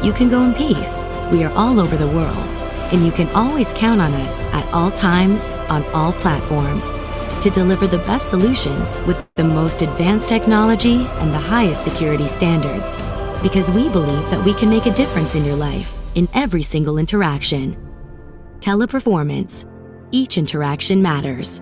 you can go in peace. We are all over the world, and you can always count on us at all times, on all platforms, to deliver the best solutions with the most advanced technology and the highest security standards. Because we believe that we can make a difference in your life, in every single interaction. Teleperformance. Each interaction matters.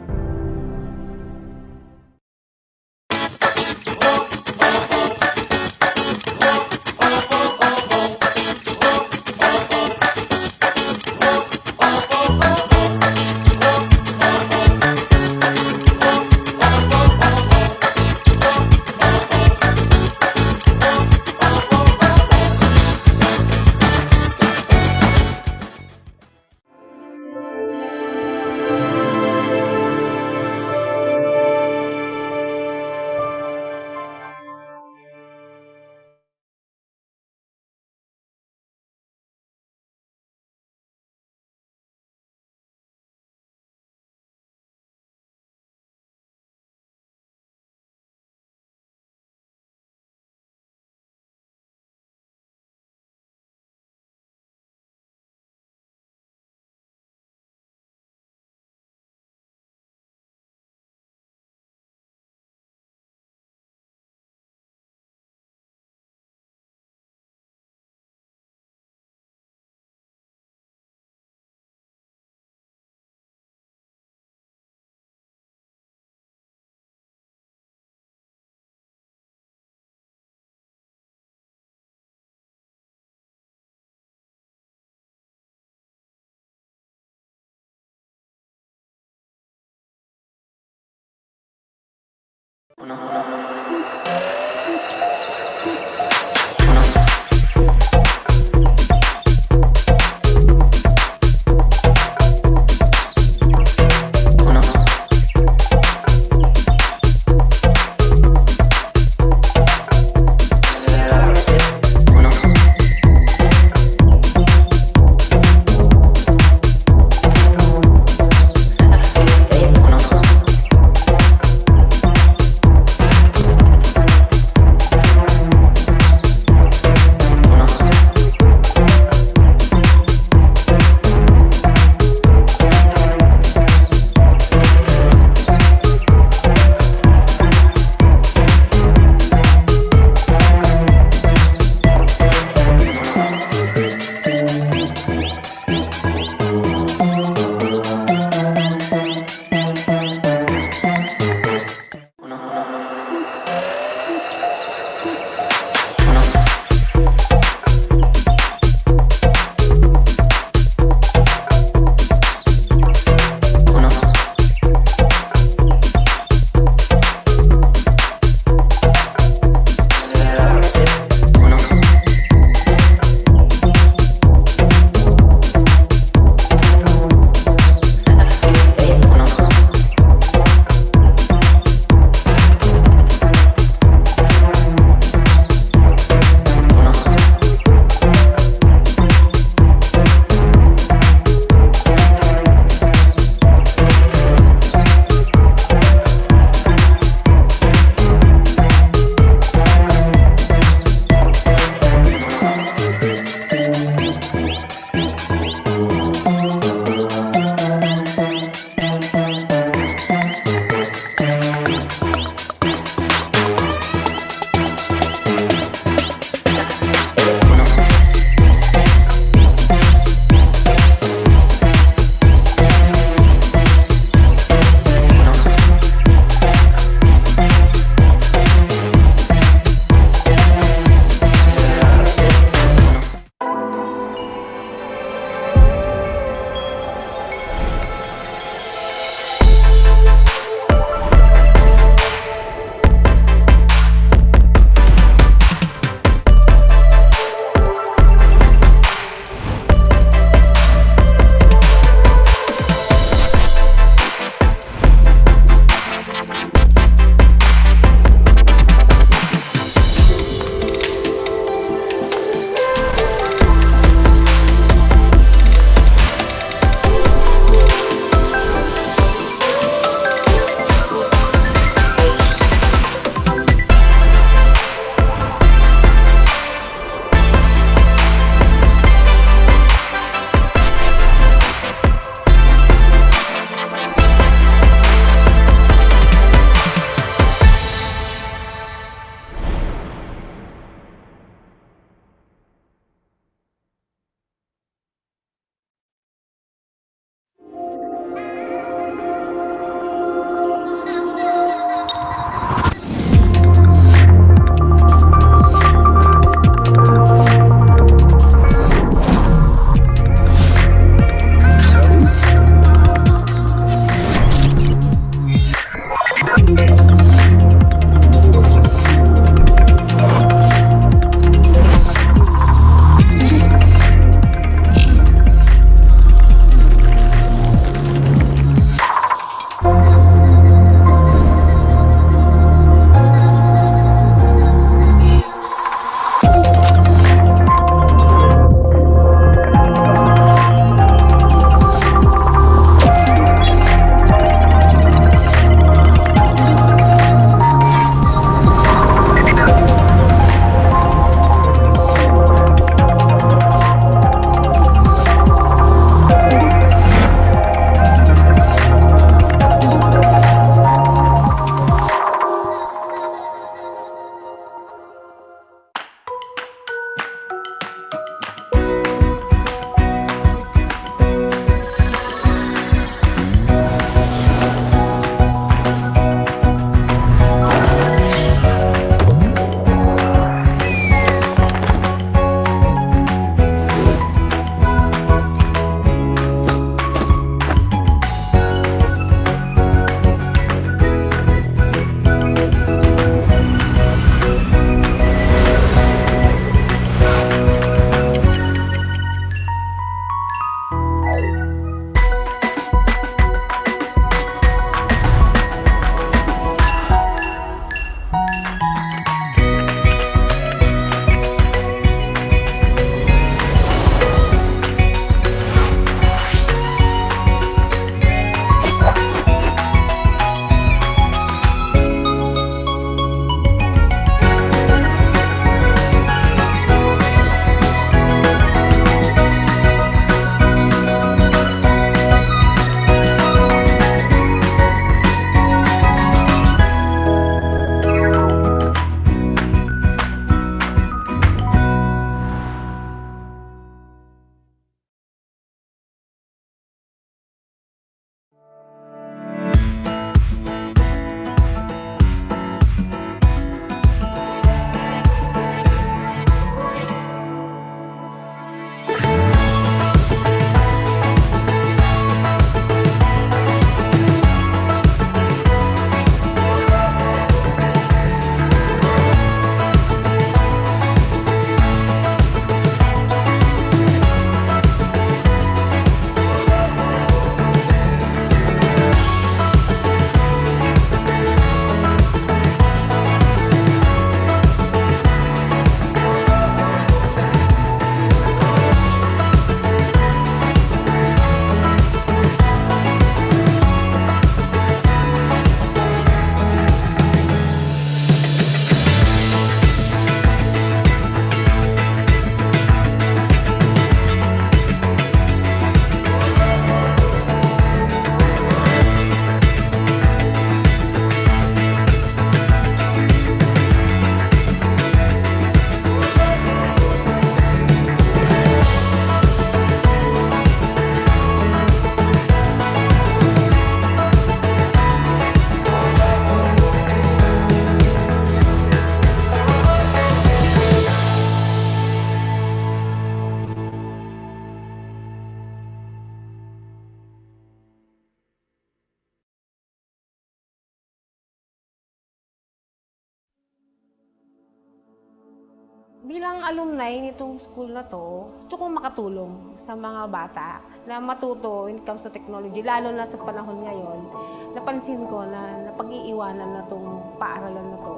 Bilang alumni nitong school na to, gusto kong makatulong sa mga bata na matuto when it comes to technology, lalo na sa panahon ngayon. Napansin ko na napag-iiwanan na itong paaralan na to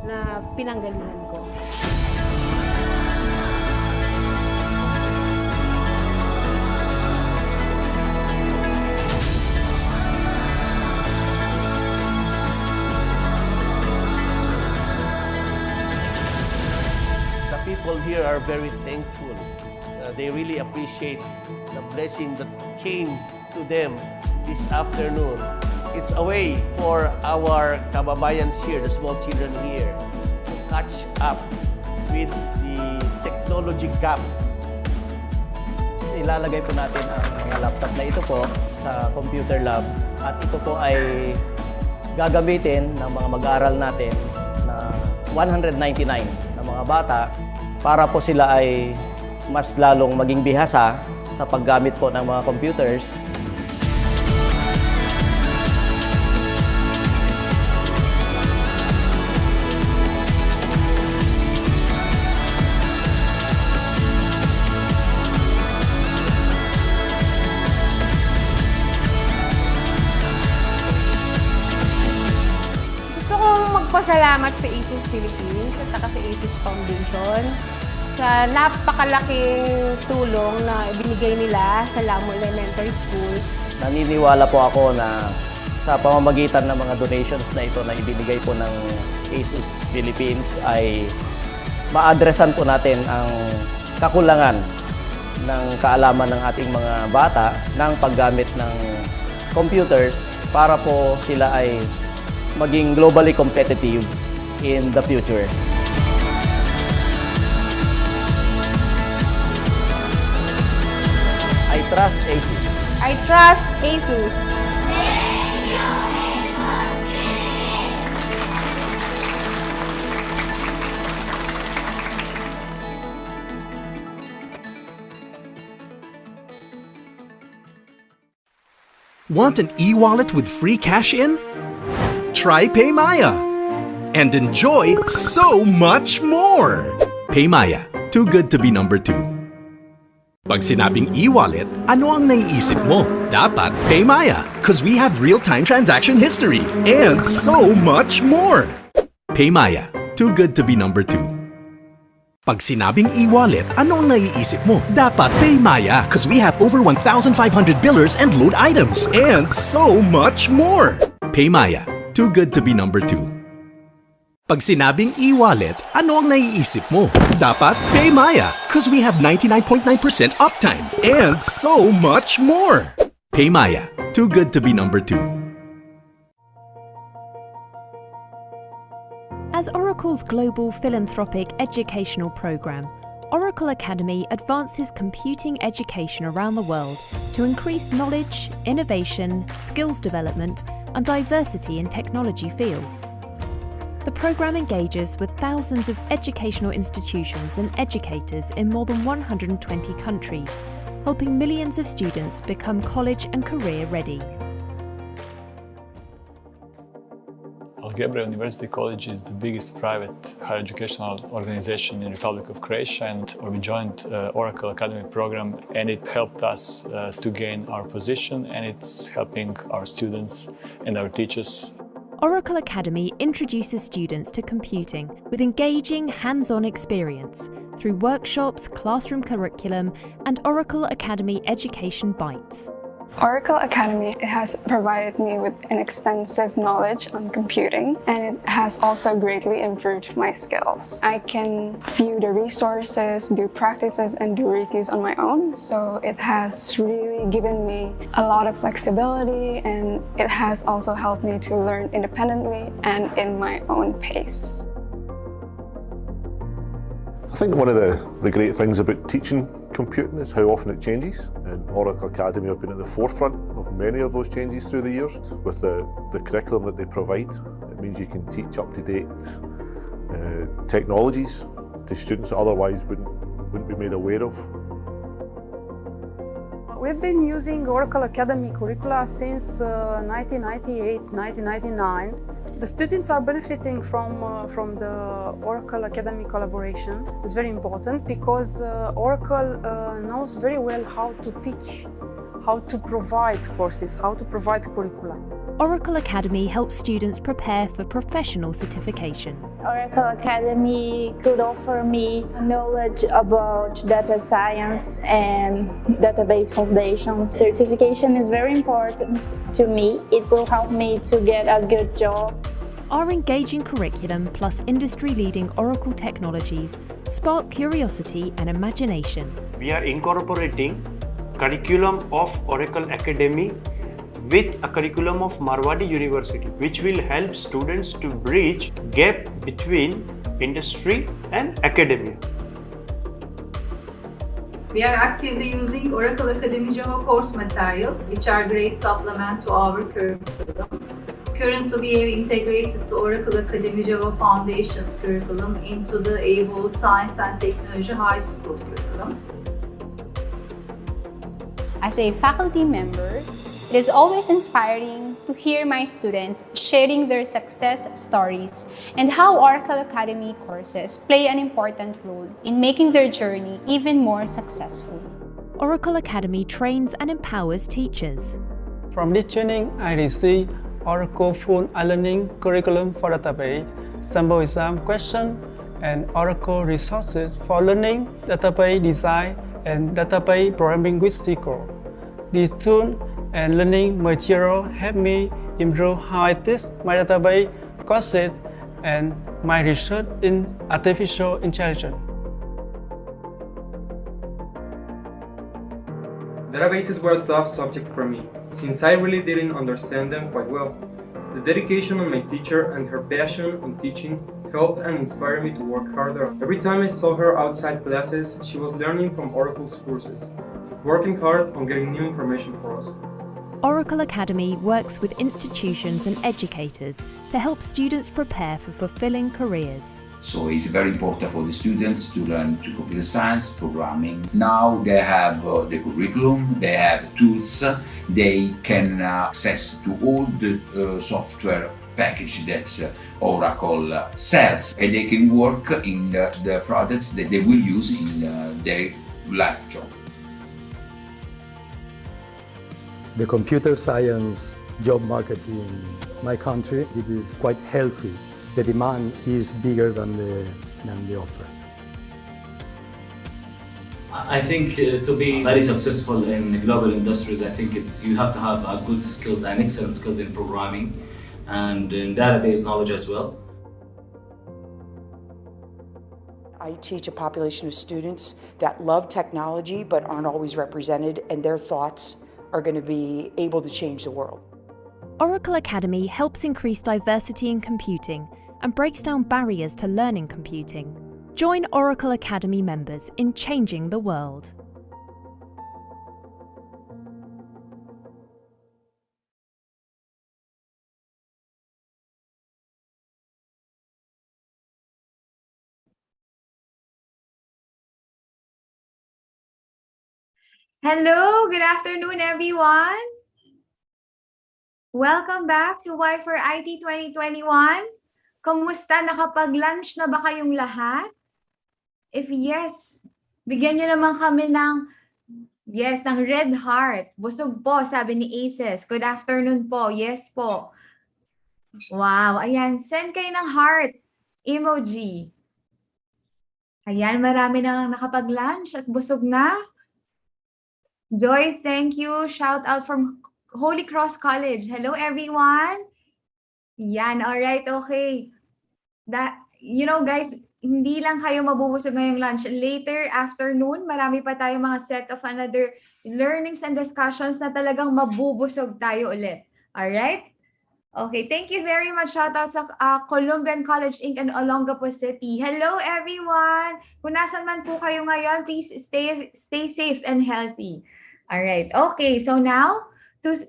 na pinanggalingan ko. People here are very thankful. They really appreciate the blessing that came to them this afternoon. It's a way for our kababayans here, the small children here, to catch up with the technology gap. Ilalagay po natin ang mga laptop na ito po sa computer lab at ito po ay gagamitin ng mga mag-aaral natin na 199 na mga bata para po sila ay mas lalong maging bihasa sa paggamit po ng mga computers. Magpasalamat sa ASUS Philippines at saka sa ASUS Foundation sa napakalaking tulong na ibinigay nila sa Lamo Elementary School. Naniniwala po ako na sa pamamagitan ng mga donations na ito na ibinigay po ng ASUS Philippines ay maadresan po natin ang kakulangan ng kaalaman ng ating mga bata ng paggamit ng computers para po sila ay maging globally competitive in the future. I trust ASUS. I trust ASUS. Want an e-wallet with free cash in? Try PayMaya and enjoy so much more! PayMaya, too good to be number 2. Pag sinabing e-wallet, ano ang naiisip mo? Dapat PayMaya, cause we have real-time transaction history and so much more! PayMaya, too good to be number 2. Pag sinabing e-wallet, ano ang naiisip mo? Dapat PayMaya, cause we have over 1,500 billers and load items and so much more! PayMaya, too good to be number 2. Pag sinabing e-wallet, ano ang naiisip mo? Dapat PayMaya, cause we have 99.9% uptime and so much more! PayMaya, too good to be number 2. As Oracle's global philanthropic educational program, Oracle Academy advances computing education around the world to increase knowledge, innovation, skills development, and diversity in technology fields. The program engages with thousands of educational institutions and educators in more than 120 countries, helping millions of students become college and career ready. Algebra University College is the biggest private higher educational organization in the Republic of Croatia, and we joined Oracle Academy program, and it helped us to gain our position, and it's helping our students and our teachers. Oracle Academy introduces students to computing with engaging hands-on experience through workshops, classroom curriculum, and Oracle Academy Education Bites. Oracle Academy has provided me with an extensive knowledge on computing, and it has also greatly improved my skills. I can view the resources, do practices, and do reviews on my own, so it has really given me a lot of flexibility, and it has also helped me to learn independently and in my own pace. I think one of the great things about teaching computing is how often it changes, and Oracle Academy have been at the forefront of many of those changes through the years. With the curriculum that they provide, it means you can teach up-to-date technologies to students that otherwise wouldn't be made aware of. We've been using Oracle Academy curricula since 1998, 1999. The students are benefiting from the Oracle Academy collaboration. It's very important because Oracle knows very well how to teach, how to provide courses, how to provide curricula. Oracle Academy helps students prepare for professional certification. Oracle Academy could offer me knowledge about data science and database foundations. Certification is very important to me. It will help me to get a good job. Our engaging curriculum plus industry-leading Oracle technologies spark curiosity and imagination. We are incorporating curriculum of Oracle Academy with a curriculum of Marwadi University, which will help students to bridge gap between industry and academia. We are actively using Oracle Academy Java course materials, which are great supplement to our curriculum. Currently, we have integrated the Oracle Academy Java Foundations curriculum into the AWO Science and Technology High School curriculum. As a faculty member, it is always inspiring to hear my students sharing their success stories and how Oracle Academy courses play an important role in making their journey even more successful. Oracle Academy trains and empowers teachers. From this training, I received Oracle full e-learning curriculum for database, sample exam question, and Oracle resources for learning database design and database programming with SQL. These tools and learning material help me improve how I teach my database courses and my research in artificial intelligence. Databases were a tough subject for me, since I really didn't understand them quite well. The dedication of my teacher and her passion in teaching helped and inspired me to work harder. Every time I saw her outside classes, she was learning from Oracle's courses, working hard on getting new information for us. Oracle Academy works with institutions and educators to help students prepare for fulfilling careers. So it's very important for the students to learn to computer science, programming. Now they have the curriculum, they have tools, they can access to all the software package that Oracle sells, and they can work in the products that they will use in their life job. The computer science job market in my country, it is quite healthy. The demand is bigger than the offer. I think to be very successful in global industries, I think you have to have good skills and excellent skills in programming and in database knowledge as well. I teach a population of students that love technology but aren't always represented, and their thoughts are going to be able to change the world. Oracle Academy helps increase diversity in computing and breaks down barriers to learning computing. Join Oracle Academy members in changing the world. Hello, good afternoon everyone. Welcome back to Y4IT 2021. Kumusta? Nakapag-lunch na ba kayong lahat? If yes, bigyan nyo naman kami ng red heart. Busog po, sabi ni Aces. Good afternoon po. Yes po. Wow, ayan. Send kayo ng heart emoji. Ayan, marami na nakapag-lunch at busog na. Joyce, thank you. Shout out from Holy Cross College. Hello, everyone. Yan, all right, okay. Guys, hindi lang kayo mabubusog ngayong lunch. Later, afternoon, marami pa tayong mga set of another learnings and discussions na talagang mabubusog tayo ulit. All right? Okay, thank you very much. Shout out sa Columbian College Inc. and Olongapo City. Hello, everyone. Kung nasan man po kayo ngayon, please stay safe and healthy. All right. Okay, so now,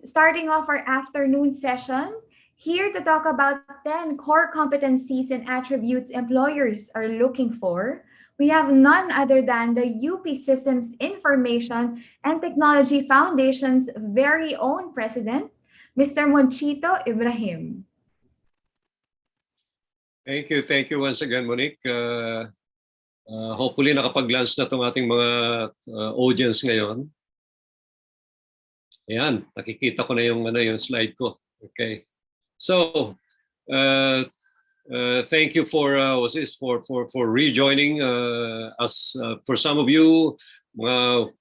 starting off our afternoon session, here to talk about 10 core competencies and attributes employers are looking for, we have none other than the UP Systems Information and Technology Foundation's very own president, Mr. Monchito Ibrahim. Thank you once again, Monique. Hopefully nakapag-glance na itong ating mga audience ngayon. Ayan, nakikita ko na yung slide ko. Okay. So, thank you for rejoining us. For some of you, mga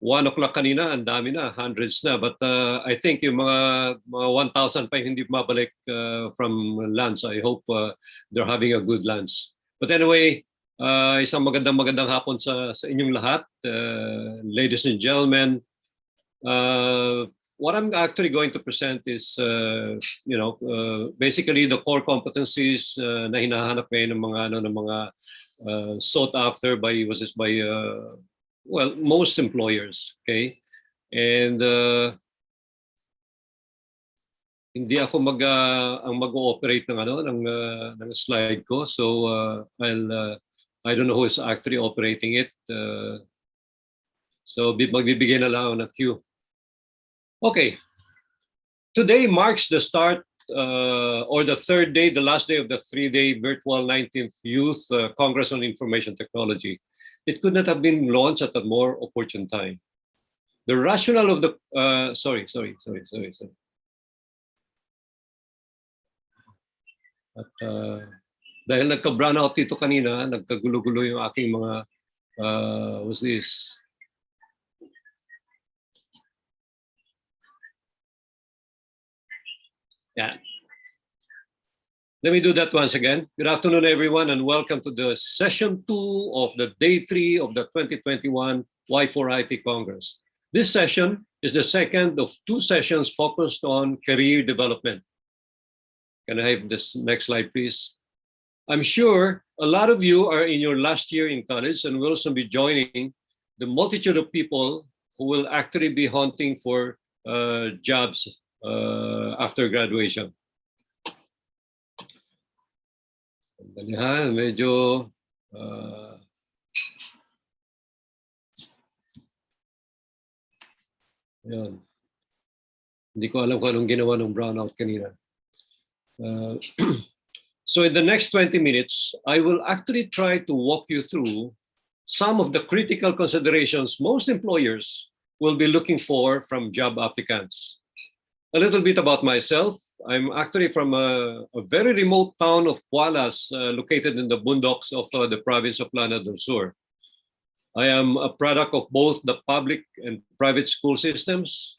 1 o'clock kanina, ang dami na, hundreds na. But I think yung mga 1,000 pa hindi mabalik from lunch. I hope they're having a good lunch. But anyway, isang magandang hapon sa inyong lahat, ladies and gentlemen. What I'm actually going to present is, basically the core competencies na hinahanap ngayon ng mga sought after by most employers. Okay, and hindi ako ang mag-ooperate ng slide ko, so I don't know who is actually operating it. So magbibigay na lang ako ng cue. Okay, today marks the start or the third day, the last day of the 3-day virtual 19th Youth Congress on Information Technology. It could not have been launched at a more opportune time. The rationale of the sorry. At dahil nagka-brownout dito kanina, nagkagulo-gulo yung aking mga what's this? Yeah. Let me do that once again. Good afternoon, everyone, and welcome to the session 2 of the day 3 of the 2021 Y4IT Congress. This session is the second of 2 sessions focused on career development. Can I have this next slide, please? I'm sure a lot of you are in your last year in college and will also be joining the multitude of people who will actually be hunting for jobs after graduation. Medyo yun. Hindi ko alam kung anong ginawa ng brownout kanina. So in the next 20 minutes, I will actually try to walk you through some of the critical considerations most employers will be looking for from job applicants. A little bit about myself. I'm actually from a very remote town of Pualas, located in the boondocks of the province of Lana del Sur. I am a product of both the public and private school systems.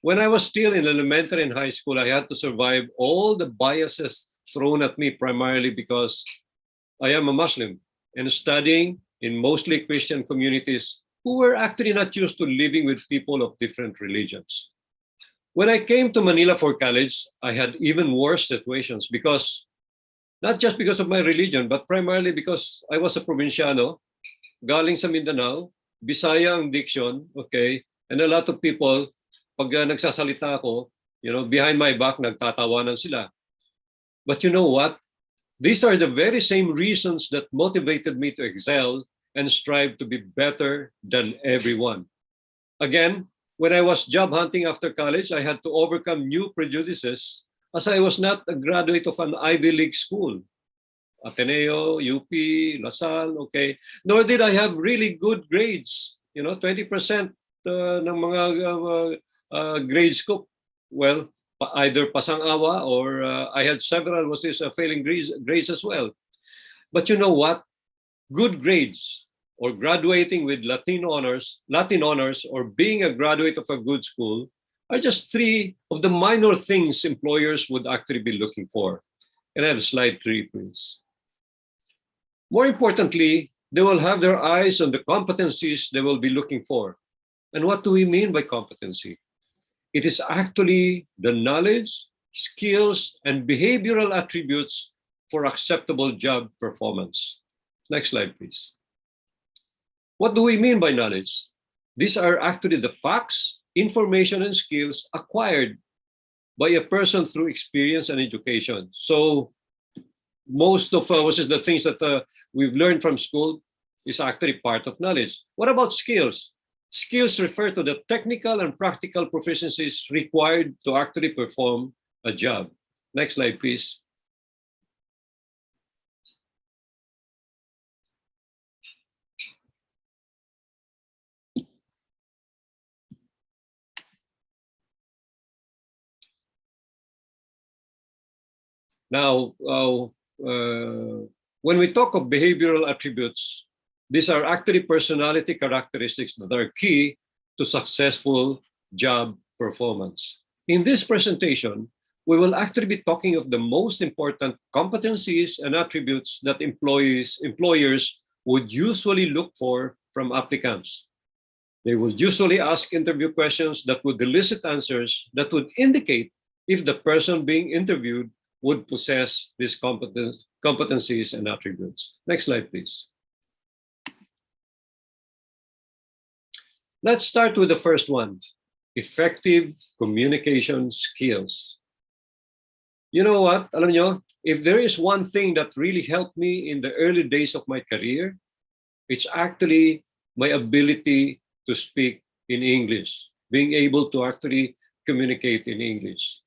When I was still in elementary and high school, I had to survive all the biases thrown at me primarily because I am a Muslim and studying in mostly Christian communities who were actually not used to living with people of different religions. When I came to Manila for college, I had even worse situations because, not just because of my religion, but primarily because I was a provinciano, galing sa Mindanao, Bisaya ang diction, okay? And a lot of people, pag nagsasalita ako, behind my back, nagtatawanan sila. But you know what? These are the very same reasons that motivated me to excel and strive to be better than everyone. Again, when I was job hunting after college, I had to overcome new prejudices as I was not a graduate of an Ivy League school, Ateneo, UP, LaSalle, okay? Nor did I have really good grades. 20% ng mga grades ko, well, either pasang-awa or I had several failing grades as well. But you know what? Good grades or graduating with Latin honors, or being a graduate of a good school are just 3 of the minor things employers would actually be looking for. Can I have slide 3, please? More importantly, they will have their eyes on the competencies they will be looking for. And what do we mean by competency? It is actually the knowledge, skills, and behavioral attributes for acceptable job performance. Next slide, please. What do we mean by knowledge? These are actually the facts, information, and skills acquired by a person through experience and education. So most of the things that we've learned from school is actually part of knowledge. What about skills? Skills refer to the technical and practical proficiencies required to actually perform a job. Next slide, please. Now, when we talk of behavioral attributes, these are actually personality characteristics that are key to successful job performance. In this presentation, we will actually be talking of the most important competencies and attributes that employers would usually look for from applicants. They will usually ask interview questions that would elicit answers that would indicate if the person being interviewed would possess these competencies and attributes. Next slide, please. Let's start with the first one, effective communication skills. You know what? Alam nyo, if there is one thing that really helped me in the early days of my career, it's actually my ability to speak in English, being able to actually communicate in English.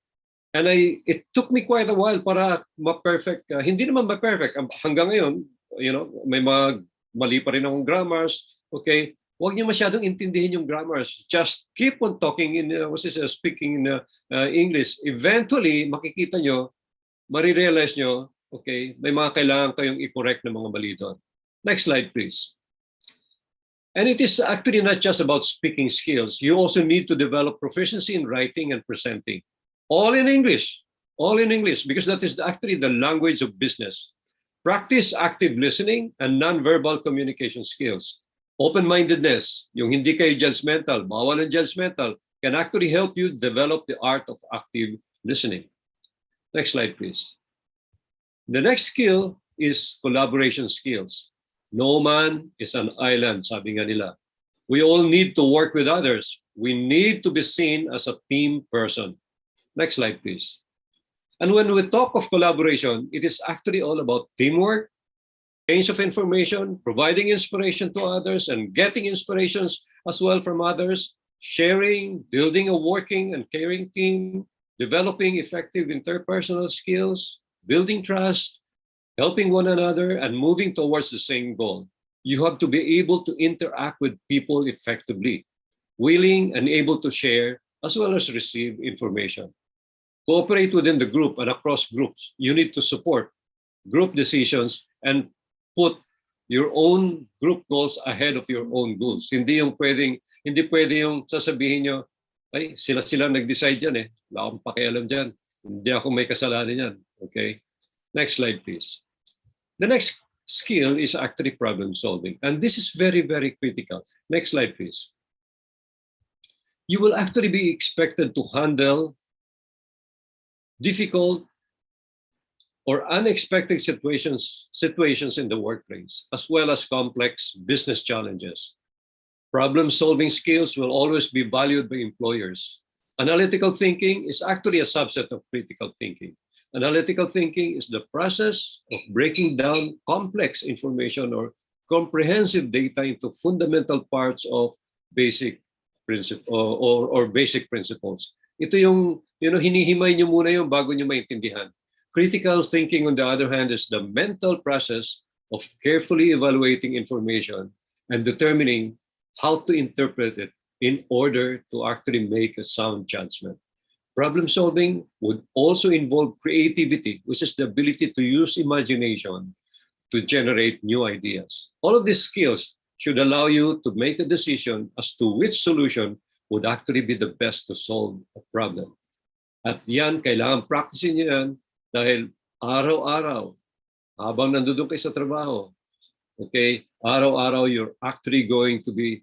And it took me quite a while para ma-perfect. Hindi naman ma-perfect. Hanggang ngayon, you know, may mga mali pa rin akong grammars. Okay, huwag niyo masyadong intindihin yung grammars. Just keep on talking in, speaking in English. Eventually, makikita nyo, marirealize nyo, okay, may mga kailangan kayong i-correct na mga mali doon. Next slide, please. And it is actually not just about speaking skills. You also need to develop proficiency in writing and presenting. All in English, because that is actually the language of business. Practice active listening and non-verbal communication skills. Open-mindedness, yung hindi kayo judgmental, bawal ang judgmental, can actually help you develop the art of active listening. Next slide, please. The next skill is collaboration skills. No man is an island, sabi nga nila. We all need to work with others. We need to be seen as a team person. Next slide, please. And when we talk of collaboration, it is actually all about teamwork, exchange of information, providing inspiration to others, and getting inspirations as well from others, sharing, building a working and caring team, developing effective interpersonal skills, building trust, helping one another, and moving towards the same goal. You have to be able to interact with people effectively, willing and able to share as well as receive information. Cooperate within the group and across groups. You need to support group decisions and put your own group goals ahead of your own goals. Hindi pwede yung sasabihin nyo, ay, sila nag-decide yan eh. Wala akong pakialam dyan. Hindi ako may kasalanan yan. Okay? Next slide, please. The next skill is actually problem solving. And this is very, very critical. Next slide, please. You will actually be expected to handle difficult or unexpected situations in the workplace, as well as complex business challenges. Problem-solving skills will always be valued by employers. Analytical thinking is actually a subset of critical thinking. Analytical thinking is the process of breaking down complex information or comprehensive data into fundamental parts of basic principle or basic principles. Ito yung hinihimay nyo muna yung bago nyo maintindihan. Critical thinking, on the other hand, is the mental process of carefully evaluating information and determining how to interpret it in order to actually make a sound judgment. Problem solving would also involve creativity, which is the ability to use imagination to generate new ideas. All of these skills should allow you to make a decision as to which solution would actually be the best to solve a problem. At yan, kailangan practicein nyo yan dahil araw-araw, habang nandun kayo sa trabaho, okay, araw-araw you're actually going to be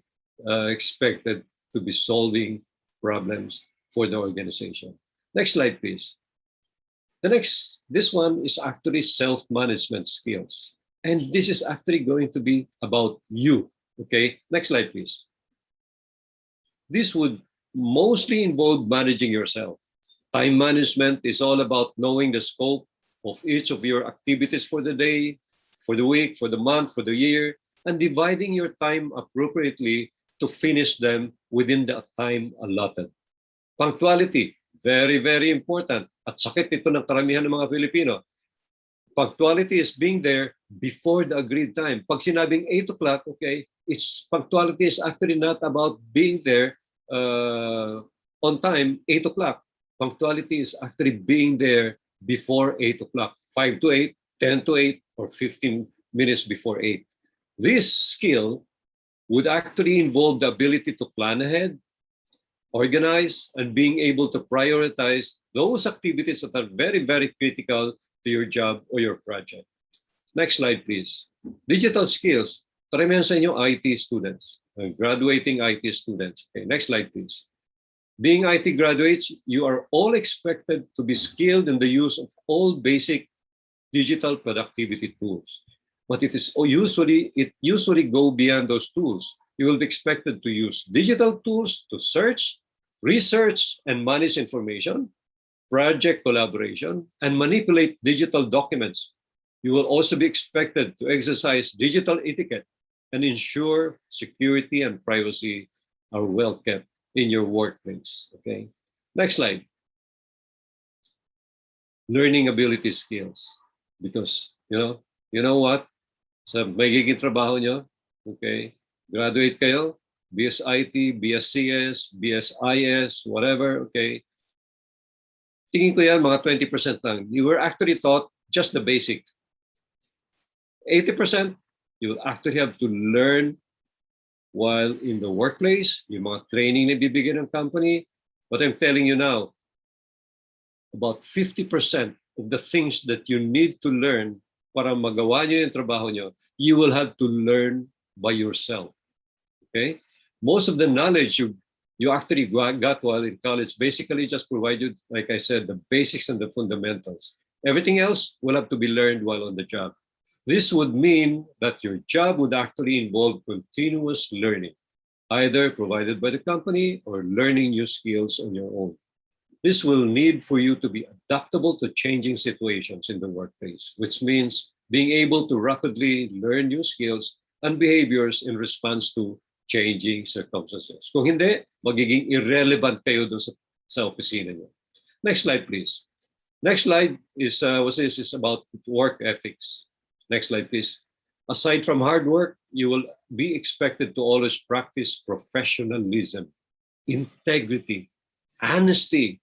expected to be solving problems for the organization. Next slide, please. This one is actually self-management skills. And this is actually going to be about you, okay? Next slide, please. This would mostly involve managing yourself. Time management is all about knowing the scope of each of your activities for the day, for the week, for the month, for the year, and dividing your time appropriately to finish them within the time allotted. Punctuality, very, very important. At sakit ito ng karamihan ng mga Pilipino. Punctuality is being there before the agreed time. Pag sinabing 8 o'clock, okay, punctuality is actually not about being there on time, 8 o'clock. Punctuality is actually being there before 8 o'clock, 5 to 8, 10 to 8, or 15 minutes before 8. This skill would actually involve the ability to plan ahead, organize, and being able to prioritize those activities that are very, very critical to your job or your project. Next slide, please. Digital skills. Karamihan sa inyo, IT students, graduating IT students. Okay, next slide, please. Being IT graduates, you are all expected to be skilled in the use of all basic digital productivity tools. But it usually go beyond those tools. You will be expected to use digital tools to search, research, and manage information, project collaboration, and manipulate digital documents. You will also be expected to exercise digital etiquette and ensure security and privacy are well kept in your workplace. Okay. Next slide. Learning ability skills. Because, you know what? Sa magiging trabaho nyo, okay, graduate kayo, BSIT, BSCS, BSIS, whatever, okay. Tingin ko yan, mga 20% lang. You were actually taught just the basics. 80%, you will actually have to learn while in the workplace, yung mga training na bibigyan ng company. But I'm telling you now, about 50% of the things that you need to learn para magawa nyo yung trabaho nyo, you will have to learn by yourself. Okay? Most of the knowledge you actually got while in college basically just provide you, like I said, the basics and the fundamentals. Everything else will have to be learned while on the job. This would mean that your job would actually involve continuous learning, either provided by the company or learning new skills on your own. This will need for you to be adaptable to changing situations in the workplace, which means being able to rapidly learn new skills and behaviors in response to changing circumstances. Kung hindi, magiging irrelevant kayo dun sa opisina niyo. Next slide, please. Next slide is about work ethics. Next slide, please. Aside from hard work, you will be expected to always practice professionalism, integrity, honesty,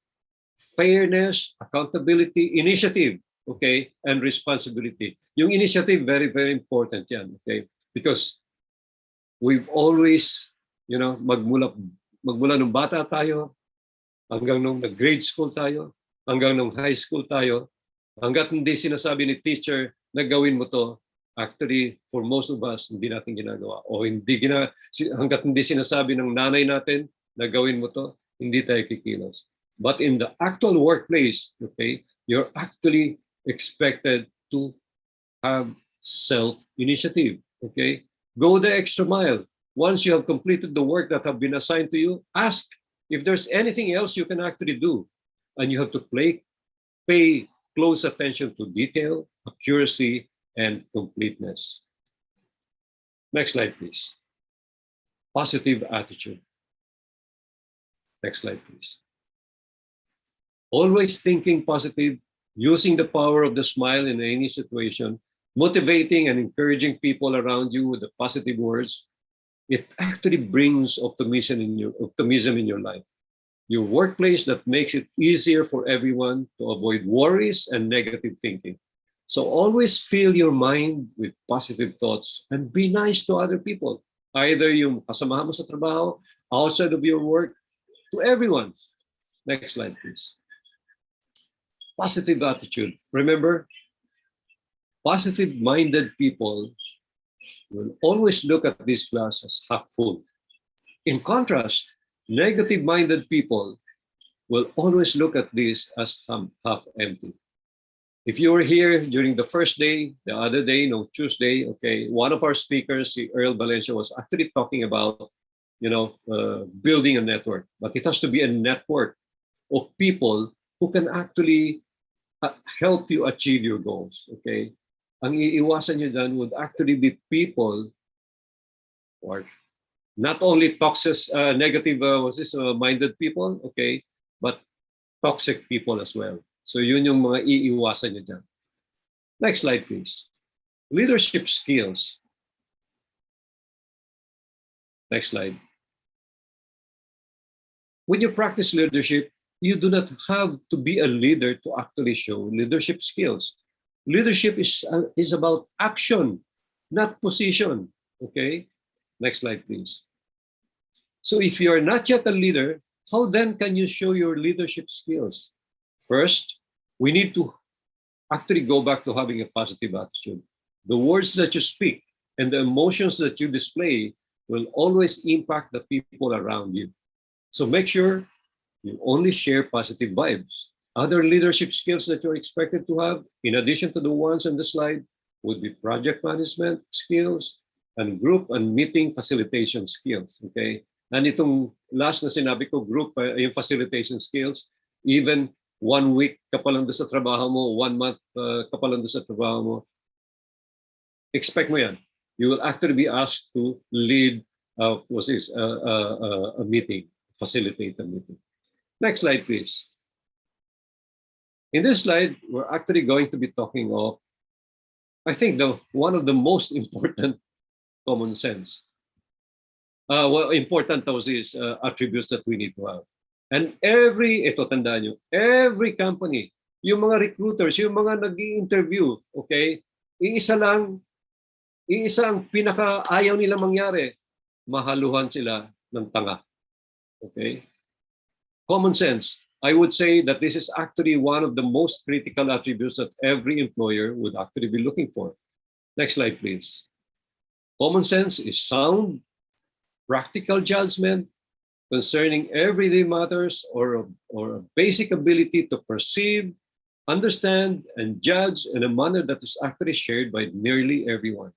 fairness, accountability, initiative, okay, and responsibility. Yung initiative, very, very important yan, okay? Because we've always, magmula nung bata tayo, hanggang nung nag-grade school tayo, hanggang nung high school tayo, hanggat hindi sinasabi ni teacher na gawin mo to, actually, for most of us, hindi natin ginagawa. O hanggat hindi sinasabi ng nanay natin na gawin mo to, hindi tayo kikilos. But in the actual workplace, okay, you're actually expected to have self-initiative, okay? Go the extra mile. Once you have completed the work that have been assigned to you, ask if there's anything else you can actually do. And you have to pay close attention to detail, accuracy, and completeness. Next slide, please. Positive attitude. Next slide, please. Always thinking positive, using the power of the smile in any situation, motivating and encouraging people around you with the positive words, it actually brings optimism in your life. Your workplace that makes it easier for everyone to avoid worries and negative thinking. So always fill your mind with positive thoughts and be nice to other people. Either yung kasamahan mo sa trabaho, outside of your work, to everyone. Next slide, please. Positive attitude. Remember, positive-minded people will always look at this glass as half full. In contrast, negative-minded people will always look at this as half empty. If you were here during the first day, the other day, no, Tuesday, okay, one of our speakers, Earl Valencia, was actually talking about, building a network. But it has to be a network of people who can actually help you achieve your goals, okay? Ang iiwasan nyo dyan would actually be people who are not only toxic, minded people, okay, but toxic people as well. So yun yung mga iiwasan nyo dyan. Next slide, please. Leadership skills. Next slide. When you practice leadership, you do not have to be a leader to actually show leadership skills. Leadership is about action, not position. Okay? Next slide, please. So if you are not yet a leader, how then can you show your leadership skills? First, we need to actually go back to having a positive attitude. The words that you speak and the emotions that you display will always impact the people around you. So make sure you only share positive vibes. Other leadership skills that you're expected to have, in addition to the ones on the slide, would be project management skills and group and meeting facilitation skills. Okay? And itong last na sinabi ko, group, yung facilitation skills, even 1 week ka pa lang doon sa trabaho mo, 1 month ka pa lang doon sa trabaho mo, expect mo yan. You will actually be asked to lead a meeting, facilitate a meeting. Next slide, please. In this slide, we're actually going to be talking of, I think, one of the most important common sense. Important is attributes that we need to have. And ito tandaan nyo, every company, yung mga recruiters, yung mga nag-i-interview, okay, iisa ang pinaka-ayaw nila mangyari, mahaluhan sila ng tanga. Okay? Common sense. I would say that this is actually one of the most critical attributes that every employer would actually be looking for. Next slide, please. Common sense is sound, practical judgment concerning everyday matters, or a basic ability to perceive, understand, and judge in a manner that is actually shared by nearly everyone.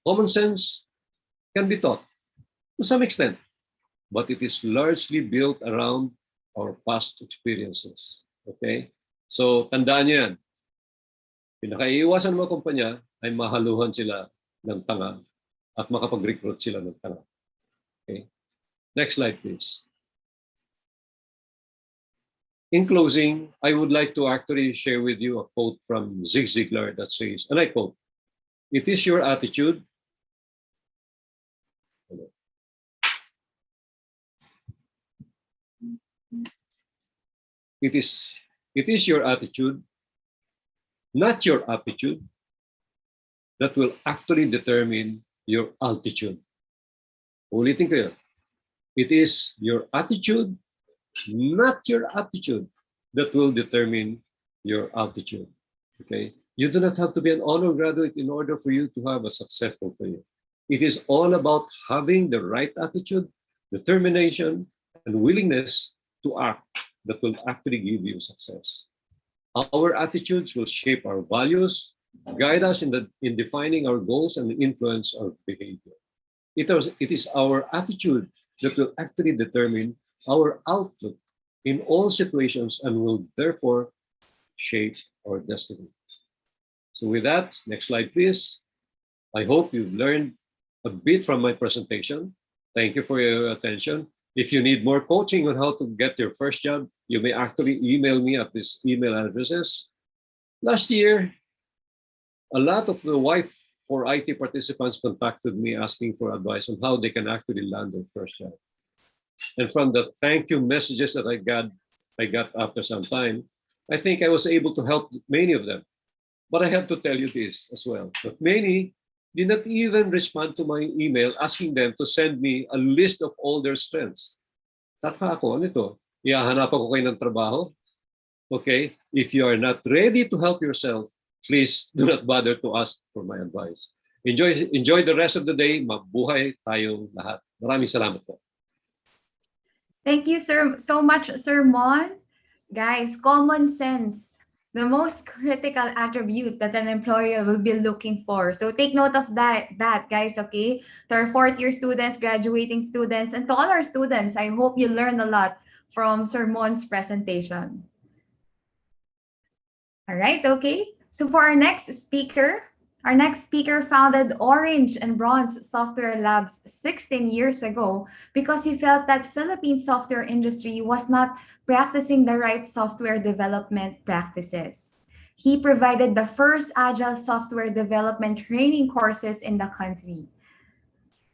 Common sense can be taught to some extent, but it is largely built around our past experiences. Okay? So, tandaan nyo yan. Pinakaiiwasan ng mga kumpanya ay mahaluhan sila ng tanga at makapag-recruit sila ng tanga. Okay? Next slide, please. In closing, I would like to actually share with you a quote from Zig Ziglar that says, and I quote, "It is your attitude." It is your attitude, not your aptitude, that will actually determine your altitude. Ulitin ko yun. It is your attitude, not your aptitude, that will determine your altitude. Okay? You do not have to be an honor graduate in order for you to have a successful career. It is all about having the right attitude, determination, and willingness to act that will actually give you success. Our attitudes will shape our values, guide us in defining our goals, and influence our behavior. It is our attitude that will actually determine our outlook in all situations and will therefore shape our destiny. So with that, next slide, please. I hope you've learned a bit from my presentation. Thank you for your attention. If you need more coaching on how to get your first job, you may actually email me at these email addresses. Last year, a lot of the Y4IT participants contacted me asking for advice on how they can actually land their first job. And from the thank you messages that I got after some time, I think I was able to help many of them. But I have to tell you this as well, that many did not even respond to my email asking them to send me a list of all their strengths. Taka ako, ano ito? Ihahanapan ko kayo ng trabaho? Okay? If you are not ready to help yourself, please do not bother to ask for my advice. Enjoy the rest of the day. Mabuhay tayong lahat. Maraming salamat po. Thank you, sir, so much, Sir Mon. Guys, common sense, the most critical attribute that an employer will be looking for. So take note of that guys, okay? To our fourth-year students, graduating students, and to all our students, I hope you learned a lot from Sir Mon's presentation. All right, okay? So for our next speaker founded Orange and Bronze Software Labs 16 years ago because he felt that Philippine software industry was not practicing the right software development practices. He provided the first agile software development training courses in the country.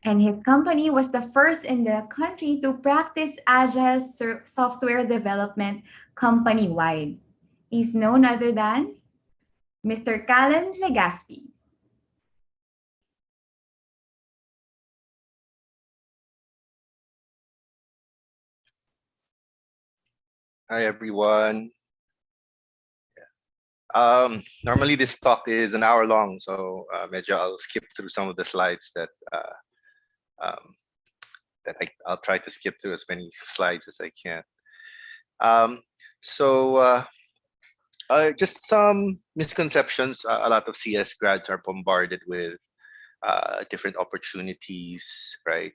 And his company was the first in the country to practice agile software development company-wide. He's none other than Mr. Callan Legaspi. Hi everyone. Normally this talk is an hour long, so medyo I'll skip through some of the slides um, I'll try to skip through as many slides as I can. So just some misconceptions. A lot of CS grads are bombarded with different opportunities, right?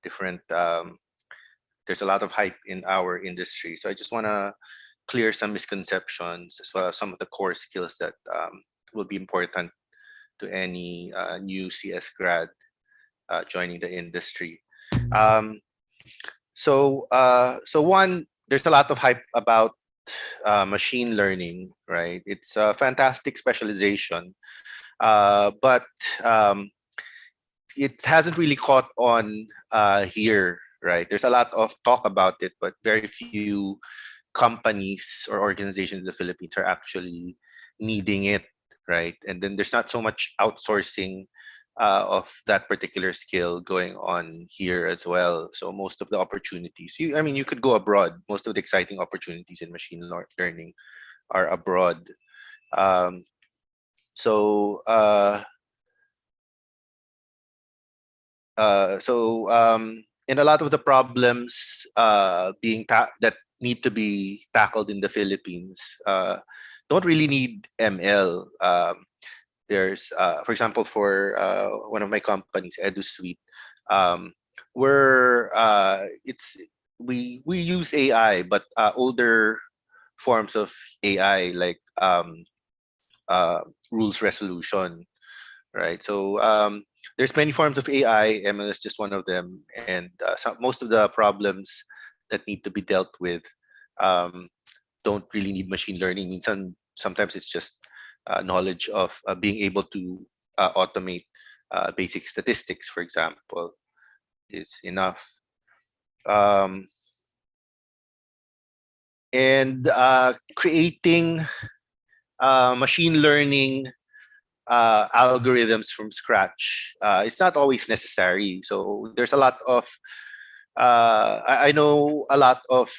Different. There's a lot of hype in our industry, so I just want to clear some misconceptions as well as some of the core skills that will be important to any new CS grad joining the industry. So one, there's a lot of hype about machine learning, right? It's a fantastic specialization, but it hasn't really caught on here, right? There's a lot of talk about it, but very few companies or organizations in the Philippines are actually needing it, right? And then there's not so much outsourcing of that particular skill going on here as well. So most of the opportunities, I mean, you could go abroad. Most of the exciting opportunities in machine learning are abroad. Um, so uh, and a lot of the problems that need to be tackled in the Philippines don't really need ML. There's, for example, for one of my companies, EduSuite, we're we use AI, but older forms of AI like rules resolution, right? So there's many forms of AI. ML is just one of them, and most of the problems that need to be dealt with um, don't really need machine learning. I mean, sometimes it's just knowledge of being able to automate basic statistics, for example, is enough. And creating machine learning algorithms from scratch. It's not always necessary. So there's a lot of, I know a lot of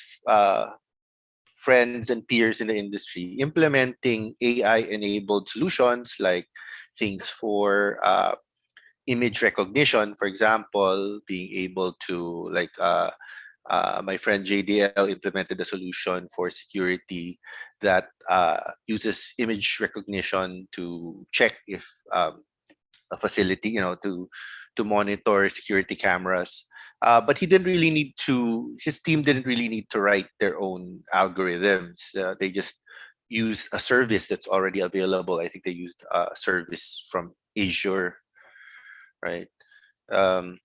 friends and peers in the industry implementing AI-enabled solutions like things for image recognition, for example, being able to my friend JDL implemented a solution for security that uses image recognition to check if a facility, to monitor security cameras. But he didn't really need to. His team didn't really need to write their own algorithms. They just used a service that's already available. I think they used a service from Azure, right? Um,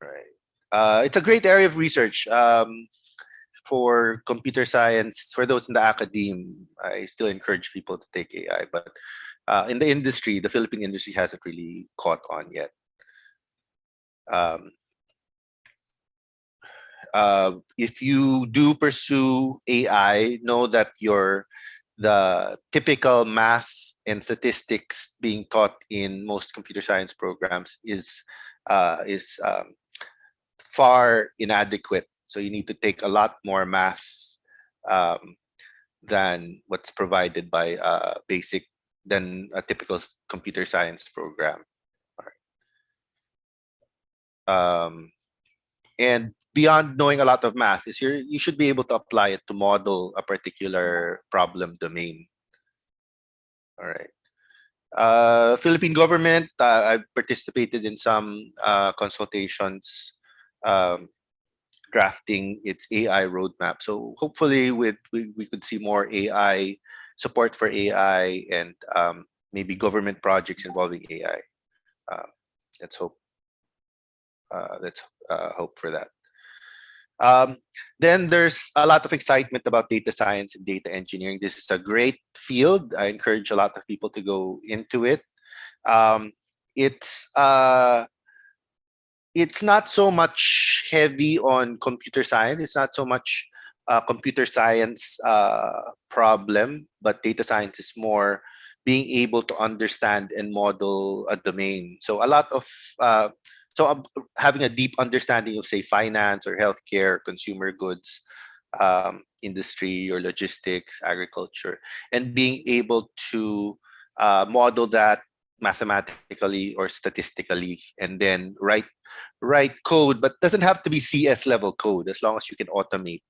right. It's a great area of research for computer science. For those in the academe, I still encourage people to take AI, but in the industry, the Philippine industry hasn't really caught on yet. Um, if you do pursue AI, know that the typical math and statistics being taught in most computer science programs is far inadequate. So you need to take a lot more math um, than what's provided by than a typical computer science program. And beyond knowing a lot of math is you should be able to apply it to model a particular problem domain. All right. Philippine government, I've participated in some consultations drafting its AI roadmap. So hopefully we could see more AI support for AI and maybe government projects involving AI. Let's hope. Let's hope for that. Then there's a lot of excitement about data science and data engineering. This is a great field. I encourage a lot of people to go into it. it's not so much heavy on computer science. It's not so much computer science problem, but data science is more being able to understand and model a domain. So a lot of having a deep understanding of, say, finance or healthcare, consumer goods industry, or logistics, agriculture, and being able to model that mathematically or statistically, and then write code, but doesn't have to be CS level code as long as you can automate,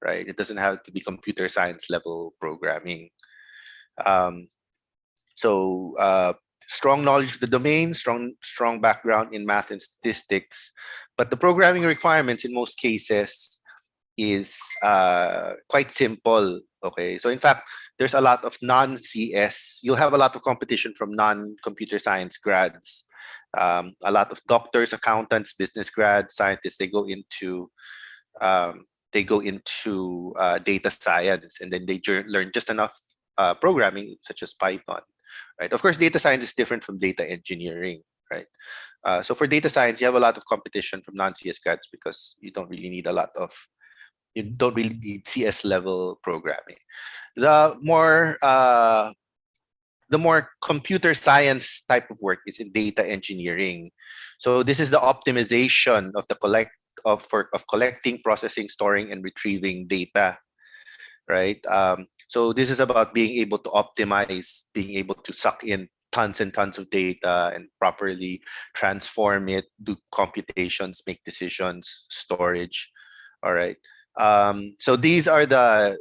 right? It doesn't have to be computer science level programming. Strong knowledge of the domain, strong background in math and statistics, but the programming requirements in most cases is quite simple. Okay, so in fact, there's a lot of non-CS. You'll have a lot of competition from non-computer science grads. A lot of doctors, accountants, business grads, scientists. They go into data science, and then they learn just enough programming, such as Python. Right. Of course, data science is different from data engineering. Right. So for data science, you have a lot of competition from non-CS grads because you don't really need CS level programming. The more computer science type of work is in data engineering. So this is the optimization of collecting, processing, storing, and retrieving data. Right. So this is about being able to optimize, being able to suck in tons and tons of data and properly transform it, do computations, make decisions, storage. All right. So these are the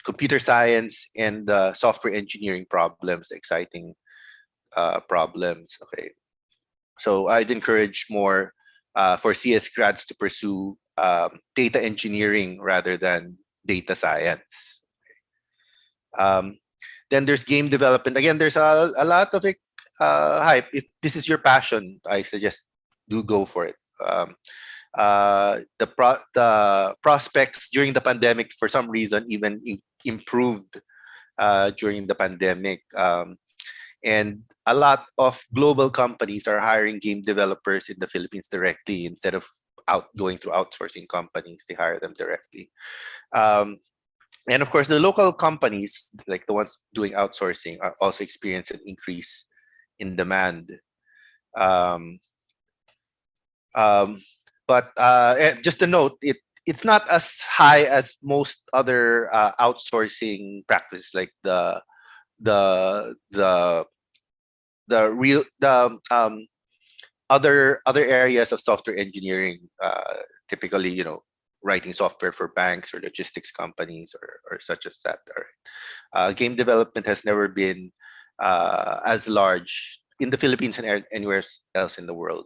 computer science and the software engineering problems, exciting problems. Okay. So I'd encourage more for CS grads to pursue data engineering rather than data science. Then there's game development. Again, there's a lot of hype. If this is your passion, I suggest do go for it. The prospects during the pandemic, for some reason, even improved during the pandemic. And a lot of global companies are hiring game developers in the Philippines directly instead of going through outsourcing companies. They hire them directly. And of course, the local companies, like the ones doing outsourcing, are also experience an increase in demand. But just a note, it's not as high as most other outsourcing practices, like the other areas of software engineering. Typically, writing software for banks or logistics companies or such as that. Game development has never been as large in the Philippines and anywhere else in the world.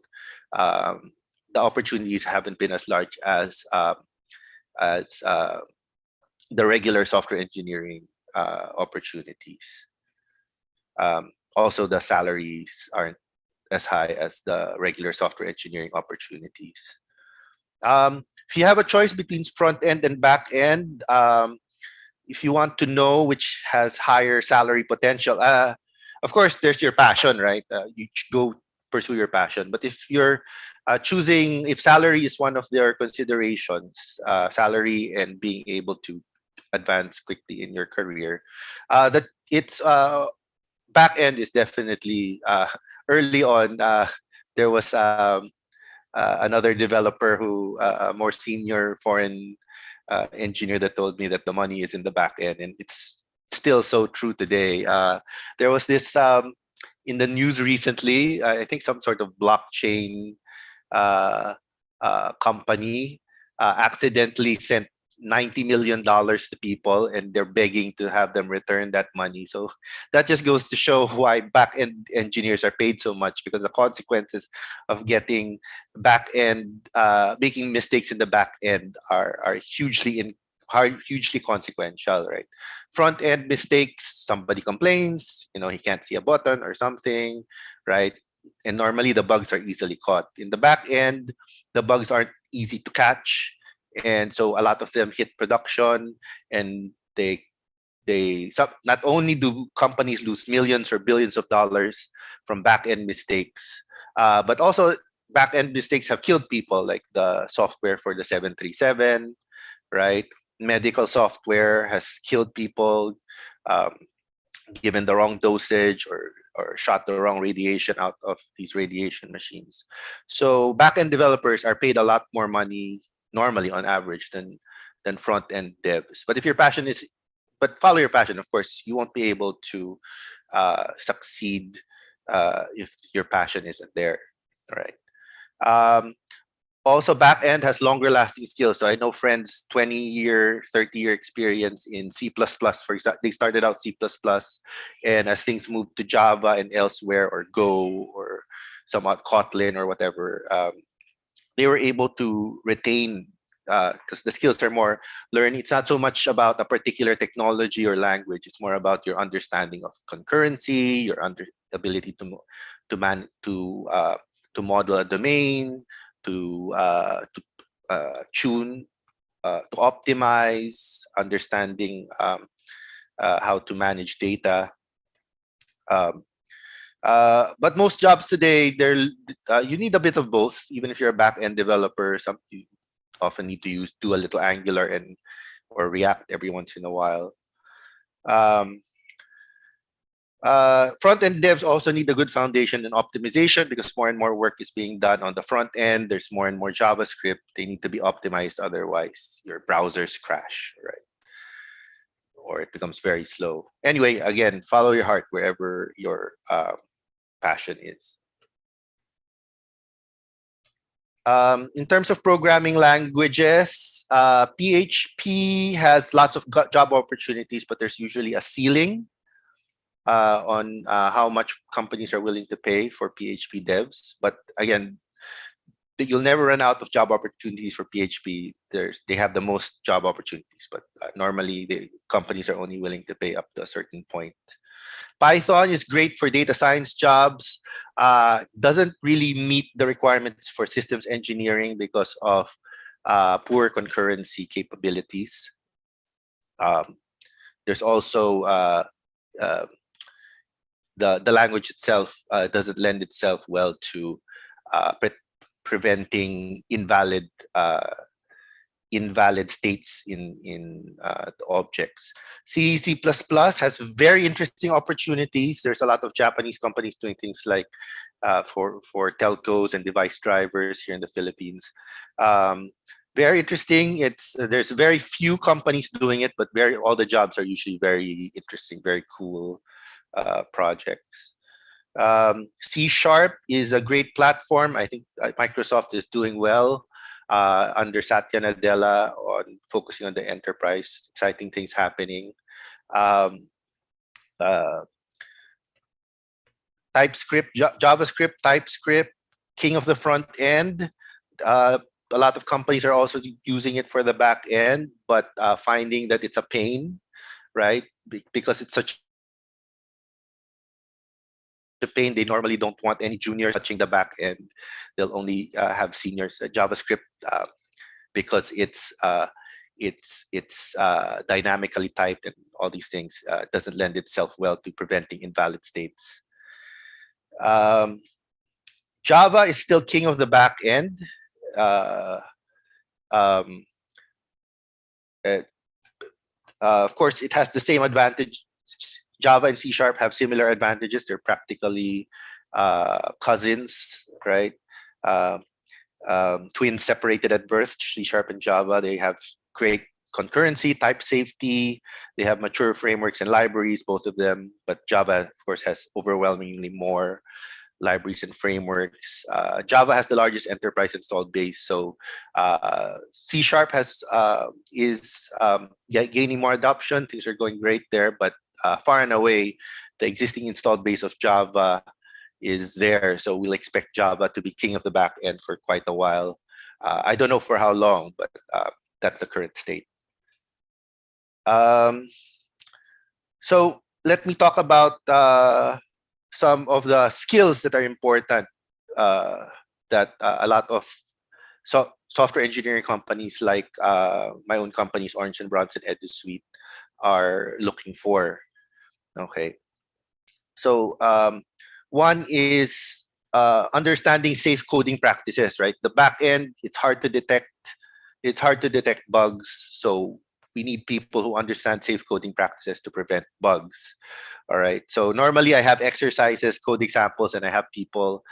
The opportunities haven't been as large as the regular software engineering opportunities. Also, the salaries aren't as high as the regular software engineering opportunities. If you have a choice between front end and back end, if you want to know which has higher salary potential, of course, there's your passion, right? You go pursue your passion. But if you're choosing, if salary is one of their considerations, salary and being able to advance quickly in your career, that it's back end is definitely early on. There was another developer who a more senior foreign engineer that told me that the money is in the back end, and it's still so true today. There was this in the news recently, I think some sort of blockchain company accidentally sent $90 million to people, and they're begging to have them return that money. So that just goes to show why back-end engineers are paid so much, because the consequences of getting back-end, making mistakes in the back-end are hugely consequential, right? Front-end mistakes, somebody complains, he can't see a button or something, right? And normally the bugs are easily caught. In the back-end, the bugs aren't easy to catch. And so a lot of them hit production, and they not only do companies lose millions or billions of dollars from back-end mistakes, but also back-end mistakes have killed people, like the software for the 737, right? Medical software has killed people, um, given the wrong dosage or shot the wrong radiation out of these radiation machines. So back-end developers are paid a lot more money normally on average than front-end devs. But if your passion is, but follow your passion, of course, you won't be able to succeed if your passion isn't there, right? Also, back end has longer lasting skills. So I know friends, 20-year, 30-year experience in C++, for example. They started out C++, and as things moved to Java and elsewhere, or Go, or somewhat Kotlin or whatever, they were able to retain, because the skills are more learning. It's not so much about a particular technology or language. It's more about your understanding of concurrency, your ability to model a domain, to tune, to optimize, understanding how to manage data. But most jobs today, you need a bit of both. Even if you're a back-end developer, you often need to do a little Angular or React every once in a while. Front-end devs also need a good foundation in optimization, because more and more work is being done on the front end. There's more and more JavaScript. They need to be optimized, otherwise your browsers crash, right? Or it becomes very slow. Anyway, again, follow your heart wherever your passion is. In terms of programming languages, PHP has lots of job opportunities, but there's usually a ceiling on how much companies are willing to pay for PHP devs. But again, you'll never run out of job opportunities for PHP. They have the most job opportunities, but normally the companies are only willing to pay up to a certain point. Python is great for data science jobs. Doesn't really meet the requirements for systems engineering because of poor concurrency capabilities. There's also the language itself doesn't lend itself well to preventing invalid states in the objects. C has very interesting opportunities. There's a lot of Japanese companies doing things like for telcos and device drivers here in the Philippines. Very interesting. There's very few companies doing it, but all the jobs are usually very interesting, very cool projects. C# is a great platform. I think Microsoft is doing well under Satya Nadella on focusing on the enterprise. Exciting things happening. JavaScript, TypeScript, king of the front end. A lot of companies are also using it for the back end, but finding that it's a pain, right? Because it's such a pain, they normally don't want any juniors touching the back end. They'll only have seniors. JavaScript, because it's dynamically typed and all these things, doesn't lend itself well to preventing invalid states. Java is still king of the back end. Of course, it has the same advantage. Java and C# have similar advantages. They're practically cousins, right? Twins separated at birth, C# and Java. They have great concurrency, type safety. They have mature frameworks and libraries, both of them. But Java, of course, has overwhelmingly more libraries and frameworks. Java has the largest enterprise installed base, so C# is gaining more adoption. Things are going great there, but far and away, the existing installed base of Java is there. So we'll expect Java to be king of the back end for quite a while. I don't know for how long, but that's the current state. So let me talk about some of the skills that are important that a lot of software engineering companies, like my own companies, Orange and Bronson EduSuite, are looking for. Okay. So one is understanding safe coding practices, right? The back end, it's hard to detect. It's hard to detect bugs. So we need people who understand safe coding practices to prevent bugs. All right. So normally I have exercises, code examples, and I have people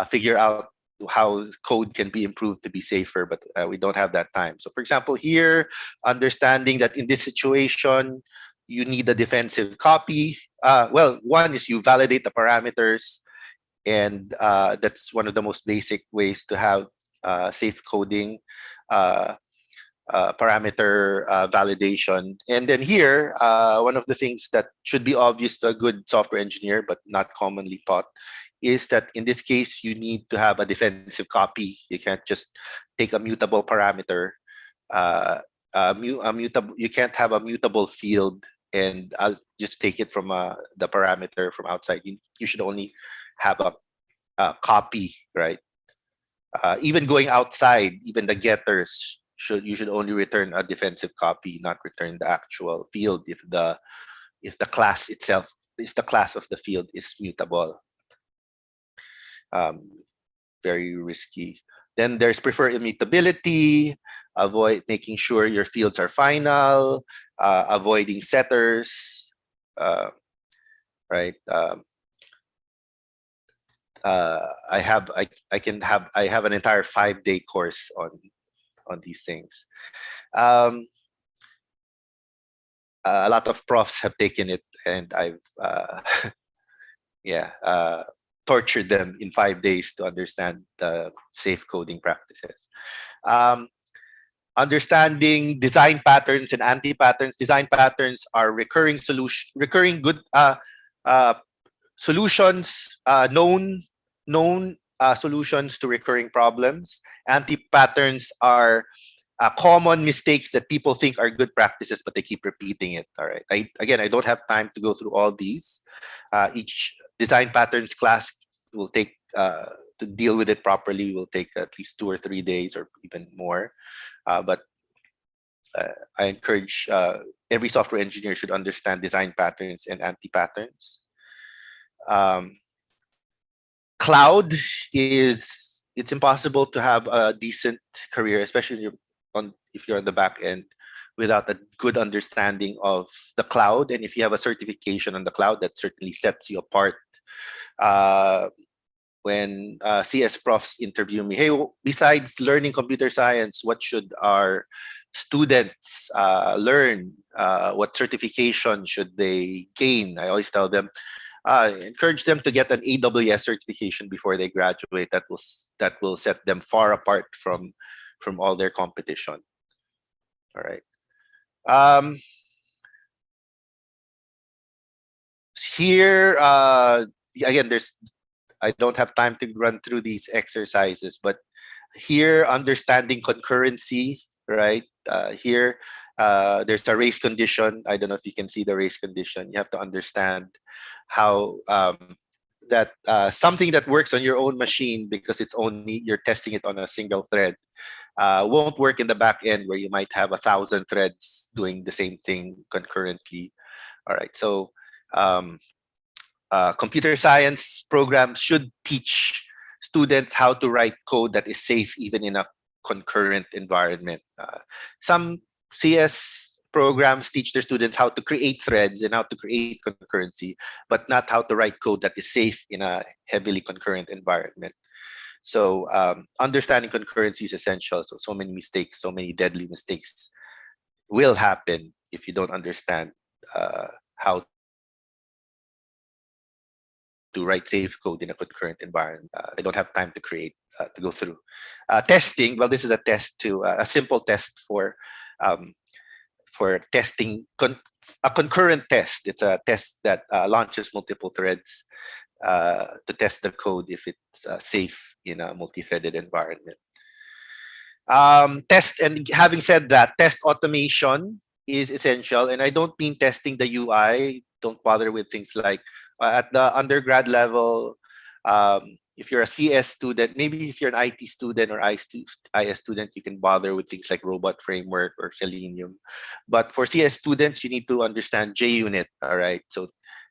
figure out how code can be improved to be safer, but we don't have that time. So for example, here, understanding that in this situation, you need a defensive copy. Well, one is you validate the parameters, and that's one of the most basic ways to have safe coding. Parameter validation. And then here, one of the things that should be obvious to a good software engineer, but not commonly taught, is that in this case, you need to have a defensive copy. You can't just take a mutable parameter. You can't have a mutable field and I'll just take it from the parameter from outside. You should only have a copy, right? Even going outside, even the getters, you should only return a defensive copy, not return the actual field if the class itself, if the class of the field is mutable. Very risky. Then there's prefer immutability, avoid making sure your fields are final, avoiding setters, right? I have an entire 5-day course on these things. A lot of profs have taken it, and I've tortured them in 5 days to understand the safe coding practices. Understanding design patterns and anti-patterns. Design patterns are recurring good solutions, known solutions to recurring problems. Anti-patterns are common mistakes that people think are good practices, but they keep repeating it. All right. I don't have time to go through all these. Each design patterns class will take to deal with it properly will take at least 2 or 3 days or even more. But I encourage every software engineer should understand design patterns and anti-patterns. Cloud it's impossible to have a decent career, especially if you're on the back end, without a good understanding of the cloud. And if you have a certification on the cloud, that certainly sets you apart. When CS profs interview me, hey, besides learning computer science, what should our students learn? What certification should they gain? I always tell them, encourage them to get an AWS certification before they graduate. That will set them far apart from all their competition. All right. Here again, I don't have time to run through these exercises, but here understanding concurrency, right? Here there's a race condition. I don't know if you can see the race condition. You have to understand how that something that works on your own machine, because you're testing it on a single thread, won't work in the back end where you might have 1,000 threads doing the same thing concurrently. All right, so computer science programs should teach students how to write code that is safe even in a concurrent environment. Some CS programs teach their students how to create threads and how to create concurrency, but not how to write code that is safe in a heavily concurrent environment. So understanding concurrency is essential. So many mistakes, so many deadly mistakes will happen if you don't understand how to write safe code in a concurrent environment. I don't have time to go through. Testing, well, this is a test a simple test for testing a concurrent test. It's a test that launches multiple threads to test the code if it's safe in a multi-threaded environment. And having said that, test automation is essential. And I don't mean testing the UI. Don't bother with things like at the undergrad level, if you're a CS student, maybe if you're an IT student or IS student, you can bother with things like robot framework or Selenium. But for CS students, you need to understand JUnit, all right? So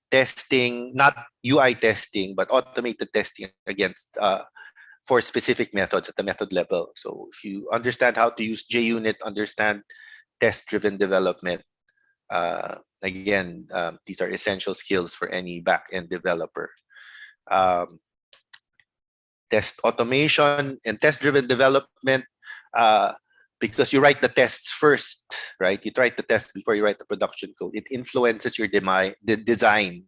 testing, not UI testing, but automated testing against for specific methods at the method level. So if you understand how to use JUnit, understand test-driven development, again, these are essential skills for any back-end developer. Test automation and test-driven development, because you write the tests first, right? You write the test before you write the production code. It influences your design,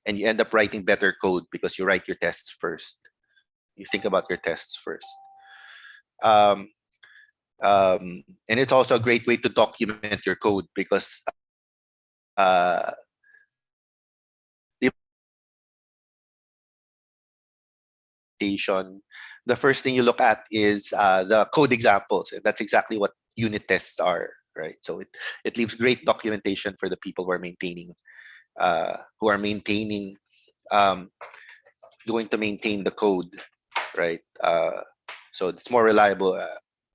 and you end up writing better code because you write your tests first. You think about your tests first. And it's also a great way to document your code because the first thing you look at is the code examples. And that's exactly what unit tests are, right? So it leaves great documentation for the people who are maintaining, going to maintain the code, right? So it's more reliable.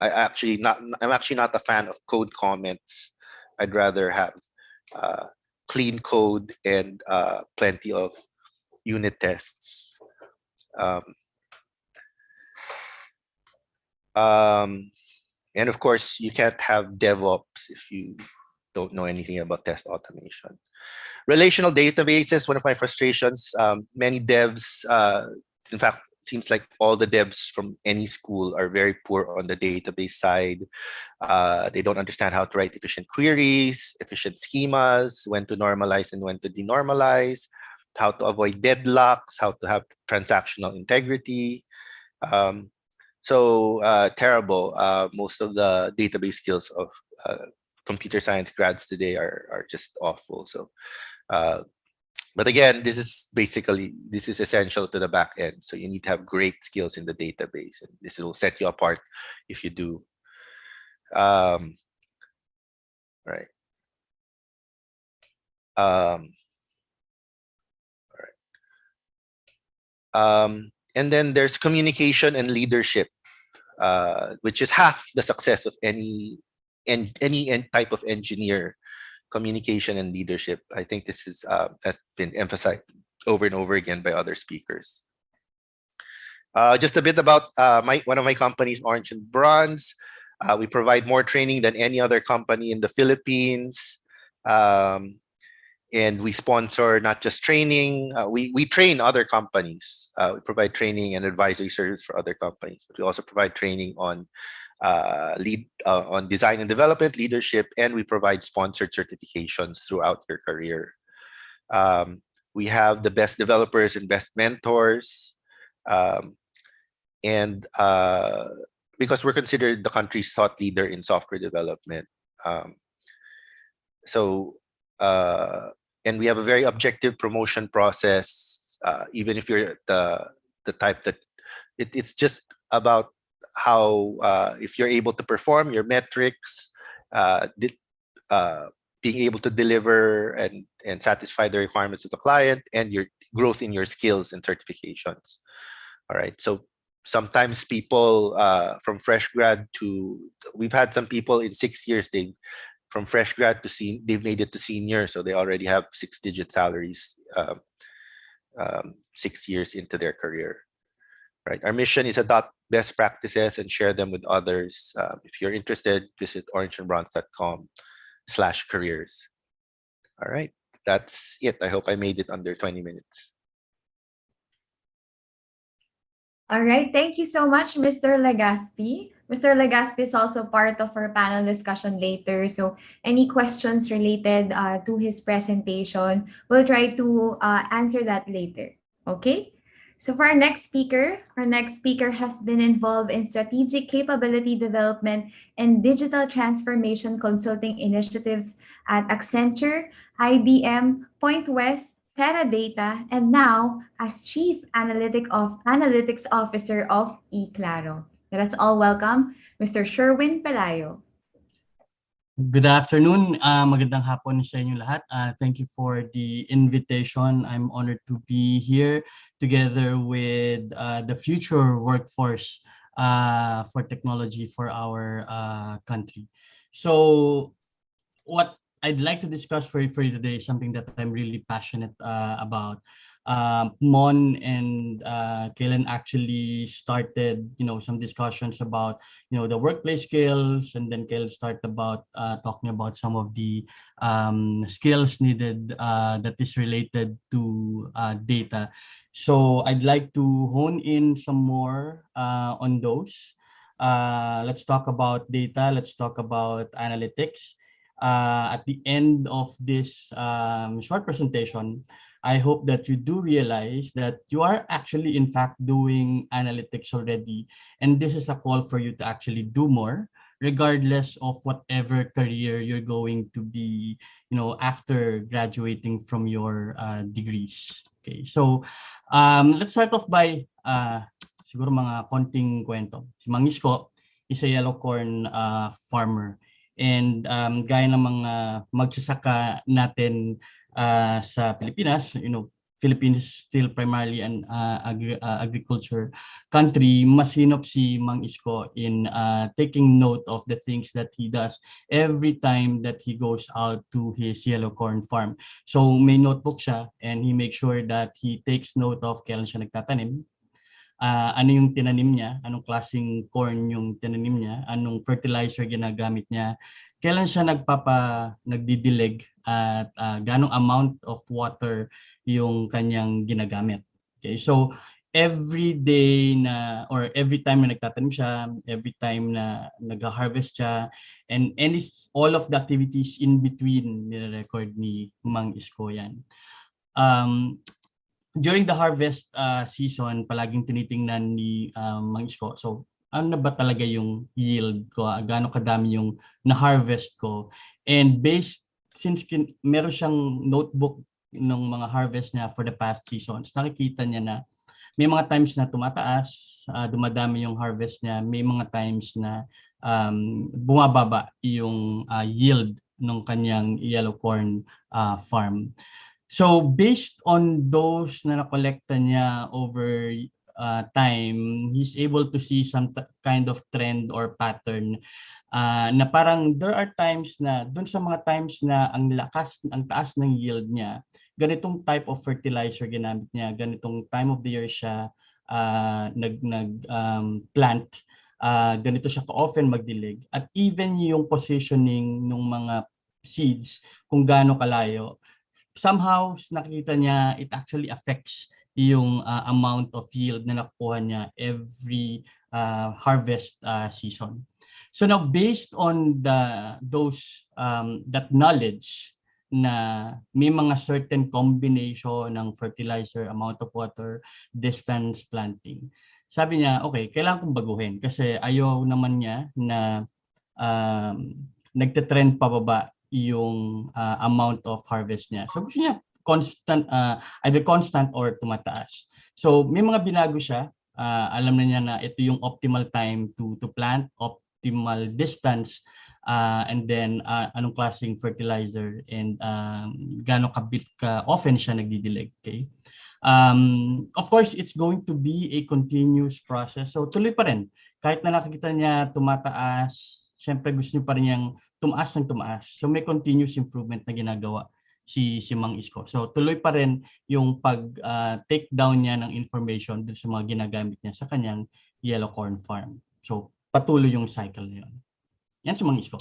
I'm actually not a fan of code comments. I'd rather have clean code and plenty of unit tests. And of course, you can't have DevOps if you don't know anything about test automation. Relational databases, one of my frustrations. Many devs, in fact, it seems like all the devs from any school are very poor on the database side. They don't understand how to write efficient queries, efficient schemas, when to normalize and when to denormalize, how to avoid deadlocks, how to have transactional integrity. Terrible. Most of the database skills of computer science grads today are just awful. So, but again, this is essential to the back end. So you need to have great skills in the database, and this will set you apart if you do. Right. And then there's communication and leadership, which is half the success of any type of engineer. Communication and leadership. I think this has been emphasized over and over again by other speakers. Just a bit about one of my companies, Orange and Bronze. We provide more training than any other company in the Philippines. And we sponsor not just training, we train other companies. We provide training and advisory service for other companies, but we also provide training on on design and development, leadership, and we provide sponsored certifications throughout your career. We have the best developers and best mentors. And because we're considered the country's thought leader in software development. And we have a very objective promotion process, even if you're the type that it's just about how if you're able to perform your metrics, being able to deliver and satisfy the requirements of the client, and your growth in your skills and certifications. All right. So sometimes people from fresh grad to, we've had some people in 6 years, from fresh grad to they've made it to senior, so they already have 6-digit salaries 6 years into their career. Right. Our mission is adopt best practices and share them with others. If you're interested, visit orangeandbronze.com/careers. All right, that's it. I hope I made it under 20 minutes. All right, thank you so much, Mr. Legaspi. Mr. Legaspi is also part of our panel discussion later. So any questions related to his presentation, we'll try to answer that later. Okay? So for our next speaker has been involved in strategic capability development and digital transformation consulting initiatives at Accenture, IBM, Point West, Teradata, and now as Chief Analytics Officer of eClaro. Let us all welcome Mr. Sherwin Pelayo. Good afternoon. Magandang hapon sa inyo lahat. Thank you for the invitation. I'm honored to be here together with the future workforce for technology for our country. So what I'd like to discuss for you today is something that I'm really passionate about. Mon and Kaylan actually started, some discussions about, the workplace skills, and then Kaylan started about talking about some of the skills needed that is related to data. So I'd like to hone in some more on those. Let's talk about data. Let's talk about analytics. At the end of this short presentation, I hope that you do realize that you are actually, in fact, doing analytics already. And this is a call for you to actually do more, regardless of whatever career you're going to be, after graduating from your degrees. Okay, so let's start off by siguro mga konting kwento. Si Mang Isko is a yellow corn farmer. And gaya ng mga magsasaka natin sa Pilipinas, Philippines still primarily an agriculture country, masinop si Mang Isko in taking note of the things that he does every time that he goes out to his yellow corn farm. So may notebook siya and he makes sure that he takes note of kailan siya nagtatanim, ano yung tinanim niya, anong klaseng corn yung tinanim niya, anong fertilizer ginagamit niya, kailan siya nagdidilig at ganong amount of water yung kanyang ginagamit. Okay, so every day na or every time na nagtatanim siya, every time na nag-harvest siya, and all of the activities in between nire-record ni Mang Isko yan. During the harvest season, palaging tinitingnan ni Mang Isko, so ano na ba talaga yung yield ko, gaano kadami yung na-harvest ko. And since meron siyang notebook ng mga harvest niya for the past seasons, nakikita niya na may mga times na tumataas, dumadami yung harvest niya, may mga times na bumababa yung yield ng kanyang yellow corn farm. So based on those na nakolekta niya over time, he's able to see some kind of trend or pattern na parang there are times na dun sa mga times na ang taas ng yield niya, ganitong type of fertilizer ginamit niya, ganitong time of the year siya plant, ganito siya ka-often magdilig, at even yung positioning ng mga seeds kung gaano kalayo, somehow nakikita niya it actually affects yung amount of yield na nakukuha niya every harvest season. So now based on that knowledge na may mga certain combination ng fertilizer, amount of water, distance planting, sabi niya, okay, kailangan kong baguhin kasi ayaw naman niya na nagte-trend pababa yung amount of harvest niya. So gusto niya constant, either constant or tumataas. So may mga binago siya. Alam na niya na ito yung optimal time to plant, optimal distance, and then anong klaseng fertilizer, and gaano ka often siya nagdidilig. Okay? Of course, it's going to be a continuous process. So tuloy pa rin. Kahit na nakikita niya tumataas, syempre gusto niya pa rin niyang tumaas ng tumaas. So may continuous improvement na ginagawa si Mang Isko. So tuloy pa rin yung take down niya ng information dun sa mga ginagamit niya sa kanyang yellow corn farm. So patuloy yung cycle na yun. Yan si Mang Isko.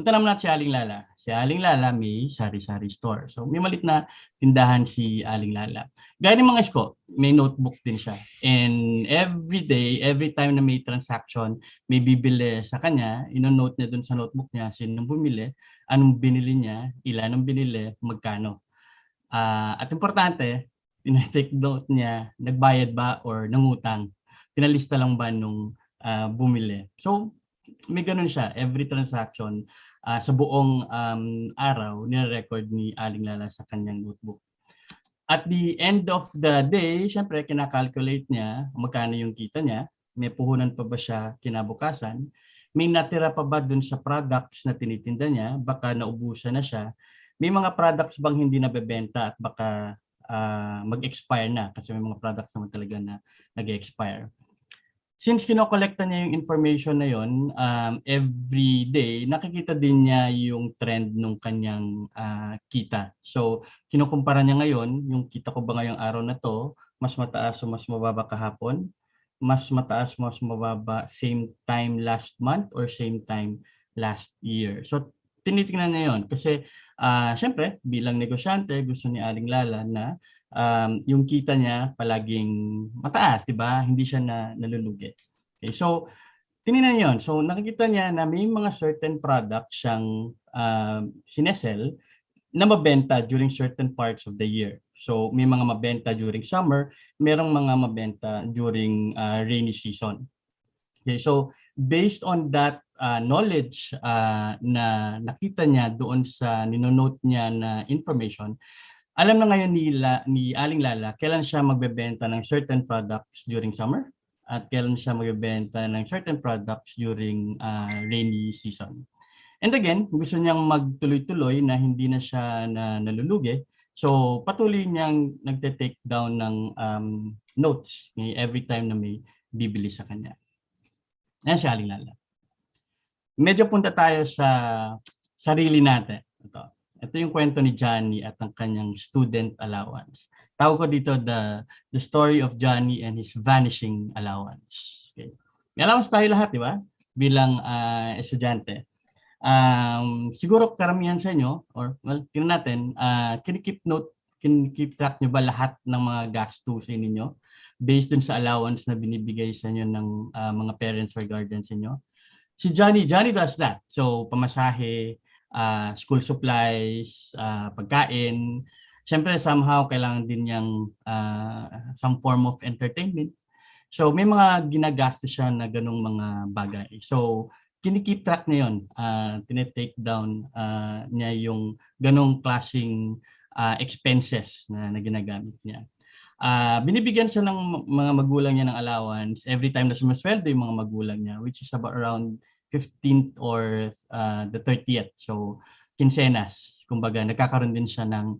Punta naman natin si Aling Lala. Si Aling Lala may sari-sari store. So may malit na tindahan si Aling Lala. Gaya ng mga Isko, may notebook din siya. And every day, every time na may transaction, may bibili sa kanya, ino-note niya dun sa notebook niya, sinong bumili, anong binili niya, ilan ang binili, magkano. At importante, tinitake note niya, nagbayad ba or nangutang. Pinalista lang ba nung bumili. So may ganun siya, every transaction sa buong araw, nire-record ni Aling Lala sa kanyang notebook. At the end of the day, syempre kinakalculate niya magkano yung kita niya, may puhunan pa ba siya kinabukasan, may natira pa ba dun sa products na tinitinda niya, baka naubusan na siya. May mga products bang hindi nabebenta at baka mag-expire na kasi may mga products naman talaga na nag-expire. Since kinokolekta niya yung information na yon, every day, nakikita din niya yung trend ng kanyang kita. So, kinukumpara niya ngayon, yung kita ko ba ngayong araw na to, mas mataas o mas mababa kahapon, mas mataas, mas mababa same time last month or same time last year. So, tinitingnan niya yun kasi syempre, bilang negosyante, gusto ni Aling Lala na yung kita niya palaging mataas, di ba? Hindi siya nalulugi. Okay, so tinignan niya yun. So nakikita niya na may mga certain products siyang sinesell na mabenta during certain parts of the year. So may mga mabenta during summer, merong mga mabenta during rainy season. Okay, so based on that knowledge na nakita niya doon sa ninonote niya na information, alam na ngayon ni Aling Lala kailan siya magbebenta ng certain products during summer at kailan siya magbebenta ng certain products during rainy season. And again, gusto niyang magtuloy-tuloy na hindi na siya nalulugi. So patuloy niyang nagte-take down ng notes every time na may bibili sa kanya. Ayan si Aling Lala. Medyo punta tayo sa sarili natin. Ito yung kwento ni Johnny at ang kanyang student allowance. Tawag ko dito the story of Johnny and his vanishing allowance. Okay. May allowance tayo lahat, di ba? Bilang estudyante. Siguro karamihan sa inyo, or well, tingnan natin, keep track nyo ba lahat ng mga gastusin ninyo based dun sa allowance na binibigay sa inyo ng mga parents or guardians inyo? Si Johnny does that. So, pamasahe, school supplies, pagkain. Siyempre, somehow, kailangan din niyang some form of entertainment. So, may mga ginagastos siya na ganong mga bagay. So, kini-keep track niya yun. Tinetake down niya yung ganong klaseng expenses na ginagamit niya. Binibigyan siya ng mga magulang niya ng allowance every time na sumasweldo yung mga magulang niya, which is about around 15th or the 30th. So, quincenas. Kumbaga, nagkakaroon din siya ng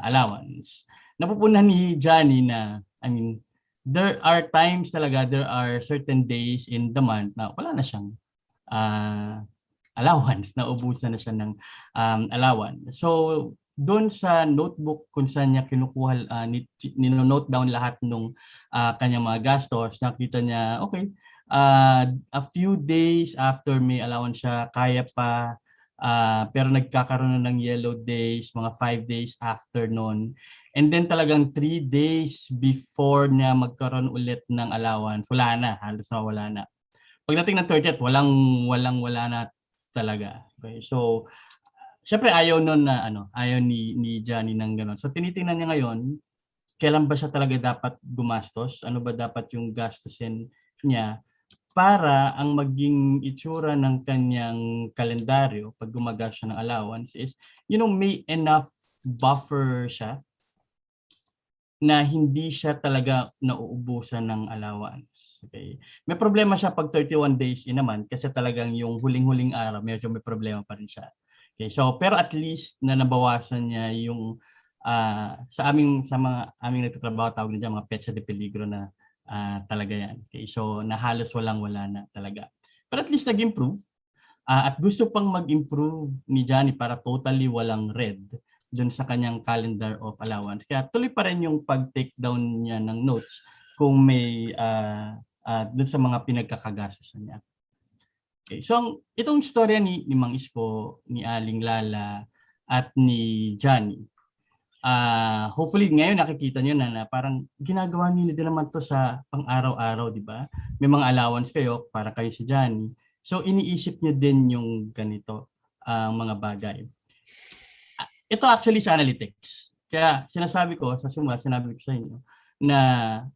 allowance. Napupunan ni Johnny na, I mean, there are times talaga, there are certain days in the month na wala na siyang allowance, na ubusan na siya ng allowance. So, doon sa notebook kung saan niya kinukuha, nino-note down lahat ng kanyang mga gastos, nakita niya, okay, a few days after may allowance siya, kaya pa, pero nagkakaroon na ng yellow days, mga 5 days after noon. And then talagang 3 days before niya magkaroon ulit ng allowance, wala na, halos wala na. Pagdating ng 30th, wala na talaga. Okay, so syempre ayaw nun na ayaw ni Johnny ng gano'n. So tinitingnan niya ngayon, kailan ba siya talaga dapat gumastos? Ano ba dapat yung gastusin niya para ang maging itsura ng kanyang kalendaryo pag gumagastos siya ng allowance is, may enough buffer siya na hindi siya talaga nauubusan ng allowance. Okay. May problema siya pag 31 days in naman kasi talagang yung huling-huling araw medyo may problema pa rin siya. Okay. So pero at least na nabawasan niya yung sa mga aming nagtatrabaho, tawag niya mga petsa de peligro na talaga yan. Okay. So na halos walang-wala na talaga. Pero at least nag-improve. At gusto pang mag-improve ni Johnny para totally walang red dun sa kanyang calendar of allowance. Kaya tuloy pa rin yung pag-take down niya ng notes kung may dun sa mga pinagkakagastos niya. Okay. So itong istorya ni Mang Isko, ni Aling Lala, at ni Johnny, hopefully ngayon nakikita nyo na parang ginagawa nila din naman to sa pang-araw-araw, di ba? May mga allowance kayo para kayo si Johnny. So iniisip nyo din yung ganito mga bagay. Ito actually sa analytics. Kaya sinasabi ko sa simula, sinabi ko sa inyo na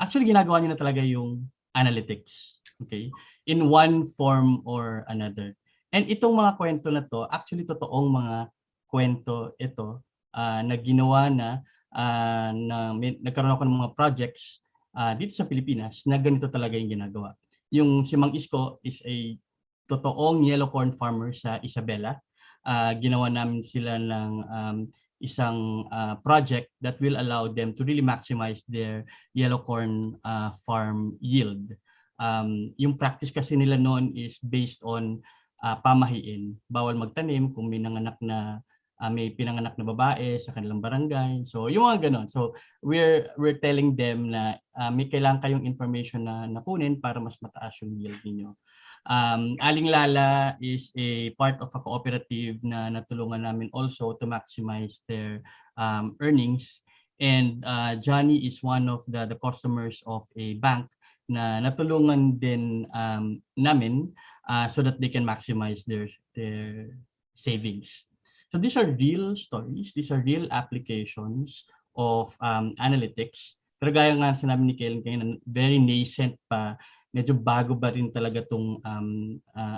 actually ginagawa nyo na talaga yung analytics. Okay? In one form or another. And itong mga kwento na to, actually totoong mga kwento ito na ginawa na nagkaroon ako ng mga projects dito sa Pilipinas na ganito talaga yung ginagawa. Yung si Mang Isko is a totoong yellow corn farmers sa Isabela. Ginawa namin sila ng isang project that will allow them to really maximize their yellow corn farm yield. Yung practice kasi nila noon is based on pamahiin. Bawal magtanim kung may pinanganak na babae sa kanilang barangay. So yung mga ganon. So we're telling them na may kailangan kayong information na nakunin para mas mataas yung yield niyo. Aling Lala is a part of a cooperative na natulungan namin also to maximize their earnings. And Johnny is one of the customers of a bank na natulungan din namin so that they can maximize their savings. So these are real stories, these are real applications of analytics. Pero gaya nga sinabi ni Kellen kanina, very nascent pa, medyo bago ba rin talaga itong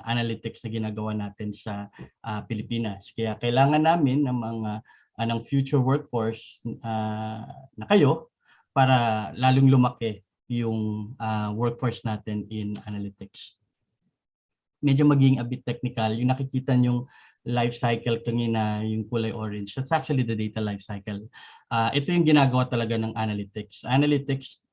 analytics na ginagawa natin sa Pilipinas. Kaya kailangan namin ng mga ng future workforce na kayo para lalong lumaki yung workforce natin in analytics. Medyo maging a bit technical, yung nakikita yung life cycle kanina, yung kulay orange, that's actually the data life cycle. Ito yung ginagawa talaga ng analytics. Analytics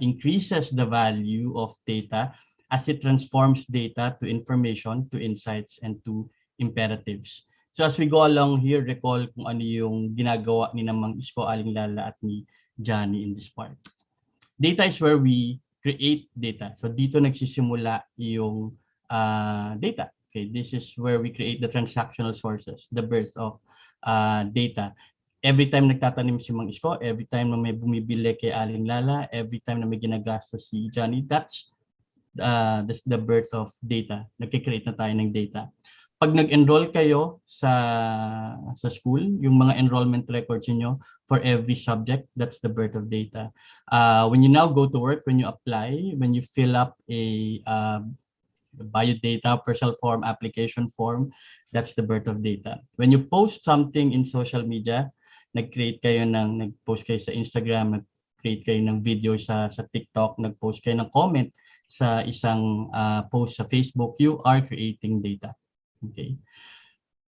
increases the value of data as it transforms data to information, to insights, and to imperatives. So as we go along here, recall kung ano yung ginagawa ni Mang Isko, Aling Lala, at ni Johnny in this part. Data is where we create data. So dito nagsisimula yung data. Okay, this is where we create the transactional sources, the birth of data. Every time nagtatanim si Mang Isko, every time na may bumibili kay Aling Lala, every time na may ginagastos si Johnny, that's the birth of data. Nagkikreate na tayo ng data. Pag nag-enroll kayo sa school, yung mga enrollment records niyo for every subject, that's the birth of data. When you now go to work, when you apply, when you fill up a biodata, personal form, application form, that's the birth of data. When you post something in social media, nag-post kayo sa Instagram, nag-create kayo ng video sa TikTok, nag-post kayo ng comment sa isang post sa Facebook, you are creating data. Okay.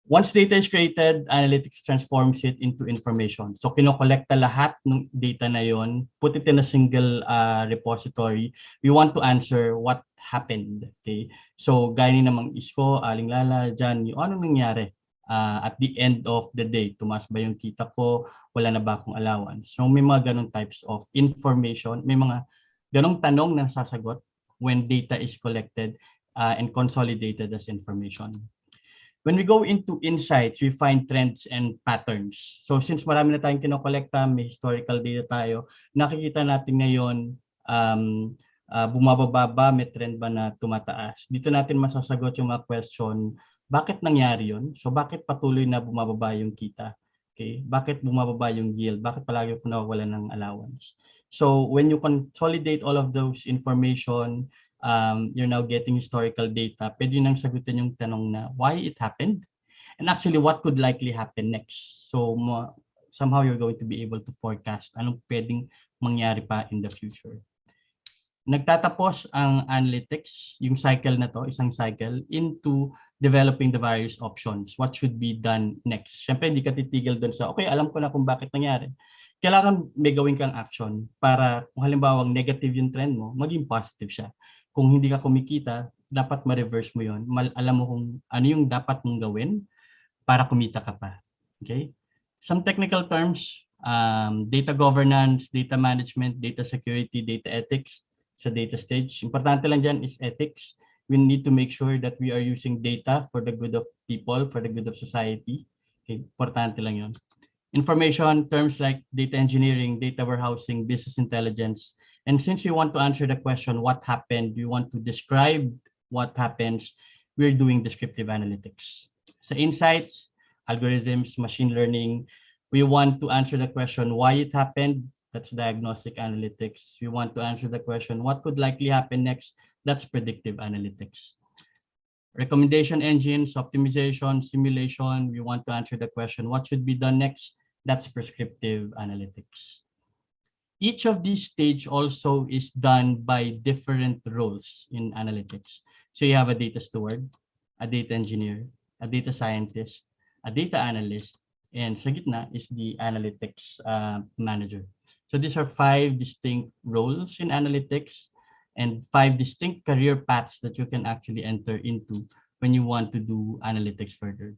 Once data is created, analytics transforms it into information. So kinokolekta lahat ng data na yon, put it in a single repository. We want to answer what happened. Okay. So gaya ni Mang Isko, Aling Lala, Johnny, ano nangyari? At the end of the day, tumaas ba yung kita ko? Wala na ba akong allowance? So may mga ganong types of information, may mga ganong tanong na nasasagot when data is collected and consolidated as information. When we go into insights, we find trends and patterns. So since marami na tayong kinokolekta, may historical data tayo, nakikita natin ngayon bumababa ba, may trend ba na tumataas. Dito natin masasagot yung mga question, bakit nangyari yun? So bakit patuloy na bumababa yung kita? Okay? Bakit bumababa yung yield? Bakit palagi po nawawala ng allowance? So when you consolidate all of those information, you're now getting historical data, pwede nang sagutin yung tanong na why it happened and actually what could likely happen next. So somehow you're going to be able to forecast anong pwedeng mangyari pa in the future. Nagtatapos ang analytics, yung cycle na to, isang cycle, into developing the various options. What should be done next? Siyempre, hindi ka titigil doon sa, okay, alam ko na kung bakit nangyari. Kailangan may gawin kang action para kung halimbawa negative yung trend mo, maging positive siya. Kung hindi ka kumikita, dapat ma-reverse mo yun. Alam mo kung ano yung dapat mong gawin para kumita ka pa. Okay? Some technical terms, data governance, data management, data security, data ethics sa data stage. Importante lang dyan is ethics. We need to make sure that we are using data for the good of people, for the good of society. Okay? Importante lang yun. Information terms like data engineering, data warehousing, business intelligence. And since we want to answer the question, what happened, we want to describe what happens, we're doing descriptive analytics. Sa insights, algorithms, machine learning, we want to answer the question, why it happened, that's diagnostic analytics. We want to answer the question, what could likely happen next, that's predictive analytics. Recommendation engines, optimization, simulation, we want to answer the question, what should be done next, that's prescriptive analytics. Each of these stage also is done by different roles in analytics. So you have a data steward, a data engineer, a data scientist, a data analyst, and sa gitna is the analytics manager. So these are 5 distinct roles in analytics and 5 distinct career paths that you can actually enter into when you want to do analytics further.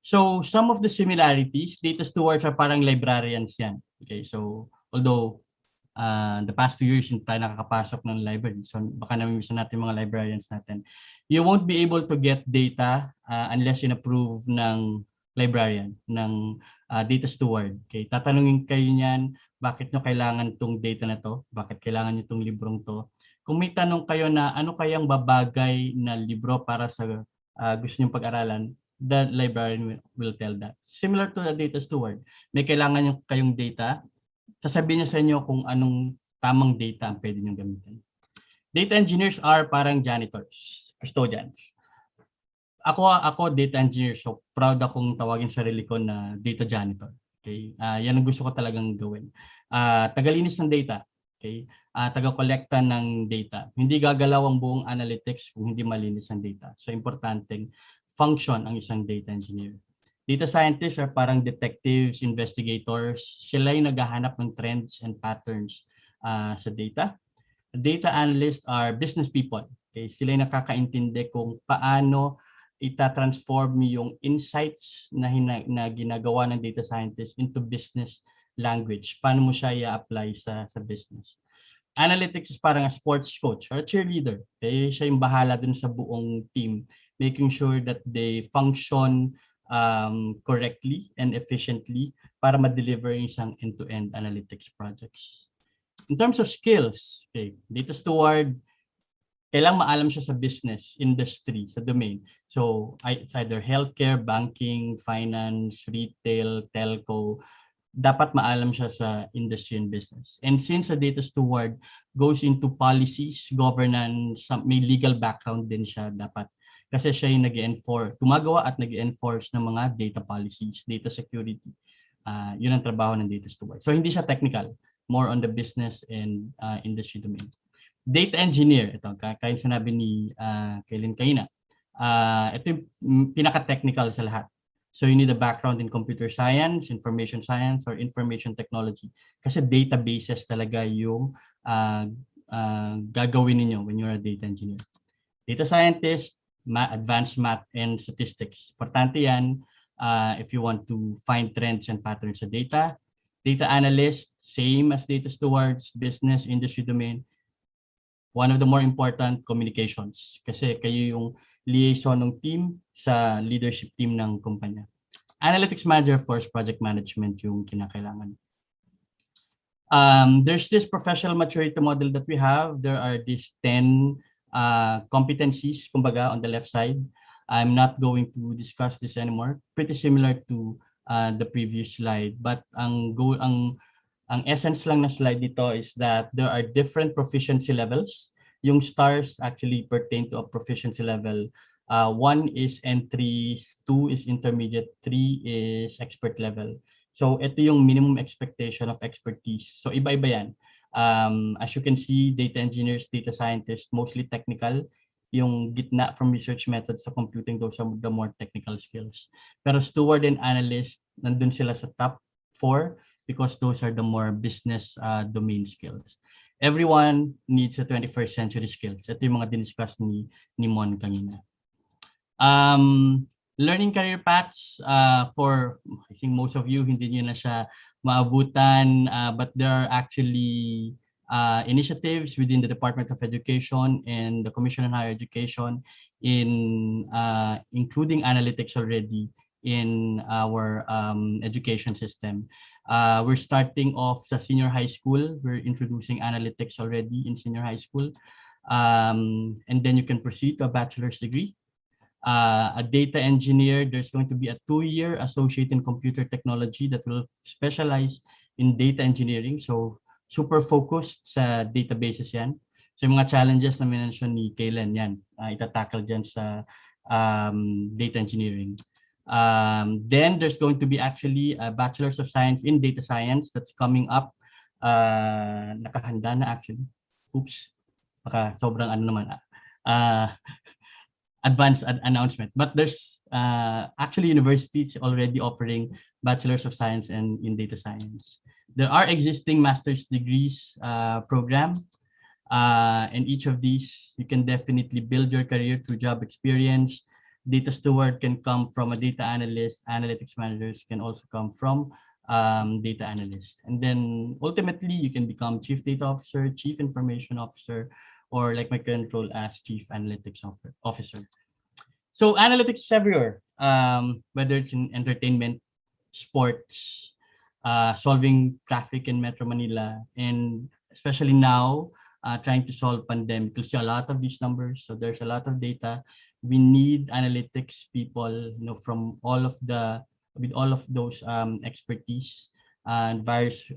So some of the similarities, data stewards are parang librarians yan. Okay, so although the past 2 years hindi tayo nakakapasok ng library, so baka namimiss natin mga librarians natin. You won't be able to get data unless in-approve ng librarian, ng data steward. Okay, tatanungin kayo niyan, bakit nyo kailangan tong data na to? Bakit kailangan nyo tong librong to? Kung may tanong kayo na ano kayang babagay na libro para sa gusto nyong pag-aralan, the librarian will tell that. Similar to the data steward, may kailangan nyo kayong data, sasabihin niya sa inyo kung anong tamang data ang pwede nyo gamitin. Data engineers are parang janitors, custodians. Ako data engineer, so proud akong tawagin sarili ko na data janitor. Okay? Yan ang gusto ko talagang gawin. Tagalinis ng data. Okay? Taga-kolekta ng data. Hindi gagalaw ang buong analytics kung hindi malinis ang data. So importanteng function ang isang data engineer. Data scientists are parang detectives, investigators. Sila yung naghahanap ng trends and patterns sa data. Data analysts are business people. Okay? Sila yung nakakaintindi kung paano ita-transform yung insights na ginagawa ng data scientist into business language. Paano mo siya i-apply sa business. Analytics is parang a sports coach or a cheerleader. Okay? Siya yung bahala dun sa buong team, making sure that they function correctly and efficiently para ma-deliver yung isang end-to-end analytics projects. In terms of skills, okay, data steward, kailangan maalam siya sa business, industry, sa domain. So it's either healthcare, banking, finance, retail, telco, dapat maalam siya sa industry and business. And since a data steward goes into policies, governance, may legal background din siya dapat. Kasi siya yung gumagawa at nag-enforce ng mga data policies, data security. Yun ang trabaho ng data steward. So hindi siya technical, more on the business and industry domain. Data engineer, ito, kaya sinabi ni Kaylin kanina, ito yung pinaka-technical sa lahat. So you need a background in computer science, information science, or information technology. Kasi databases talaga yung gagawin ninyo when you're a data engineer. Data scientist, advanced math and statistics. Importante yan if you want to find trends and patterns sa data. Data analyst, same as data stewards, business, industry domain. One of the more important, communications. Kasi kayo yung liaison ng team sa leadership team ng kumpanya. Analytics manager, of course, project management yung kinakailangan. There's this professional maturity model that we have. There are these 10 competencies, kumbaga, on the left side. I'm not going to discuss this anymore. Pretty similar to the previous slide. But ang essence lang na slide dito is that there are different proficiency levels. Yung stars actually pertain to a proficiency level. 1 is entry, 2 is intermediate, 3 is expert level. So ito yung minimum expectation of expertise. So iba-iba yan. As you can see, data engineers, data scientists, mostly technical. Yung gitna from research methods sa computing, those are the more technical skills. Pero steward and analyst, nandun sila sa top 4 because those are the more business domain skills. Everyone needs a 21st century skills. Ito yung mga diniscuss ni Mon kanina. Learning career paths for, I think most of you, hindi nyo na siya maabutan, but there are actually initiatives within the Department of Education and the Commission on Higher Education in including analytics already in our education system. We're starting off sa senior high school. We're introducing analytics already in senior high school. And then you can proceed to a bachelor's degree. A data engineer, there's going to be a 2-year associate in computer technology that will specialize in data engineering. So super focused sa databases yan. So yung mga challenges na mention ni Kaylen, yan, itatackle dyan sa data engineering. Then there's going to be actually a Bachelor's of Science in Data Science that's coming up nakahanda na actually. Oops, baka sobrang ano naman. Advanced announcement. But there's actually universities already offering Bachelors of Science and in Data Science. There are existing master's degrees program. And each of these, you can definitely build your career through job experience. Data steward can come from a data analyst. Analytics managers can also come from data analyst. And then ultimately, you can become chief data officer, chief information officer, or like my current role as chief analytics officer. So analytics is everywhere, whether it's in entertainment, sports, solving traffic in Metro Manila, and especially now, trying to solve pandemic. You'll see a lot of these numbers, so there's a lot of data. We need analytics people, from all of with all of those expertise and various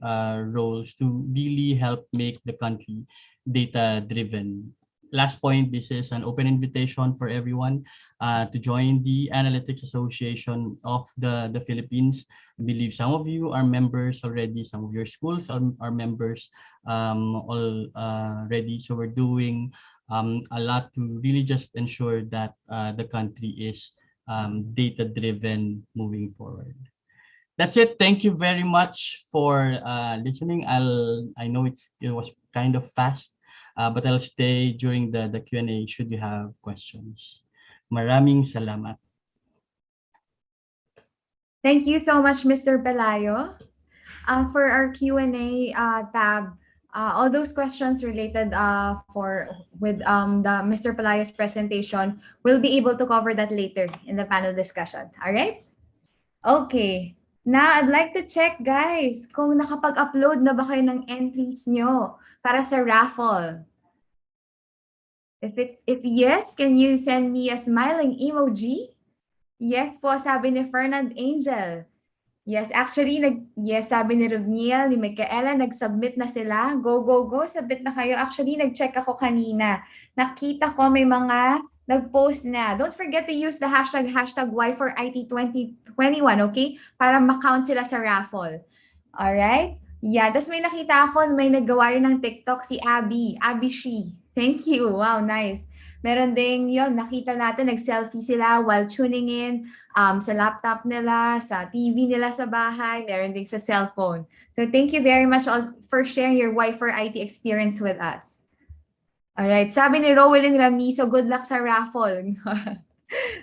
roles to really help make the country data driven. Last point, this is an open invitation for everyone to join the Analytics Association of the Philippines. I believe some of you are members already, some of your schools are members already. So we're doing a lot to really just ensure that the country is data-driven moving forward. That's it. Thank you very much for listening. I know it was kind of fast, but I'll stay during the Q&A should you have questions. Maraming salamat. Thank you so much, Mr. Pelayo. For our Q&A tab, all those questions related with the Mr. Pelayo's presentation, we'll be able to cover that later in the panel discussion. All right? Okay. Now, I'd like to check, guys, kung nakapag-upload na ba kayo ng entries nyo para sa raffle. If yes, can you send me a smiling emoji? Yes po, sabi ni Fernand Angel. Yes, actually, yes, sabi ni Rubniel, ni Micaela, nag-submit na sila. Go, go, go, submit na kayo. Actually, nag-check ako kanina. Nakita ko may mga nag-post na. Don't forget to use the hashtag Y4IT 2021, okay? Para makount sila sa raffle. Alright? Yeah, tapos may nakita ako, may naggawa rin ng TikTok si Abby Shi. Thank you. Wow, nice. Meron ding yon, nakita natin, nag-selfie sila while tuning in sa laptop nila, sa TV nila sa bahay, meron ding sa cellphone. So thank you very much for sharing your Y4IT experience with us. Alright, sabi ni Rowelyn Ramizo, good luck sa raffle.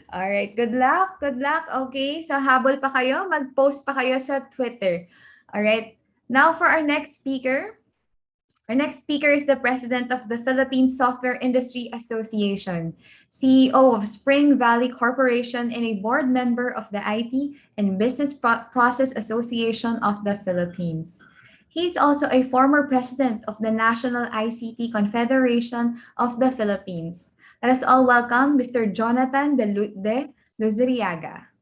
Alright, good luck, good luck. Okay, so habol pa kayo, mag-post pa kayo sa Twitter. Alright, now for our next speaker. Our next speaker is the president of the Philippine Software Industry Association, CEO of Spring Valley Corporation, and a board member of the IT and Business Process Association of the Philippines. He is also a former president of the National ICT Confederation of the Philippines. Let us all welcome Mr. Jonathan de Luzuriaga.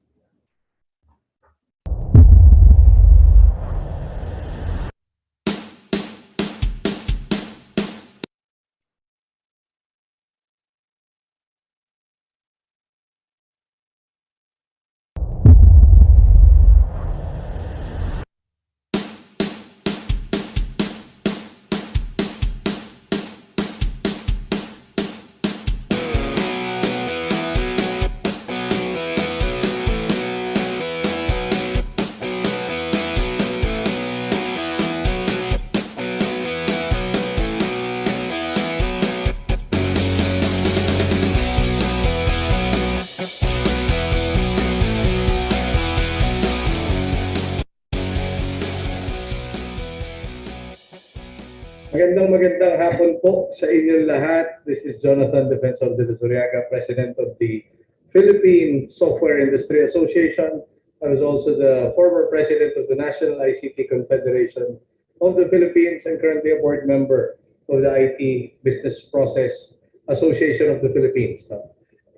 Magandang hapon po sa inyong lahat. This is Jonathan Defensor de Luzuriaga, President of the Philippine Software Industry Association. I was also the former President of the National ICT Confederation of the Philippines and currently a board member of the IT Business Process Association of the Philippines.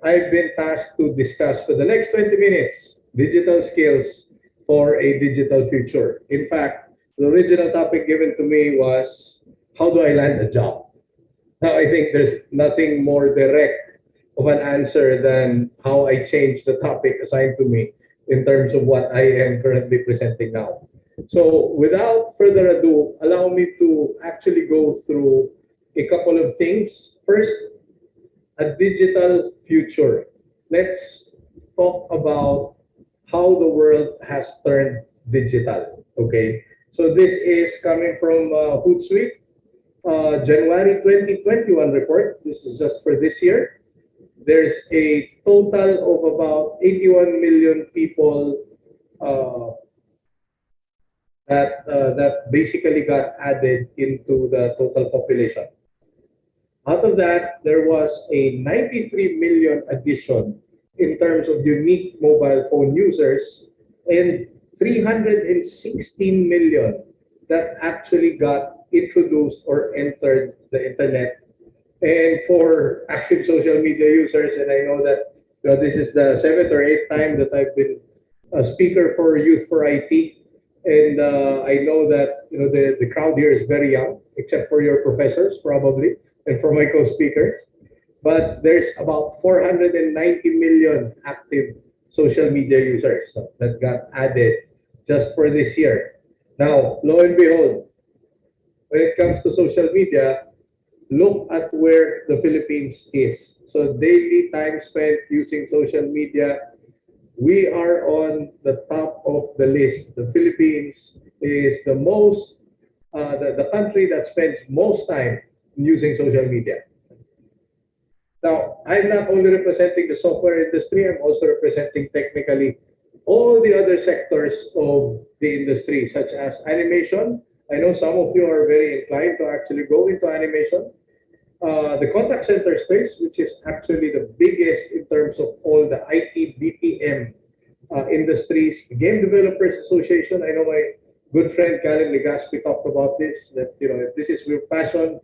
I've been tasked to discuss for the next 20 minutes digital skills for a digital future. In fact, the original topic given to me was how do I land a job? Now, I think there's nothing more direct of an answer than how I changed the topic assigned to me in terms of what I am currently presenting now. So without further ado, allow me to actually go through a couple of things. First, a digital future. Let's talk about how the world has turned digital. Okay, so this is coming from Hootsuite, January 2021 report. This is just for this year. There's a total of about 81 million people that basically got added into the total population. Out of that, there was a 93 million addition in terms of unique mobile phone users and 316 million that actually got introduced or entered the internet. And for active social media users, and I know that this is the 7th or 8th time that I've been a speaker for Y4IT, and I know that the crowd here is very young, except for your professors probably, and for my co-speakers. But there's about 490 million active social media users that got added just for this year. Now, lo and behold, when it comes to social media, look at where the Philippines is. So daily time spent using social media, we are on the top of the list. The Philippines is the country that spends most time using social media. Now, I'm not only representing the software industry, I'm also representing technically all the other sectors of the industry, such as animation. I know some of you are very inclined to actually go into animation. The contact center space, which is actually the biggest in terms of all the IT BPM industries. Game Developers Association, I know my good friend Karen Legaspi talked about this, that if this is your passion,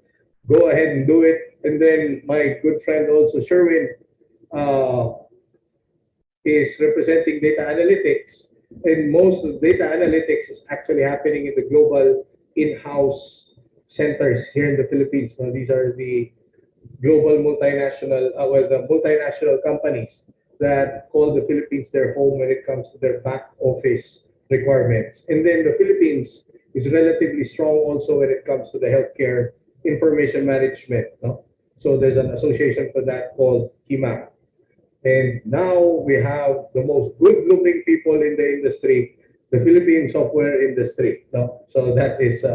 go ahead and do it. And then my good friend also Sherwin is representing data analytics, and most of data analytics is actually happening in the global in-house centers here in the Philippines. Now, these are the global multinational, the multinational companies that call the Philippines their home when it comes to their back office requirements. And then the Philippines is relatively strong also when it comes to the healthcare information management. No? So there's an association for that called HIMAC. And now we have the most good-looking people in the industry, the Philippine software industry. No? So that is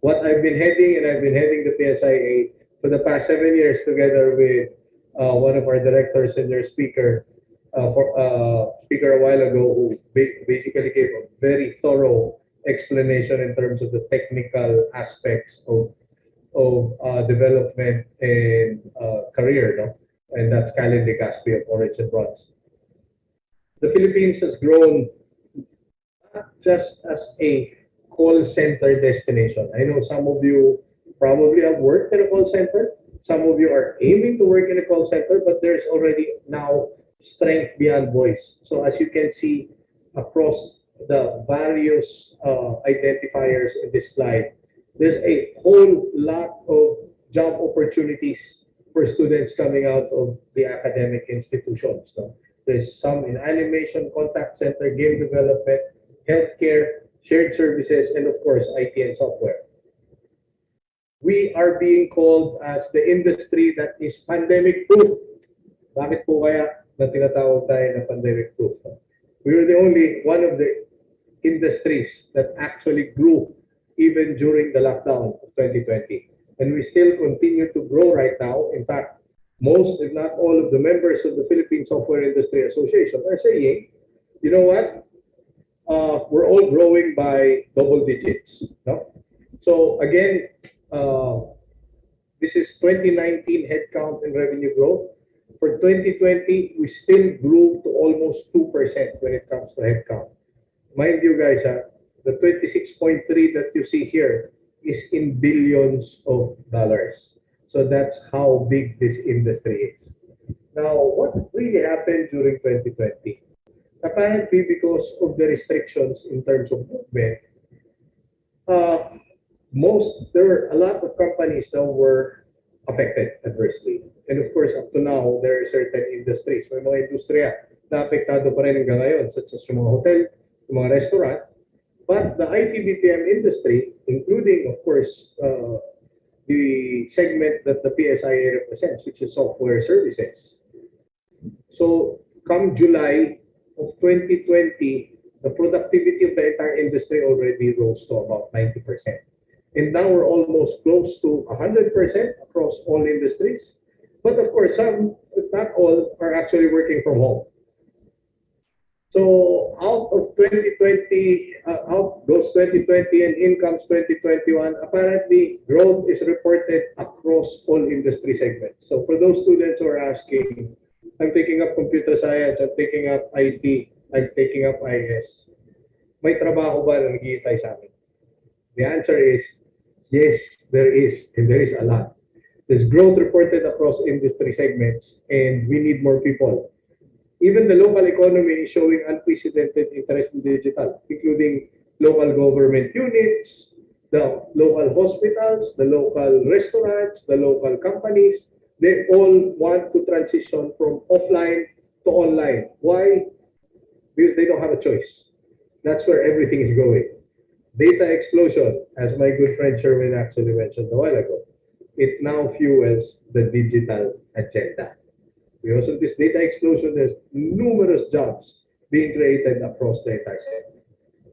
what I've been heading, and I've been heading the PSIA for the past 7 years together with one of our directors and their speaker, speaker a while ago, who basically gave a very thorough explanation in terms of the technical aspects of development and career. No? And that's Kalen Legaspi of Orange and Bronze. The Philippines has grown not just as a call center destination. I know some of you probably have worked in a call center. Some of you are aiming to work in a call center, but there's already now strength beyond voice. So as you can see across the various identifiers in this slide, there's a whole lot of job opportunities for students coming out of the academic institutions. No? There's some in animation, contact center, game development, healthcare, shared services, and of course, IT and software. We are being called as the industry that is pandemic-proof. Bakit po kaya na tinatawag tayo na pandemic-proof? We were the only one of the industries that actually grew even during the lockdown of 2020. And we still continue to grow right now. In fact, most, if not all, of the members of the Philippine Software Industry Association are saying, you know what? We're all growing by double digits. No? So again, this is 2019 headcount and revenue growth. For 2020, we still grew to almost 2% when it comes to headcount. Mind you guys, the 26.3 that you see here is in billions of dollars. So that's how big this industry is. Now, what really happened during 2020? Apparently, because of the restrictions in terms of movement, there were a lot of companies that were affected adversely. And of course, up to now, there are certain industries. May mga industriya na apektado pa rin hanggang ngayon, such as yung mga hotel, yung mga restaurant, But the IT BPM industry, including, of course, the segment that the PSIA represents, which is software services. So come July of 2020, the productivity of the entire industry already rose to about 90%. And now we're almost close to 100% across all industries. But of course, some, if not all, are actually working from home. So out of 2020, out goes 2020 and in comes 2021, apparently growth is reported across all industry segments. So for those students who are asking, I'm taking up computer science, I'm taking up IT, I'm taking up IS, may trabaho ba na nag-iitay sa amin? The answer is yes, there is, and there is a lot. There's growth reported across industry segments, and we need more people. Even the local economy is showing unprecedented interest in digital, including local government units, the local hospitals, the local restaurants, the local companies. They all want to transition from offline to online. Why? Because they don't have a choice. That's where everything is going. Data explosion, as my good friend Sherwin actually mentioned a while ago, it now fuels the digital agenda. Because of this data explosion, there's numerous jobs being created across the entire sector.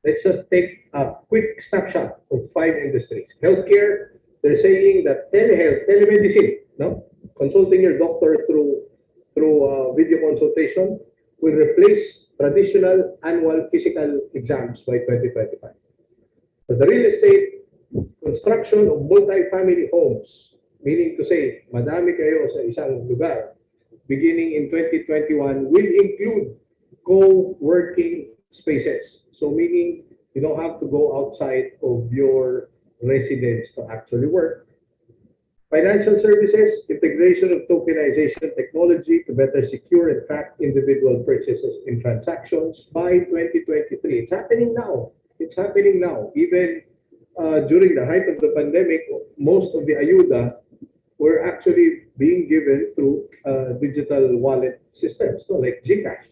Let's just take a quick snapshot of 5 industries. Healthcare, they're saying that telehealth, telemedicine, no, consulting your doctor through video consultation will replace traditional annual physical exams by 2025. For the real estate, construction of multi-family homes, meaning to say, madami kayo sa isang lugar, beginning in 2021, will include co-working spaces. So meaning you don't have to go outside of your residence to actually work. Financial services, integration of tokenization technology to better secure and track individual purchases and transactions by 2023. It's happening now. It's happening now. Even during the height of the pandemic, most of the ayuda were actually being given through digital wallet systems, so like GCash.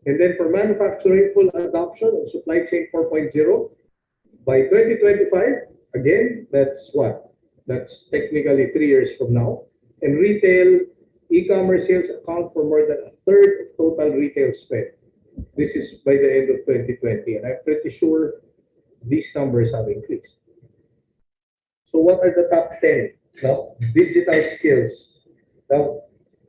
And then for manufacturing, full adoption of supply chain 4.0 by 2025. Again, that's what? That's technically 3 years from now. And retail, e-commerce sales account for more than a third of total retail spend. This is by the end of 2020, and I'm pretty sure these numbers have increased. So what are the top 10 digital skills that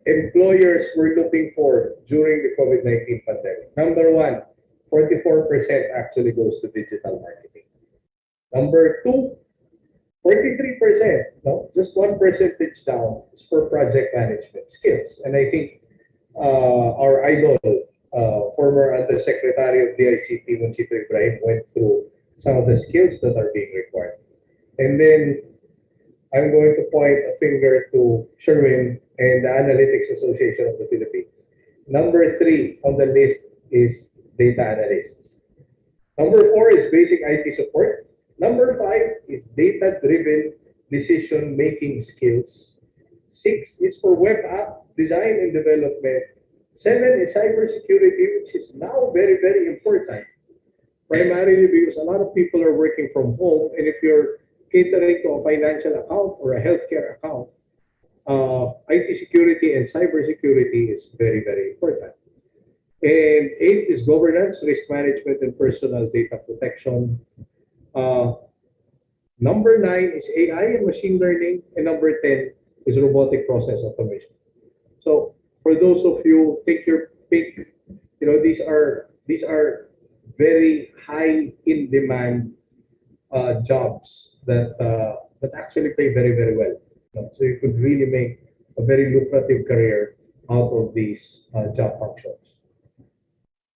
employers were looking for during the COVID-19 pandemic? Number 1, 44% actually goes to digital marketing. Number 2, 43%, just 1 percentage down is for project management skills. And I think our idol, former Undersecretary of DICT, Monchito Ibrahim, went through some of the skills that are being required. And then I'm going to point a finger to Sherwin and the Analytics Association of the Philippines. Number 3 on the list is data analysts. Number 4 is basic IT support. Number 5 is data-driven decision-making skills. 6 is for web app design and development. 7 is cybersecurity, which is now very, very important. Primarily because a lot of people are working from home, and if you're catering to a financial account or a healthcare account, IT security and cybersecurity is very, very important. And 8 is governance, risk management, and personal data protection. Number 9 is AI and machine learning, and number 10 is robotic process automation. So for those of you, take your pick. These are very high in demand jobs that actually pay very, very well. So you could really make a very lucrative career out of these job functions.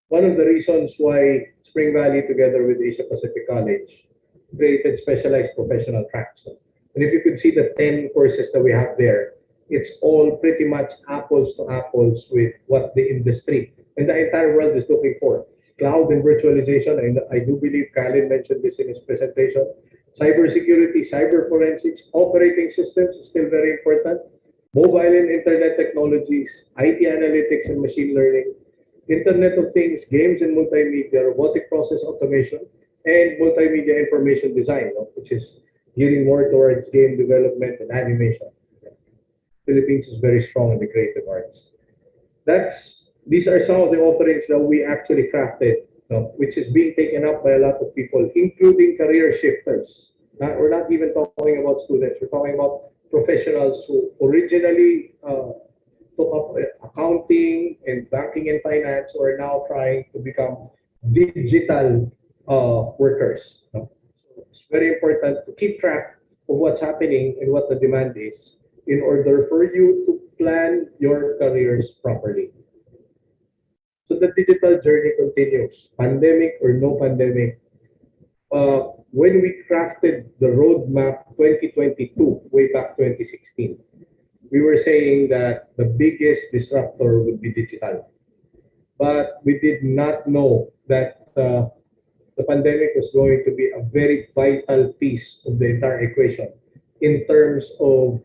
One of the reasons why Spring Valley, together with Asia Pacific College, created specialized professional tracks. And if you could see the 10 courses that we have there, it's all pretty much apples to apples with what the industry and the entire world is looking for. Cloud and virtualization, and I do believe Kalin mentioned this in his presentation. Cybersecurity, cyber forensics, operating systems is still very important. Mobile and internet technologies, IT analytics and machine learning. Internet of Things, games and multimedia, robotic process automation, and multimedia information design, which is gearing more towards game development and animation. Philippines is very strong in the creative arts. These are some of the offerings that we actually crafted, which is being taken up by a lot of people, including career shifters. We're not even talking about students. We're talking about professionals who originally took up accounting and banking and finance, who are now trying to become digital workers. So it's very important to keep track of what's happening and what the demand is in order for you to plan your careers properly. So the digital journey continues, pandemic or no pandemic. When we crafted the roadmap 2022, way back 2016, we were saying that the biggest disruptor would be digital. But we did not know that the pandemic was going to be a very vital piece of the entire equation in terms of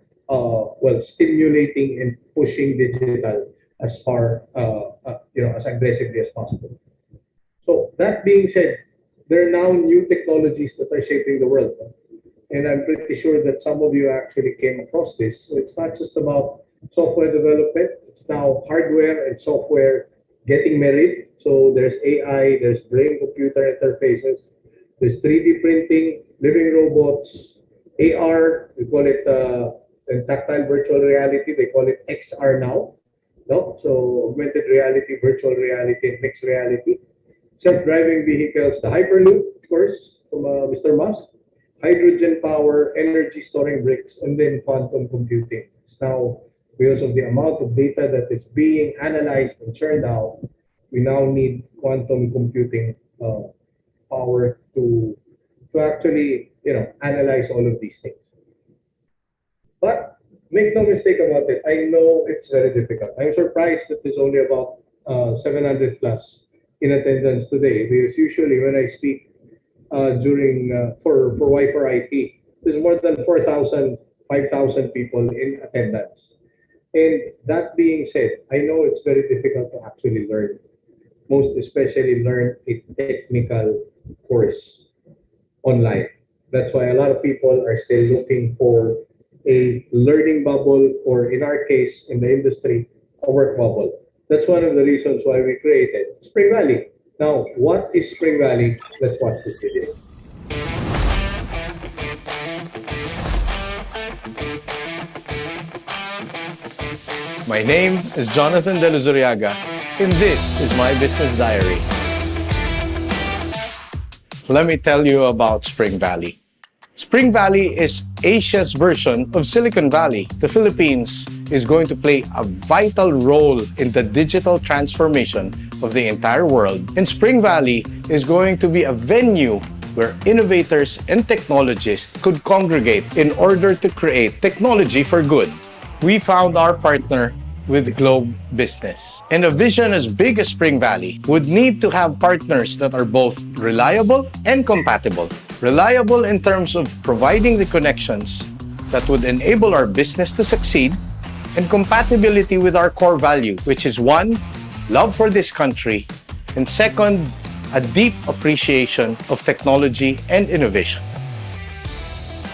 stimulating and pushing digital as far as aggressively as possible. So that being said, there are now new technologies that are shaping the world. And I'm pretty sure that some of you actually came across this. So it's not just about software development, it's now hardware and software getting married. So there's AI, there's brain computer interfaces, there's 3D printing, living robots, AR, we call it and tactile virtual reality, they call it XR now. No? So augmented reality, virtual reality, and mixed reality. Self-driving vehicles, the Hyperloop, of course, from Mr. Musk, hydrogen power, energy storing bricks, and then quantum computing. Now, because of the amount of data that is being analyzed and churned out, we now need quantum computing power to actually analyze all of these things. But make no mistake about it, I know it's very difficult. I'm surprised that there's only about 700 plus in attendance today, because usually when I speak during for Y4IT, there's more than 4,000, 5,000 people in attendance. And that being said, I know it's very difficult to actually learn, most especially learn a technical course online. That's why a lot of people are still looking for a learning bubble, or in our case, in the industry, a work bubble. That's one of the reasons why we created Spring Valley. Now, what is Spring Valley? Let's watch this video. My name is Jonathan De Luzuriaga, and this is my business diary. Let me tell you about Spring Valley. Spring Valley is Asia's version of Silicon Valley. The Philippines is going to play a vital role in the digital transformation of the entire world. And Spring Valley is going to be a venue where innovators and technologists could congregate in order to create technology for good. We found our partner with Globe Business. And a vision as big as Spring Valley would need to have partners that are both reliable and compatible. Reliable in terms of providing the connections that would enable our business to succeed, and compatibility with our core value, which is one, love for this country, and second, a deep appreciation of technology and innovation.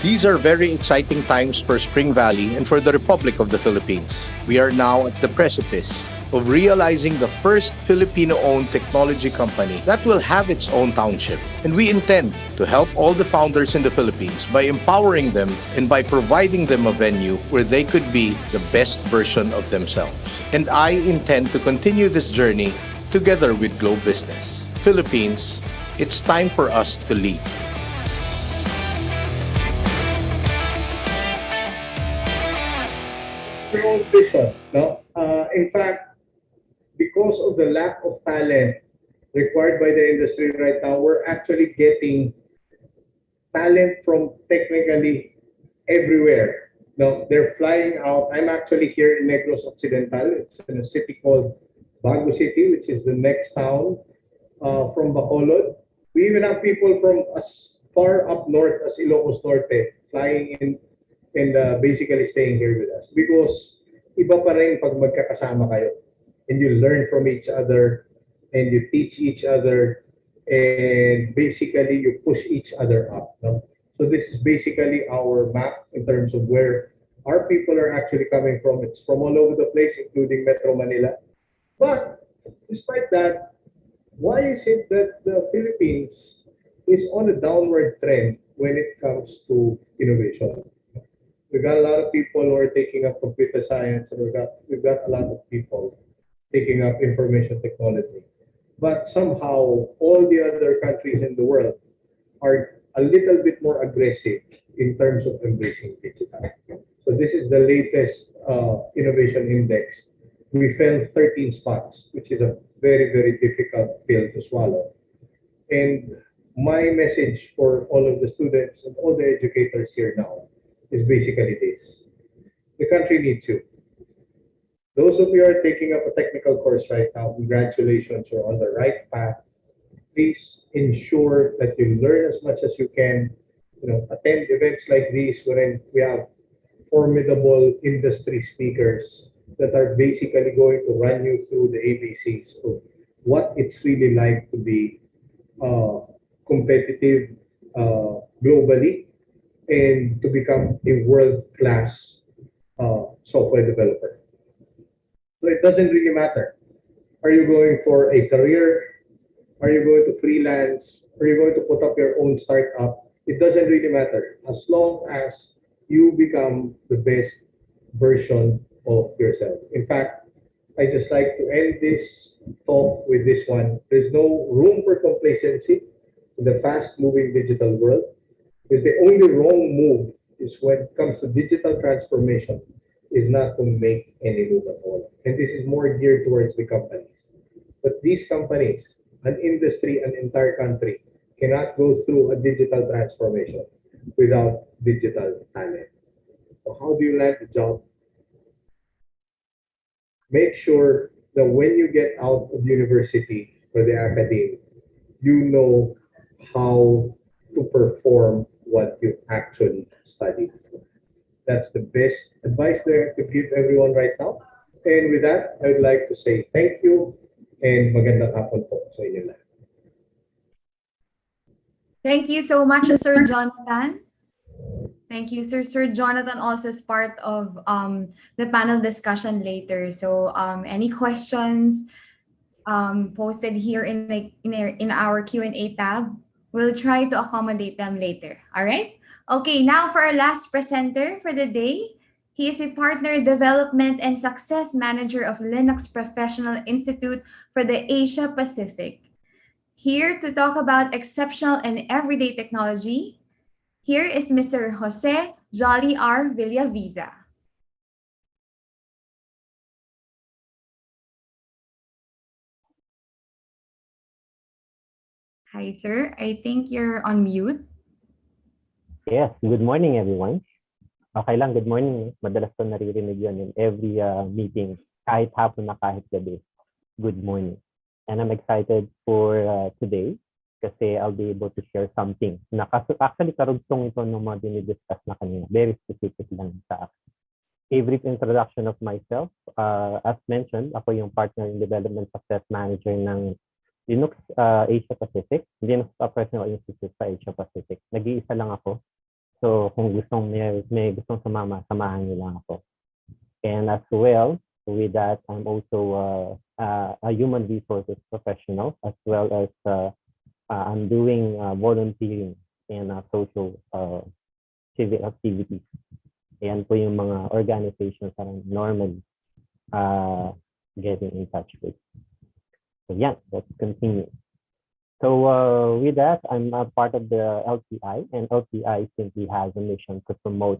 These are very exciting times for Spring Valley and for the Republic of the Philippines. We are now at the precipice of realizing the first Filipino-owned technology company that will have its own township. And we intend to help all the founders in the Philippines by empowering them and by providing them a venue where they could be the best version of themselves. And I intend to continue this journey together with Globe Business. Philippines, it's time for us to lead. Your own vision, no? In fact, because of the lack of talent required by the industry right now, we're actually getting talent from technically everywhere. No, they're flying out. I'm actually here in Negros Occidental. It's in a city called Bago City, which is the next town from Bacolod. We even have people from as far up north as Ilocos Norte flying in and basically staying here with us, because iba pa rin pag magkakasama kayo and you learn from each other and you teach each other, and basically you push each other up. No? So this is basically our map in terms of where our people are actually coming from. It's from all over the place, including Metro Manila. But despite that, why is it that the Philippines is on a downward trend when it comes to innovation? We got a lot of people who are taking up computer science, and we've got a lot of people taking up information technology. But somehow all the other countries in the world are a little bit more aggressive in terms of embracing digital. So this is the latest innovation index. We fell 13 spots, which is a very, very difficult pill to swallow. And my message for all of the students and all the educators here now is basically this. The country needs you. Those of you who are taking up a technical course right now, congratulations, you're on the right path. Please ensure that you learn as much as you can. Attend events like these wherein we have formidable industry speakers that are basically going to run you through the ABCs of what it's really like to be competitive globally and to become a world-class software developer. So it doesn't really matter. Are you going for a career? Are you going to freelance? Are you going to put up your own startup? It doesn't really matter as long as you become the best version of yourself. In fact, I just like to end this talk with this one. There's no room for complacency in the fast-moving digital world, because the only wrong move is when it comes to digital transformation is not to make any move at all. And this is more geared towards the companies. But these companies, an industry, an entire country cannot go through a digital transformation without digital talent. So how do you land the job? Make sure that when you get out of university or the academy, you know how to perform what you actually studied for. That's the best advice there to give everyone right now. And with that, I would like to say thank you and magandang hapon po sa inyo lahat. Thank you so much, Sir Jonathan. Thank you, sir. Sir Jonathan also is part of the panel discussion later. So any questions posted here in our Q&A tab, we'll try to accommodate them later. All right? Okay, now for our last presenter for the day. He is a Partner Development and Success Manager of Linux Professional Institute for the Asia Pacific. Here to talk about exceptional and everyday technology, here is Mr. Jose Jolly R. Villavisa. Hi, sir. I think you're on mute. Yes, good morning, everyone. Okay lang, good morning. Madalas ko naririnig yun in every meeting, kahit hapon na kahit gabi. Good morning. And I'm excited for today kasi I'll be able to share something. Actually, karugtong ito ng mga dinidiscuss na kanina. Very specific lang sa akin. A brief introduction of myself. As mentioned, ako yung Partner in Development Success Manager ng Linux Asia Pacific, Linux Professional Institute sa Asia Pacific. Nag-iisa lang ako. So kung may gustong samahan niyo lang ako. And as well, with that, I'm also a human resources professional, as well as I'm doing volunteering in social civic activities. Ayan po yung mga organizations that I'm normally getting in touch with. So yeah, let's continue. So with that, I'm a part of the LTI, and LTI simply has a mission to promote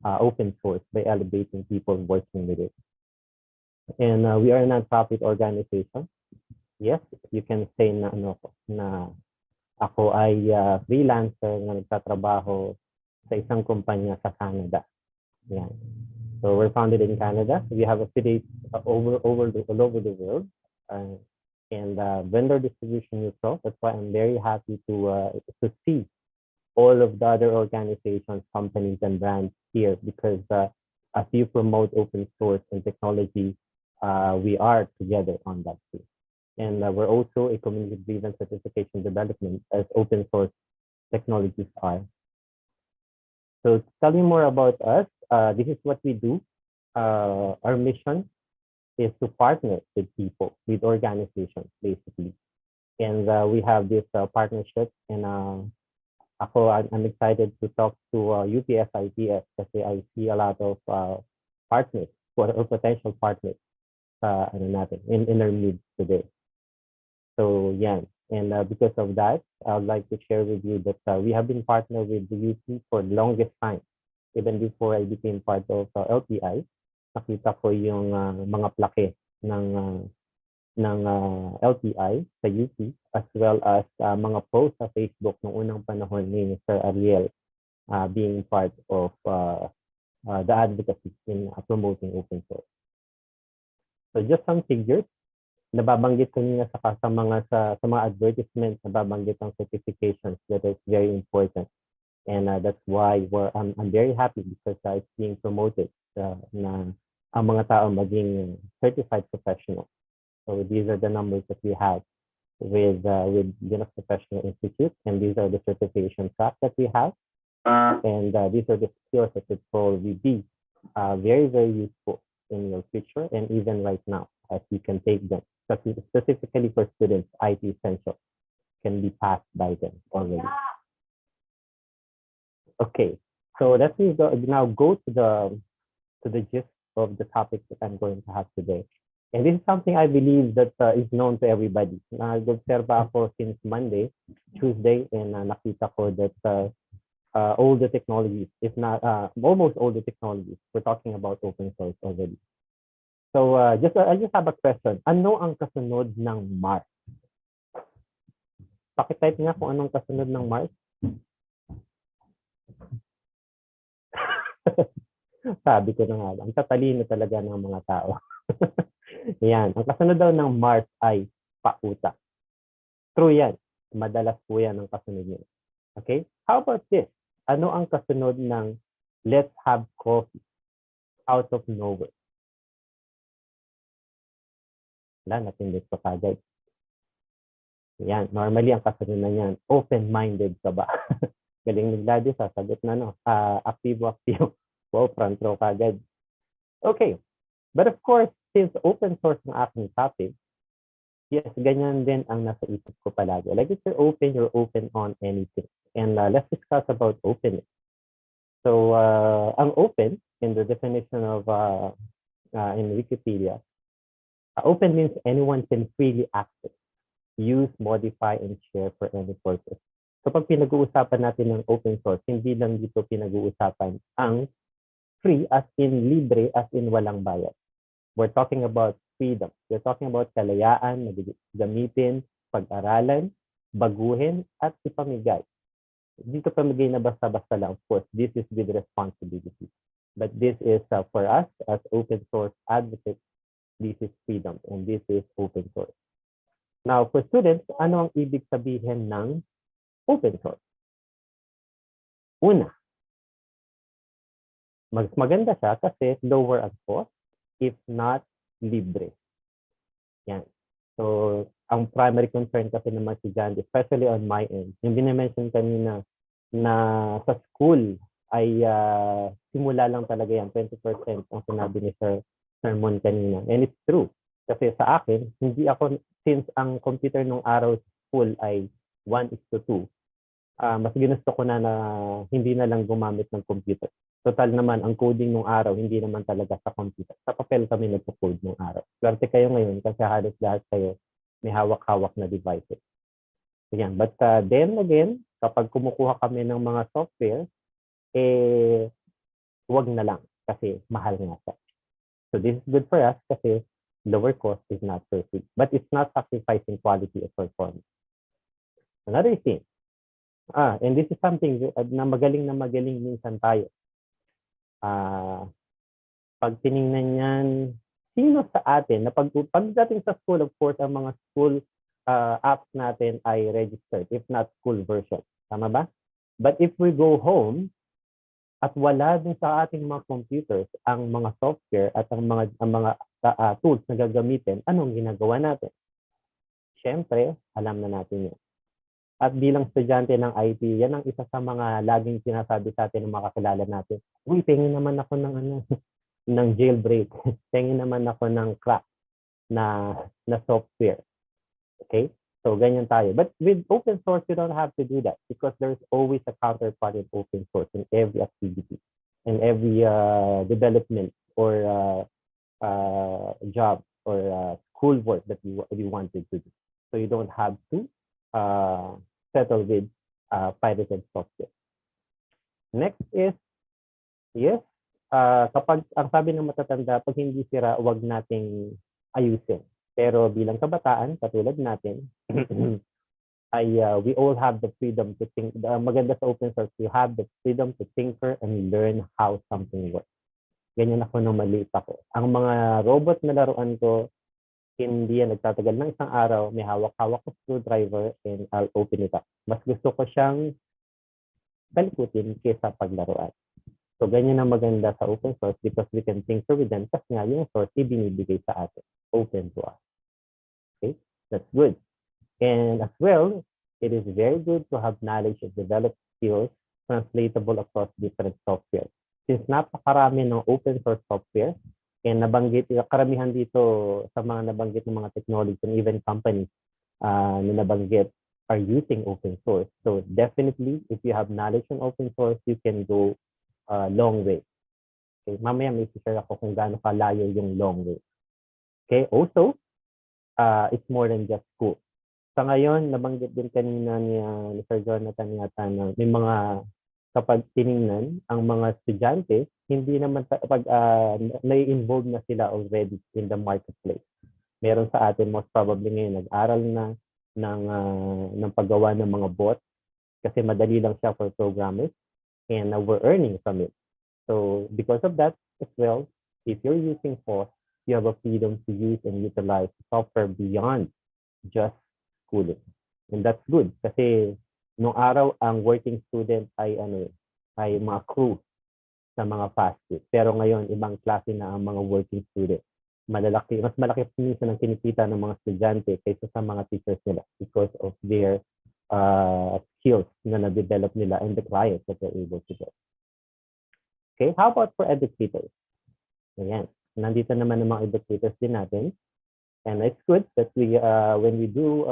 open source by elevating people working with it. And we are a nonprofit organization. Yes, you can say na ako ay freelancer na nagtatrabaho sa isang kumpanya sa Canada. Yeah. So we're founded in Canada. We have affiliates all over the world. And vendor distribution neutral. That's why I'm very happy to see all of the other organizations, companies, and brands here, because as you promote open source and technology, we are together on that too. And we're also a community-driven certification development as open source technologies are. So to tell you more about us, this is what we do. Our mission is to partner with people, with organizations, basically. And we have this partnership, and I'm excited to talk to Y4IT kasi I see a lot of partners or potential partners in our midst today. So yeah, and because of that, I would like to share with you that we have been partnered with the UP for the longest time. Even before I became part of LTI, nakita ko yung mga plaque ng LTI sa UP, as well as mga posts sa Facebook noong unang panahon ni Sir Ariel being part of the advocacy in promoting open source. So just some figures. Nababanggit kanina sa mga advertisements, nababanggit ang certifications that is very important. And that's why I'm very happy because it's being promoted na ang mga tao maging certified professional. So these are the numbers that we have with Linux Professional Institute, and these are the certification tracks that we have. And these are the skills that will probably be very, very useful in your future and even right now as you can take them. Specifically for students, IT Essential can be passed by them already. Okay, so let me now go to the gist of the topic that I'm going to have today. And this is something I believe that is known to everybody. Nag-obserba ako since Monday, Tuesday, and nakita ko that all the technologies, if not almost all the technologies, we're talking about open source already. So I just have a question. Ano ang kasunod ng Mars? Pakitype nga kung anong kasunod ng Mars. Sabi ko na nga, ang tatalino talaga ng mga tao. Yan. Ang kasunod daw ng Mars ay pauta. True yan. Madalas po yan ang kasunod nila. Okay? How about this? Ano ang kasunod ng let's have coffee out of nowhere? Wala, natindot ko kagad. Yan. Normally, ang kasunod na yan, open-minded ka ba? Galing ni Gladys, sasagot na, no? Aktibo. Wow, front row kagad. Okay. But of course, since open source ng aking topic, yes, ganyan din ang nasa isip ko palagi. Like if you're open on anything. And let's discuss about openness. So, ang open, in the definition of in Wikipedia, open means anyone can freely access, use, modify, and share for any purpose. So pag pinag-uusapan natin ng open source, hindi lang dito pinag-uusapan ang free as in libre as in walang bayad. We're talking about freedom. We're talking about kalayaan, gamitin, pag-aralan, baguhin, at ipamigay. Dito pamigay na basta-basta lang. Of course, this is with responsibility. But this is for us as open source advocates, this is freedom and this is open source. Now, for students, ano ang ibig sabihin ng open source? Una, mas maganda siya kasi lower ang cost, if not libre. Yan. So, ang primary concern kasi naman si Jan, especially on my end, yung bina-mention kanina na sa school ay simula lang talaga yan, 20% ang sinabi ni Sir Sermon kanina. And it's true. Kasi sa akin, hindi ako, since ang computer nung araw sa school ay 1:2, mas ginusto ko na hindi na lang gumamit ng computer. Total naman, ang coding nung araw, hindi naman talaga sa computer. Sa papel kami nagpo-code nung araw. Swerte kayo ngayon kasi halos lahat kayo may hawak-hawak na devices. Yan. But then again, kapag kumukuha kami ng mga software, huwag na lang kasi mahal nga siya. So this is good for us kasi lower cost is not so free. But it's not sacrificing quality of performance. Another thing, and this is something na magaling minsan tayo. Pag tiningnan yan, sino sa atin, na pagdating sa school, of course, ang mga school apps natin ay registered, if not school version. Tama ba? But if we go home, at wala din sa ating mga computers ang mga software at ang mga tools na gagamitin, anong ginagawa natin? Siyempre, alam na natin yun. At bilang estudyante ng IT, yan ang isa sa mga laging sinasabi sa atin ng mga kakilala natin. Uy, tingin naman ako ng ng jailbreak. Tingin naman ako ng crack na software. Okay? So, ganyan tayo. But with open source, you don't have to do that because there's always a counterpart in open source in every activity and every development or job or school work that you wanted to do. So, you don't have to settle with pirated software. Next is, yes, kapag ang sabi ng matatanda, pag hindi sira, wag nating ayusin. Pero bilang kabataan, katulad natin, we all have the freedom to think. Maganda sa open source, you have the freedom to tinker and learn how something works. Ganyan ako nung maliit ako. Ang mga robot na laruan ko, hindi yan nagtatagal ng isang araw, may hawak-hawak ko screwdriver and I'll open it up. Mas gusto ko siyang balikutin kaysa paglaruan. So, ganyan ang maganda sa open source because we can tinker with them kasi nga yung source ibinibigay sa atin. Open to us. Okay? That's good. And as well, it is very good to have knowledge of developed skills translatable across different software. Since napakarami ng open source software, and nabanggit, karamihan dito sa mga nabanggit ng mga technology and even companies na nabanggit are using open source. So definitely, if you have knowledge on open source, you can go a long way. Okay, mamaya may share ako kung gaano kalayo yung long way. Okay, also, it's more than just school. Sa ngayon, nabanggit din kanina ni Sir Jonathan yata na may mga kapag tiningnan ang mga estudyante, hindi naman pag nai-involve na sila already in the marketplace. Meron sa atin most probably ngayon nag-aral na ng paggawa ng mga bots kasi madali lang siya for programmers and we're earning from it. So because of that as well, if you're using FOSS, you have a freedom to use and utilize software beyond just schooling. And that's good kasi noong araw ang working student ay mga crew sa mga fast food. Pero ngayon ibang klase na ang mga working student. Mas malaki minsan ang kinikita ng mga estudyante kaysa sa mga teachers nila because of their skills na na-develop nila and the clients that they're able to get. Okay, how about for educators? Ayan, nandito naman ang mga educators din natin. And it's good that when we do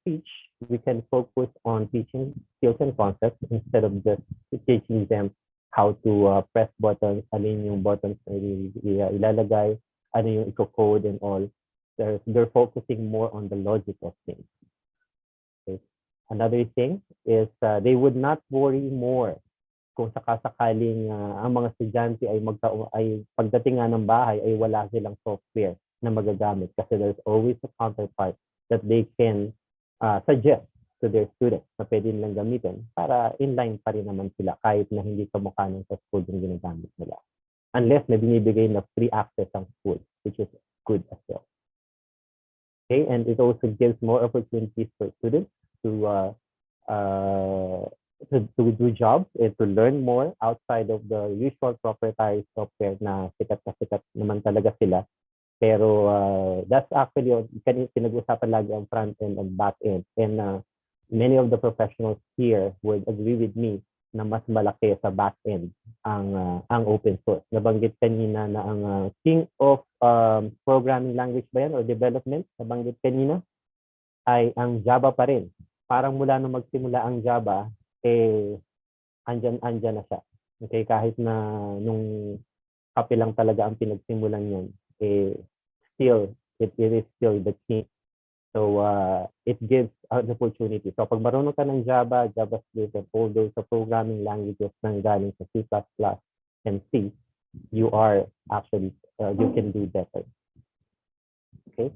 teach, we can focus on teaching skills and concepts instead of just teaching them how to press buttons, alin yung buttons na ilalagay, ano yung i-code and all. They're focusing more on the logic of things. Okay. Another thing is they would not worry more kung sakasakaling ang mga estudyante ay pagdating nga ng bahay ay wala silang software na magagamit kasi there's always a counterpart that they can suggest to their students na pwede nilang gamitin para inline pa rin naman sila kahit na hindi kamukha ng sa school yung ginagamit nila. Unless na binibigay na free access ang school, which is good as well. Okay, and it also gives more opportunities for students to do jobs and to learn more outside of the usual proprietary software na sikat naman talaga sila. Pero that's actually, pinag-usapan lagi ang front end and back end. And many of the professionals here would agree with me na mas malaki sa back end ang open source. Nabanggit kanina na ang king of programming language ba yan or development, nabanggit kanina, ay ang Java pa rin. Parang mula nung magsimula ang Java, andyan na siya. Okay, kahit na nung kape lang talaga ang pinagsimulan yan, still, it is still the king. So, it gives an opportunity. So, pag marunong ka ng Java, JavaScript, and all those programming languages nang galing sa C++ and C, you are actually, you can do better. Okay?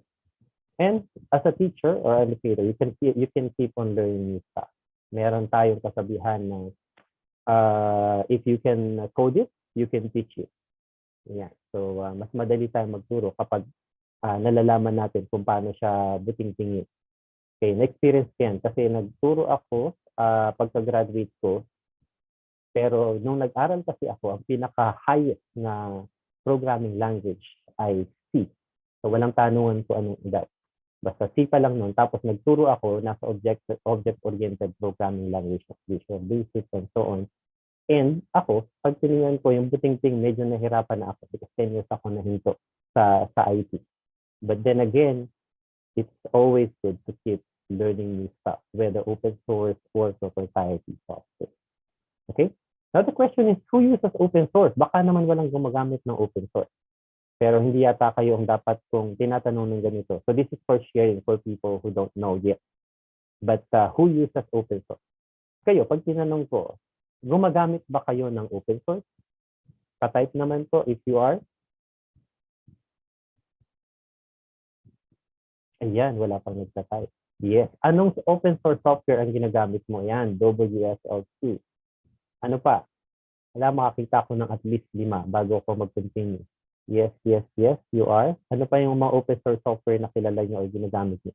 And as a teacher or educator, you can keep on learning new stuff. Meron tayong kasabihan na if you can code it, you can teach it. Yeah. So, mas madali tayong magturo kapag nalalaman natin kung paano siya buting-tingin. Okay, na-experience ko yan kasi nagturo ako pagka-graduate ko. Pero nung nag-aral kasi ako, ang pinaka-highest na programming language ay C. So, walang tanungan ko anong edad. Basta C pa lang nun. Tapos nagturo ako nasa object-oriented programming language of Visual Basic and so on. And ako, pag tinignan ko yung buting-ting, medyo nahirapan na ako because 10 years ako nahinto sa IT. But then again, it's always good to keep learning new stuff, whether open source or proprietary software. Okay? Now the question is, who uses open source? Baka naman walang gumagamit ng open source. Pero hindi yata kayo ang dapat kong tinatanong ng ganito. So this is for sharing for people who don't know yet. But who uses open source? Kayo, pag tinanong ko, gumagamit ba kayo ng open source? Pa-type naman po if you are. Ayan, wala pang nagta-type. Yes. Anong open source software ang ginagamit mo? Yan, WSL2. Ano pa? Wala, makakita ko ng at least 5 bago ako mag-continue. Yes, yes, yes, you are. Ano pa yung mga open source software na kilala nyo o ginagamit nyo?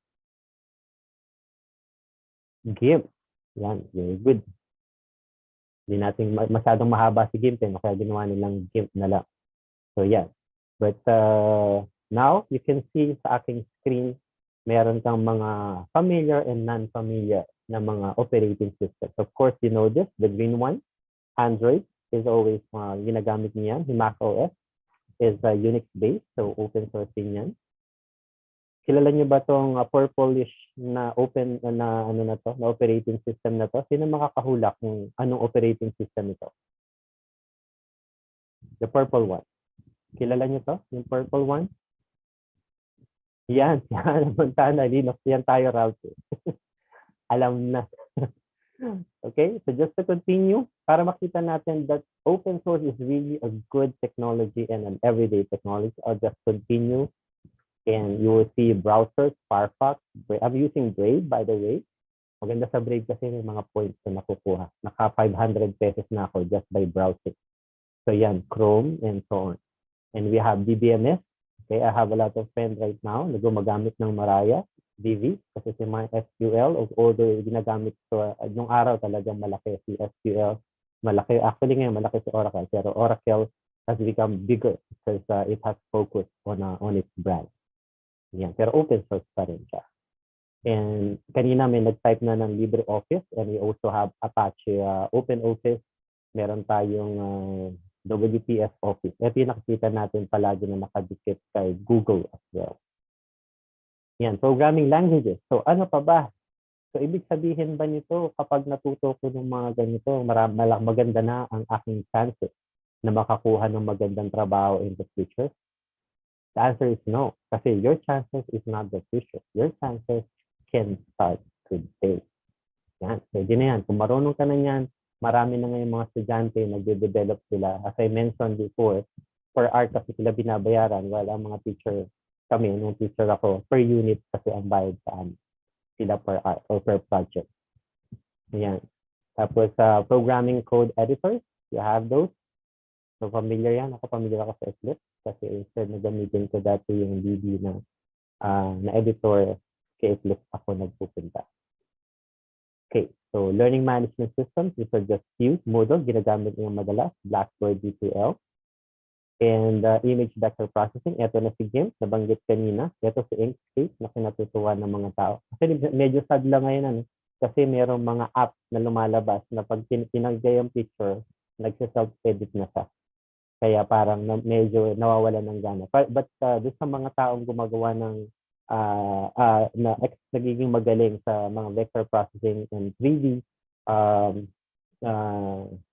GIMP. Yan, very good. Hindi natin masyadong mahaba si GIMP, kaya ginawa nilang GIMP na lang. So, yan. But now, you can see sa aking screen, meron kang mga familiar and non-familiar na mga operating systems. Of course, you know this, the green one, Android is always ginagamit niyan. Mac OS is Unix-based, so open source din yan. Kilala niyo ba tong purplish na open na ano na to, na operating system na to? Sino makakahula kung anong operating system ito? The purple one. Kilala niyo to? Yung purple one? Yan, Montana, Linux, yan tayo router. Alam na. Okay, so just to continue, para makita natin that open source is really a good technology and an everyday technology. I'll just continue and you will see browsers, Firefox. I'm using Brave, by the way. Maganda sa Brave kasi may mga points na nakukuha. Naka 500 pesos na ako just by browsing. So yan, Chrome and so on. And we have DBMS. Okay, I have a lot of friends right now na gumagamit ng Maraya, DV, kasi si MySQL, although ginagamit ko, nung araw talagang malaki si SQL. Malaki, actually ngayon malaki si Oracle, pero Oracle has become bigger because it has focused on its brand. Yan, pero open source pa rin siya. And kanina may nag-type na ng LibreOffice, and we also have Apache OpenOffice. Meron tayong WPS Office. Ito yung nakikita natin palagi na nakadikit kay Google as well. Yan, programming languages. So ano pa ba? So ibig sabihin ba nito kapag natuto ko ng mga ganito, maganda na ang aking chances na makakuha ng magandang trabaho in the future? The answer is no. Kasi your chances is not the future. Your chances can start today. Yan, pwede na yan. Kung marunong ka na yan, marami na ngayon mga estudyante nagde-develop sila. As I mentioned before, per hour kasi sila binabayaran, while ang mga teacher, kami, nung teacher ako, per unit kasi ang bayad sa amin. Sila per hour or per project. Ayan. Tapos, programming code editors, you have those. So, familiar yan. Ako familiar ako sa Eclipse kasi instead na gamitin ko dati yung DB na editor, kay Eclipse ako nagpupunta. Okay, so learning management systems, these are just few. Moodle, ginagamit niyo madalas. Blackboard, D2L. And image vector processing, ito na si GIMP, nabanggit kanina. Ito si Inkscape, na kinatutuwa ng mga tao. Kasi medyo sad lang ngayon, kasi merong mga apps na lumalabas na pag tinanggay yung picture, nagsiself-edit na siya. Kaya parang medyo nawawala ng gana. But doon sa mga taong gumagawa ng nagiging magaling sa mga vector processing and 3D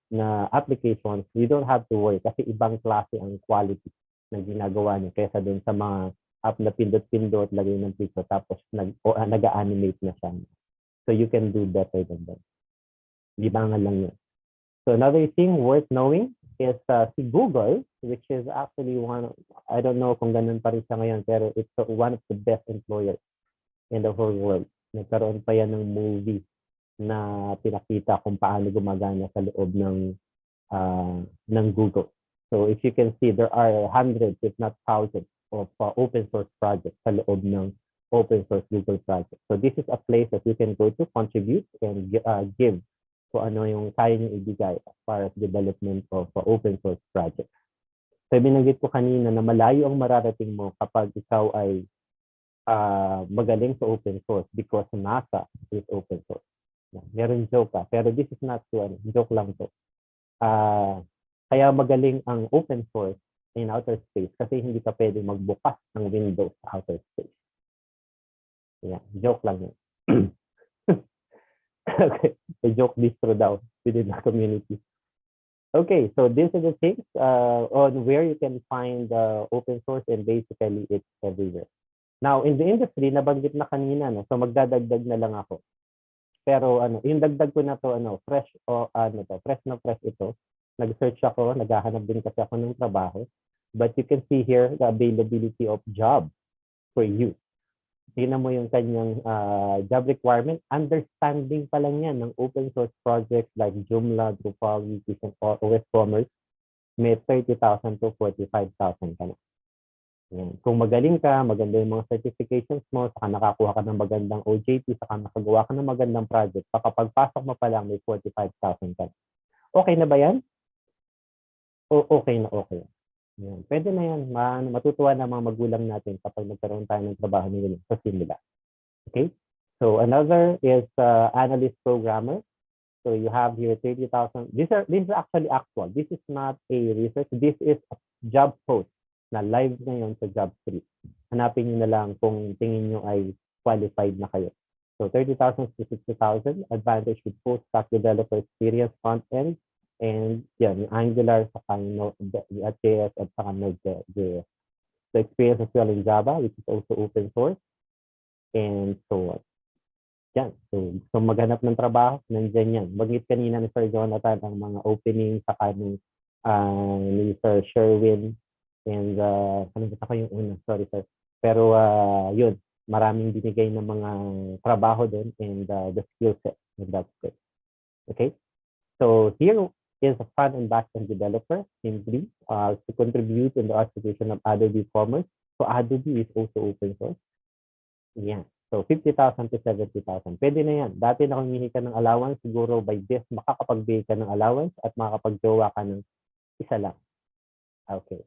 na applications, you don't have to worry kasi ibang klase ang quality na ginagawa niyo kaysa dun sa mga app na pindot-pindot, lagay ng picture tapos nag-animate na siya. So you can do better than that. Libangan lang yun. So another thing worth knowing is si Google, which is actually one, I don't know kung ganun pa rin siya ngayon, pero it's one of the best employers in the whole world. Nagkaroon pa yan ng movie na pinakita kung paano gumagana sa loob ng Google. So if you can see, there are hundreds, if not thousands, of open source projects sa loob ng open source Google project. So this is a place that you can go to contribute and give kung ano yung kaya nyo ibigay as far as development of open source projects. So binanggit ko kanina na malayo ang mararating mo kapag ikaw ay magaling sa open source because NASA is open source. Meron joke pero this is not to joke lang to. Kaya magaling ang open source in outer space kasi hindi ka pwede magbukas ng windows sa outer space. Yeah, joke lang yun. Okay, a joke distro daw within the community. Okay, so these are the things on where you can find open source, and basically it's everywhere. Now, in the industry, nabanggit na kanina, no? So magdadagdag na lang ako. Pero yung dagdag ko na to, fresh fresh ito. Nag-search ako, naghahanap din kasi ako ng trabaho. But you can see here the availability of job for you. Tingnan mo yung kanyang job requirement. Understanding pa lang yan ng open source projects like Joomla, Drupal, Wikis, and OS Commerce. May 30,000 to 45,000 ka na. Yan. Kung magaling ka, maganda yung mga certifications mo, saka nakakuha ka ng magandang OJT, saka nakagawa ka ng magandang project, pagpasok mo pa lang may 45,000 ka. Okay na ba yan? Okay na okay. Yan. Pwede na yan. Matutuwa na mga magulang natin kapag nagkaroon tayo ng trabaho nila sa simula. Okay? So another is analyst programmer. So you have here 30,000. This is actually actual. This is not a research. This is a job post na live ngayon sa Jobstreet. Hanapin nyo na lang kung tingin nyo ay qualified na kayo. So 30,000 to 60,000, advantage with full stack developer experience front end, and yan, yung Angular, saka yung JS, at saka Node.js. So experience as well in Java, which is also open source, and so on. Yan. So maghanap ng trabaho, nandyan yan. Bagit kanina ni Sir Jonathan ang mga opening, saka ni Sir Sherwin, and kalimutan ko yung una, sorry sir. Pero yun, maraming binigay ng mga trabaho doon, and the skill set, and that's good. Okay? So here is a front and back end developer, simply to contribute in the articulation of Adobe Commerce. So Adobe is also open source. Yeah. So 50,000 to 70,000. Pwede na yan. Dati na kung hihingi ka ng allowance, siguro by this, makakapagbigay ka ng allowance at makakapagjowa ka ng isa lang. Okay.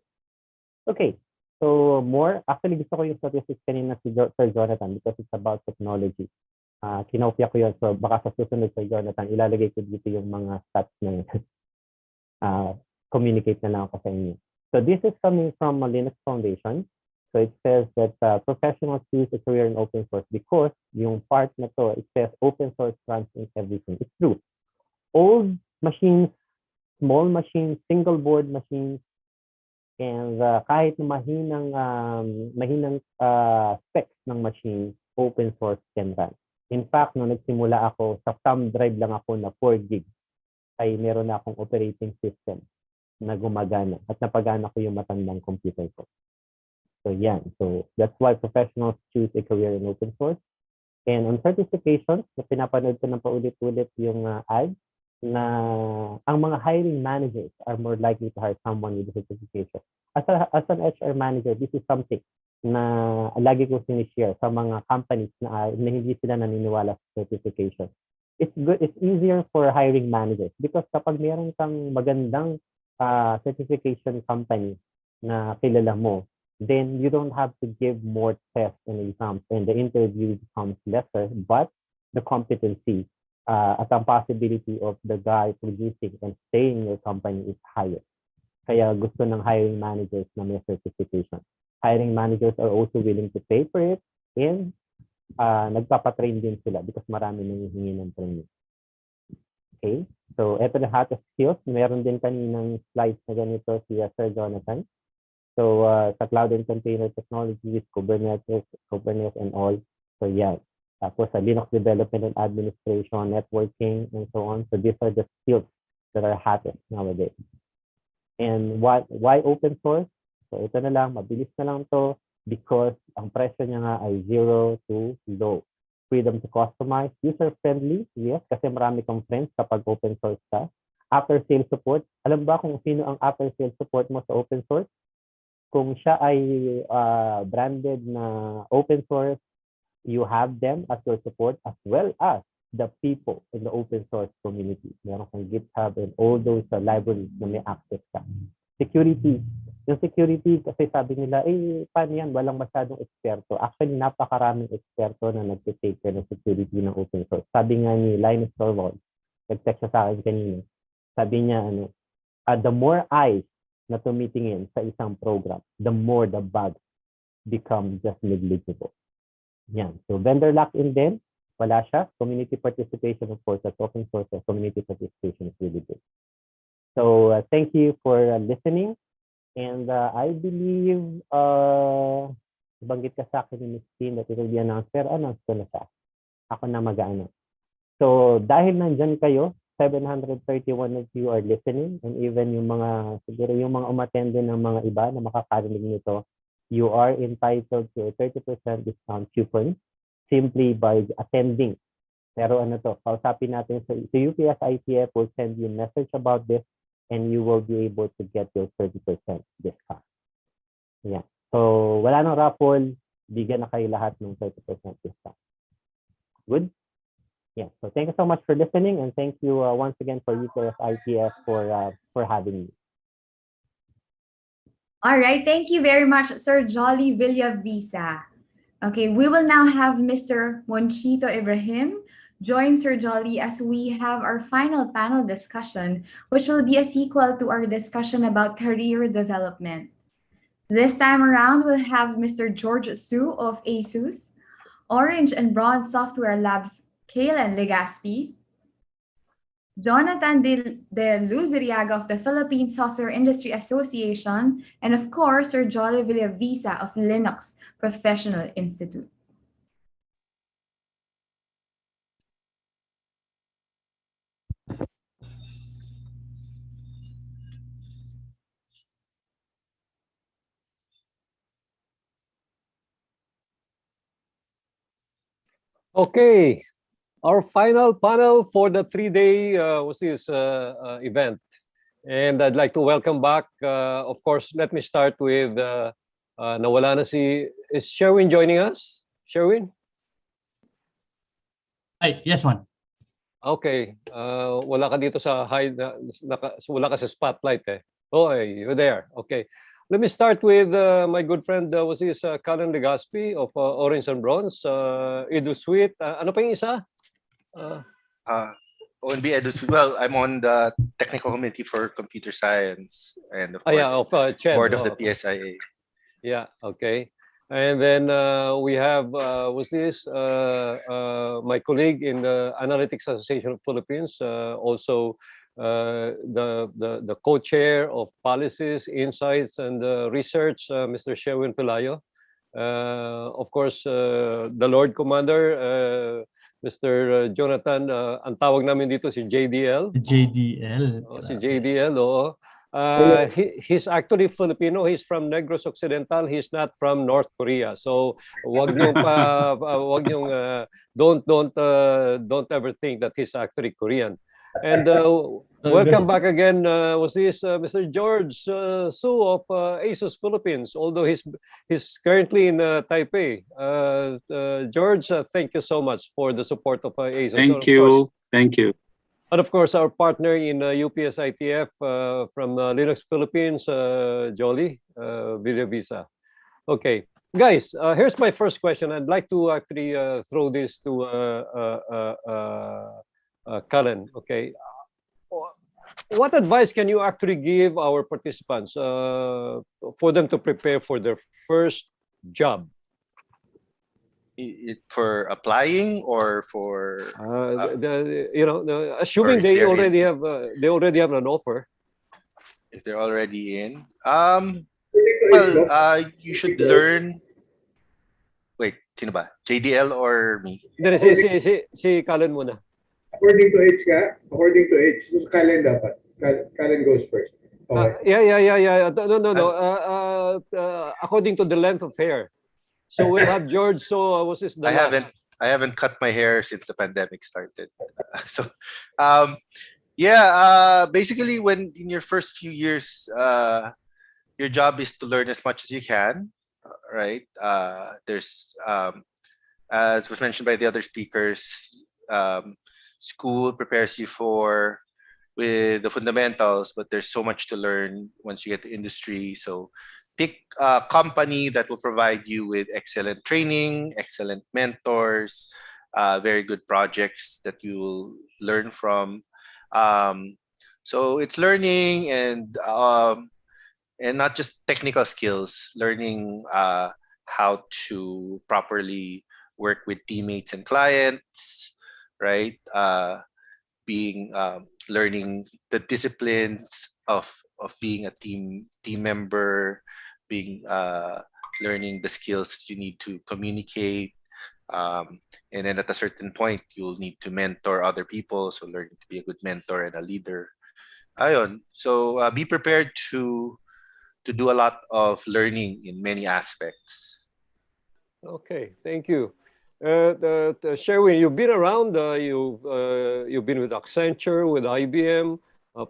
Okay, so more, actually gusto ko yung statistics kanina si Sir Jonathan because it's about technology. Kinopia ko yun, so baka sa susunod Sir Jonathan, ilalagay ko dito yung mga stats na yun. Communicate na lang ako sa inyo. So this is coming from Linux Foundation. So it says that professionals choose a career in open source because yung part na to, it says open source runs in everything. It's true. Old machines, small machines, single board machines, and kahit mahinang specs ng machine, open source can run. In fact, nung nagsimula ako, sa thumb drive lang ako na 4 gig, ay meron na akong operating system na gumagana at napagana ko yung matandang computer ko. So yan. So that's why professionals choose a career in open source. And on certifications, na pinapanood ko ng paulit-ulit yung ad, na ang mga hiring managers are more likely to hire someone with a certification. As an HR manager, this is something na lagi ko sinishare sa mga companies na hindi sila naniniwala sa certification. It's good. It's easier for hiring managers because kapag meron kang magandang certification company na kilala mo, then you don't have to give more tests and exams, and the interview becomes lesser, but the competency at ang possibility of the guy producing and staying in your company is higher. Kaya gusto ng hiring managers na may certification. Hiring managers are also willing to pay for it, and nagpapatrain din sila because marami nang hihingi ng training. Okay? So, ito na hottest skills. Meron din kaninang slides na ganito si Sir Jonathan. So, sa cloud and container technologies, Kubernetes and all. So, yeah. Tapos sa Linux development and administration, networking, and so on. So these are the skills that are hottest nowadays. And why open source? So ito na lang, mabilis na lang to because ang presyo niya nga ay 0 to low. Freedom to customize, user-friendly, yes, kasi marami kang friends kapag open source ka. After sales support, alam ba kung sino ang after sales support mo sa open source? Kung siya ay branded na open source, you have them as your support as well as the people in the open source community. Meron kang GitHub and all those libraries na may access ka. Security. Yung security, kasi sabi nila, paano yan? Walang masyadong eksperto. Actually, napakaraming eksperto na nag-take care ng security ng open source. Sabi nga ni Linus Torvalds, nag-text siya sa akin kanina. Sabi niya, the more eyes na tumitingin sa isang program, the more the bugs become just negligible. Yan. So, vendor lock-in din, wala siya. Community participation, of course, that's open source. Community participation is really good. So, thank you for listening. And I believe, banggit ka sa akin ni Ms. Tin that it will be announced, pero announce ko na siya. Ako na mag-ano. So, dahil nandyan kayo, 731 of you are listening, and even yung mga, siguro yung mga umattende ng mga iba na makakarinig nito, you are entitled to a 30% discount coupon simply by attending. Pero ano to, kausapin natin sa UPS ITF will send you a message about this, and you will be able to get your 30% discount. Yeah. So, wala nang raffle, bigyan na kayo lahat ng 30% discount. Good? Yeah. So, thank you so much for listening, and thank you once again for UKF ITF for having me. All right. Thank you very much, Sir Jolly Villavisa. Okay, we will now have Mr. Monchito Ibrahim join Sir Jolly as we have our final panel discussion, which will be a sequel to our discussion about career development. This time around, we'll have Mr. George Su of ASUS, Orange and Broad Software Labs, Kaylan Legaspi, Jonathan de Luzuriaga of the Philippine Software Industry Association, and of course, Sir Jolly Villavisa of Linux Professional Institute. Okay, our final panel for the 3-day event. And I'd like to welcome back, of course, let me start with, nawala na is Sherwin joining us? Sherwin? Hi, yes, man. Okay, wala ka dito sa wala ka sa spotlight eh. Oh, you're there. Okay. Let me start with my good friend, Colin Legaspi of Orange and Bronze, Edu Suite. Ano pa yung isa? ONB Edu Suite. Well, I'm on the technical committee for computer science and of course, board of the PSIA. Yeah, okay. And then we have, my colleague in the Analytics Association of Philippines, also the co-chair of Policies, Insights, and Research, Mr. Sherwin Pelayo. Of course, the Lord Commander, Mr. Jonathan, ang tawag namin dito si JDL. JDL. Si JDL, oo. He's actually Filipino. He's from Negros Occidental. He's not from North Korea. So wag niyong don't ever think that he's actually Korean. And welcome back again, Mr. George Su of ASUS Philippines, although he's currently in Taipei. George, thank you so much for the support of ASUS. Thank you. And of course, our partner in UPS ITF from Linux Philippines, Jolly Villavisa. Okay, guys, here's my first question. I'd like to actually throw this to Karen. Okay, what advice can you actually give our participants for them to prepare for their first job? For applying or for assuming they already have an offer. If they're already in, well, you should learn. Wait, sino ba? JDL or me? Si Kalen muna. According to age according to age, who's Kalen dapat? Kalen goes first. Okay. Yeah. No. According to the length of hair. So we'll have George. So was this the last? I haven't cut my hair since the pandemic started. So, basically, when in your first few years, your job is to learn as much as you can, right? There's, as was mentioned by the other speakers, school prepares you for with the fundamentals, but there's so much to learn once you get to industry. So pick a company that will provide you with excellent training, excellent mentors, very good projects that you'll learn from. Um, so it's learning and not just technical skills, learning how to properly work with teammates and clients, right? Being learning the disciplines of being a team member, being learning the skills you need to communicate, and then at a certain point you'll need to mentor other people. So learning to be a good mentor and a leader. Ayon. So be prepared to do a lot of learning in many aspects. Okay, thank you. Sherwin, you've been around. You've been with Accenture, with IBM,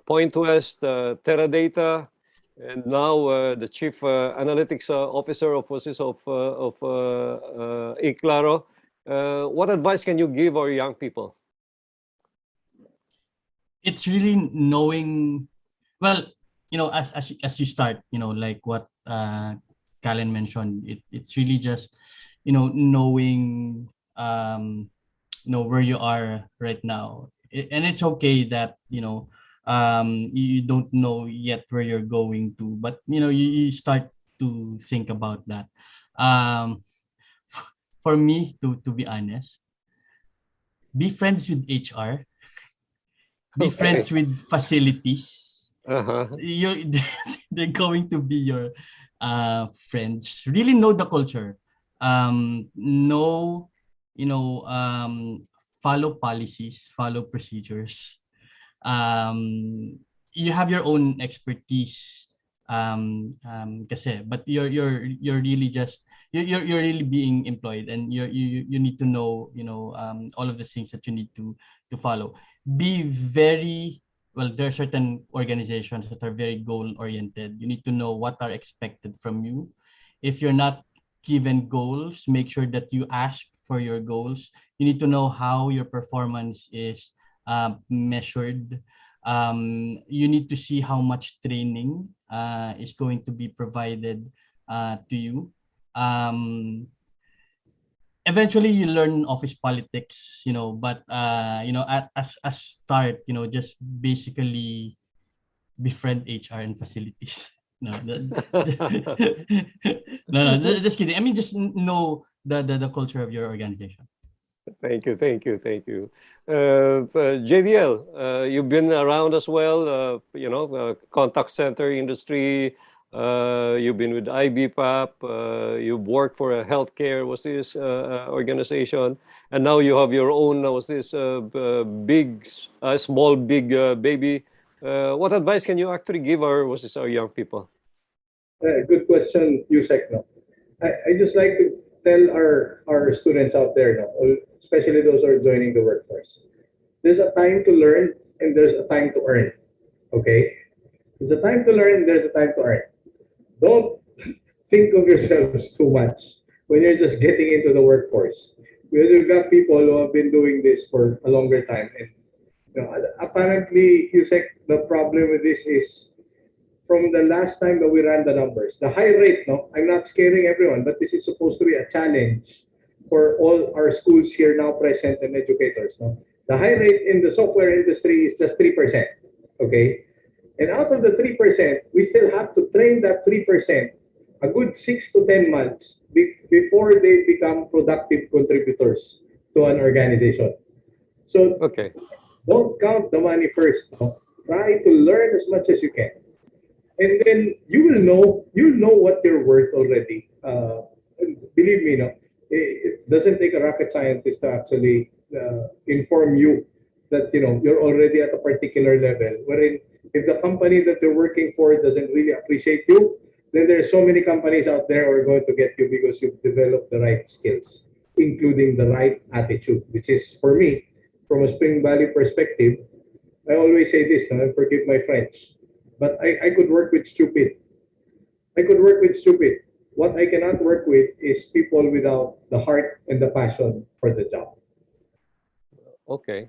Point West, Teradata, and now the Chief Analytics Officer of Eclaro. What advice can you give our young people? It's really knowing, well, as you start, like what Callen mentioned, it's really just, knowing, where you are right now. And it's okay that, you don't know yet where you're going to, but, you start to think about that. For me, to be honest, be friends with HR, be friends with facilities. They're going to be your friends. Really know the culture. Know, follow policies, follow procedures. You have your own expertise. But you're really just you're really being employed, and you need to know, all of the things that you need to follow. Be very well. There are certain organizations that are very goal oriented. You need to know what are expected from you. If you're not given goals, make sure that you ask for your goals. You need to know how your performance is measured. You need to see how much training is going to be provided to you. Eventually you learn office politics, but as start, just basically befriend HR and facilities. No, just kidding. I mean, just know the culture of your organization. Thank you. JDL, you've been around as well, contact center industry. You've been with IBPAP. You've worked for a healthcare, organization. And now you have your own, small, big baby. What advice can you actually give our young people? Good question, Yusek. No? I just like to tell our students out there, no, especially those who are joining the workforce, there's a time to learn and there's a time to earn. Okay? There's a time to learn and there's a time to earn. Don't think of yourselves too much when you're just getting into the workforce. Because you've got people who have been doing this for a longer time. And apparently, Yusek, the problem with this is from the last time that we ran the numbers, the high rate, no, I'm not scaring everyone, but this is supposed to be a challenge for all our schools here now present and educators. No? The high rate in the software industry is just 3%. Okay? And out of the 3%, we still have to train that 3% a good 6 to 10 months before they become productive contributors to an organization. So don't count the money first. No? Try to learn as much as you can. And then you'll know what you're worth already. Believe me, no, it doesn't take a rocket scientist to actually inform you that you're already at a particular level. Wherein if the company that you're working for doesn't really appreciate you, then there's so many companies out there who are going to get you because you've developed the right skills, including the right attitude, which is for me, from a Spring Valley perspective, I always say this, and forgive my French. But I could work with stupid. What I cannot work with is people without the heart and the passion for the job. Okay.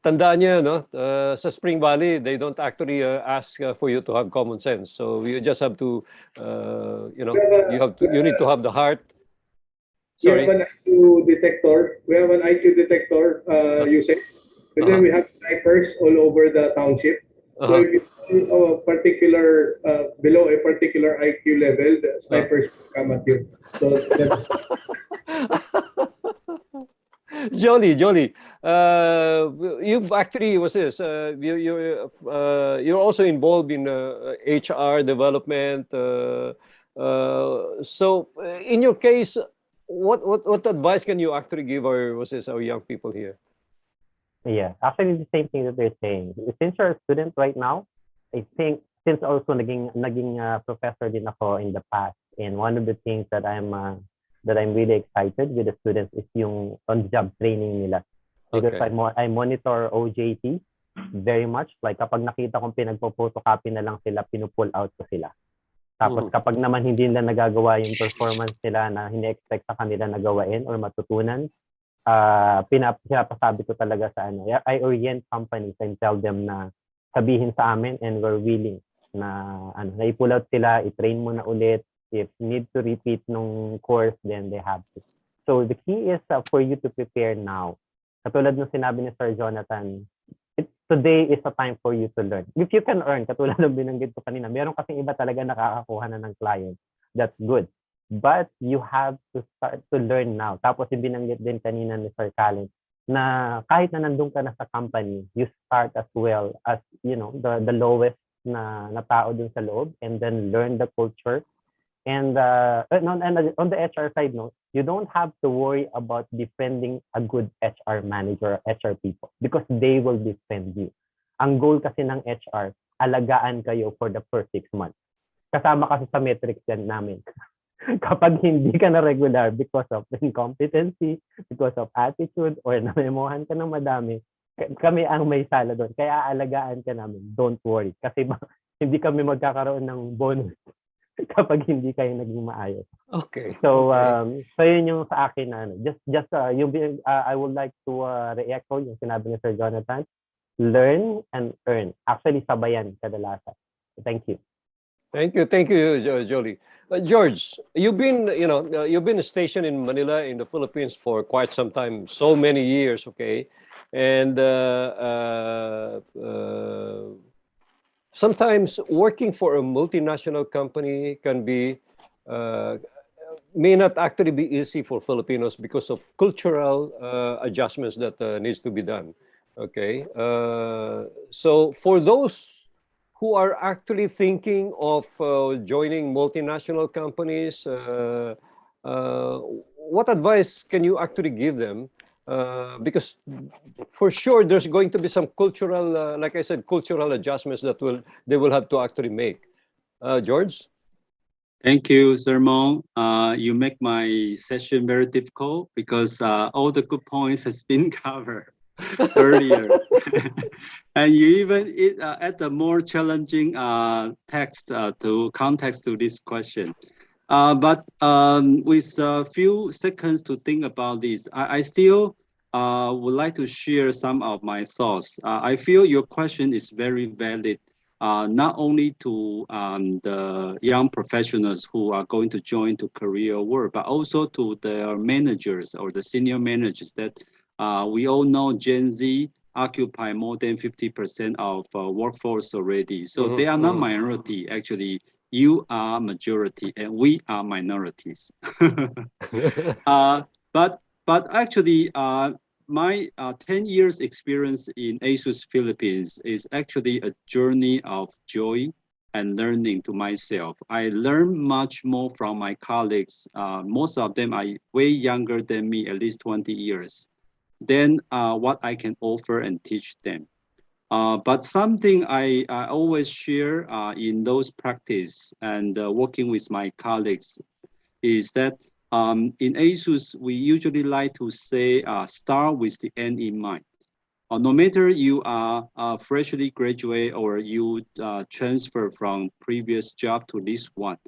Tandaan niyo, no? Sa Spring Valley, they don't actually ask for you to have common sense. So you just have to, you need to have the heart. We have Sorry. an IQ detector. We have an IQ detector usage. And then we have snipers all over the township. So if you fall a particular below a particular IQ level, the snipers will come at you. So Jolie, you've actually you're also involved in HR development. So in your case, what advice can you actually give our young people here? Yeah, actually the same thing that they're saying. Since you're a student right now, I think since also naging professor din ako in the past, and one of the things that I'm really excited with the students is yung on-job training nila. Because Okay. I monitor OJT very much. Like kapag nakita kong pinagpo-photocopy na lang sila, pinupull out ko sila. Tapos kapag naman hindi nila nagagawa yung performance nila na hine-expect sa kanila na gawain or matutunan, pinapasabi ko talaga sa I orient companies and tell them na sabihin sa amin and we're willing na na-pull out sila, i-train mo na ulit. If need to repeat nung course, then they have to. So the key is for you to prepare now. Katulad ng sinabi ni Sir Jonathan, today is a time for you to learn. If you can earn, katulad ng binanggit ko kanina, meron kasing iba talaga nakakakuha na ng client. That's good. But you have to start to learn now. Tapos yung binanggit din kanina ni Sir Callen, na kahit na nandun ka na sa company, you start as well as, the lowest na tao dun sa loob, and then learn the culture. And on the HR side, you don't have to worry about defending a good HR manager or HR people because they will defend you. Ang goal kasi ng HR, alagaan kayo for the first 6 months. Kasama kasi sa metrics yan namin. Kapag hindi ka na regular because of incompetency, because of attitude, or namemohan ka ng madami, kami ang may sala doon. Kaya alagaan ka namin. Don't worry. Kasi hindi kami magkakaroon ng bonus kapag hindi kayo naging maayos. Okay. So, so yun yung sa akin na I would like to re-echo yung sinabi ni Sir Jonathan. Learn and earn. Actually, sabayan kadalasan. Thank you. Thank you, Jolie. George, you've been stationed in Manila in the Philippines for quite some time, so many years, okay? And sometimes working for a multinational company may not actually be easy for Filipinos because of cultural adjustments that needs to be done. Okay, so for those who are actually thinking of joining multinational companies, what advice can you actually give them? Because for sure there's going to be some cultural, like I said, cultural adjustments that they will have to actually make. George? Thank you, Sir Mon. You make my session very difficult because all the good points has been covered earlier. And you even add a more challenging context to this question. But with a few seconds to think about this, I still would like to share some of my thoughts. I feel your question is very valid, not only to the young professionals who are going to join to career work, but also to their managers or the senior managers that we all know Gen Z occupy more than 50% of workforce already. So they are not minority, actually. You are majority and we are minorities. But actually, my 10 years experience in ASUS Philippines is actually a journey of joy and learning to myself. I learn much more from my colleagues. Most of them are way younger than me, at least 20 years. Than what I can offer and teach them. But something I always share in those practice and working with my colleagues is that in ASUS, we usually like to say, start with the end in mind. No matter you are freshly graduate or you transfer from previous job to this one,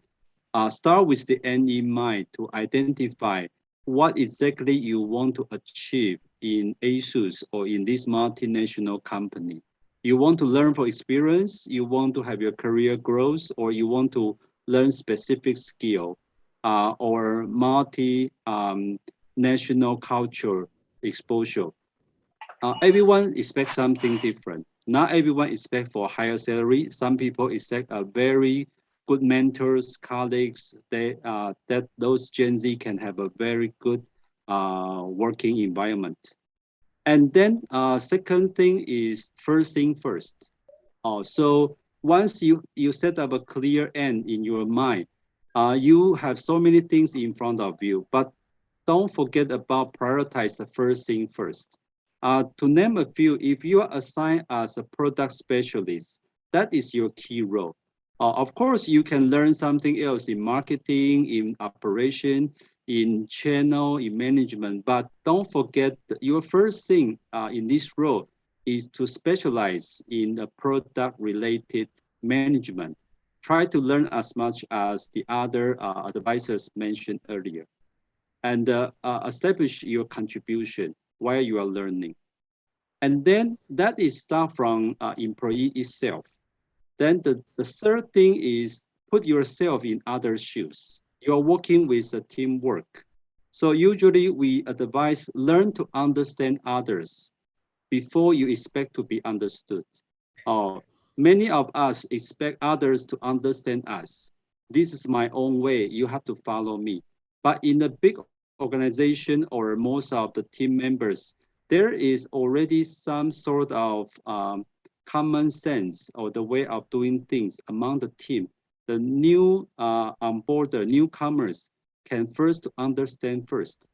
start with the end in mind to identify what exactly you want to achieve in ASUS or in this multinational company? You want to learn for experience, you want to have your career growth, or you want to learn specific skill or national culture exposure. Everyone expects something different. Not everyone expects for a higher salary. Some people expect a very good mentors, colleagues, that those Gen Z can have a very good working environment. And then second thing is first thing first. So once you set up a clear end in your mind, you have so many things in front of you, but don't forget about prioritize the first thing first. To name a few, if you are assigned as a product specialist, that is your key role. Of course, you can learn something else in marketing, in operation, in channel, in management, but don't forget that your first thing in this role is to specialize in the product related management. Try to learn as much as the other advisors mentioned earlier, and establish your contribution while you are learning. And then that is start from employee itself. Then the third thing is put yourself in other shoes. You're working with a teamwork. So usually we advise learn to understand others before you expect to be understood. Many of us expect others to understand us. This is my own way, you have to follow me. But in a big organization or most of the team members, there is already some sort of common sense or the way of doing things among the team. The new onboarder, newcomers can first understand first.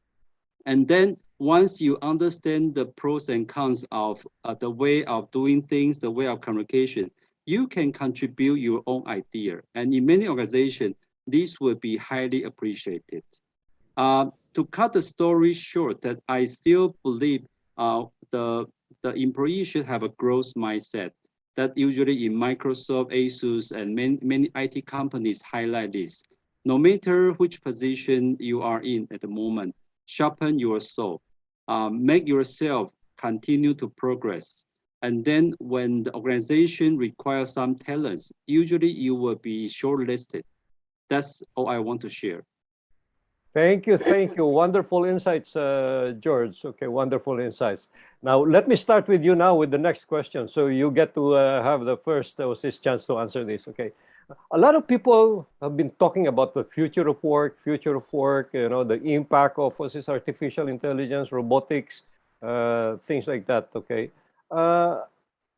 And then once you understand the pros and cons of the way of doing things, the way of communication, you can contribute your own idea. And in many organizations, this will be highly appreciated. To cut the story short, that I still believe the employee should have a growth mindset. That usually in Microsoft, ASUS, and many IT companies highlight this. No matter which position you are in at the moment, sharpen your soul, make yourself continue to progress. And then when the organization requires some talents, usually you will be shortlisted. That's all I want to share. Thank you, thank you. Wonderful insights, George. Okay, wonderful insights. Now, let me start with you now with the next question. So you get to have the first chance to answer this, okay? A lot of people have been talking about the future of work, you know, the impact of this artificial intelligence, robotics, things like that, okay?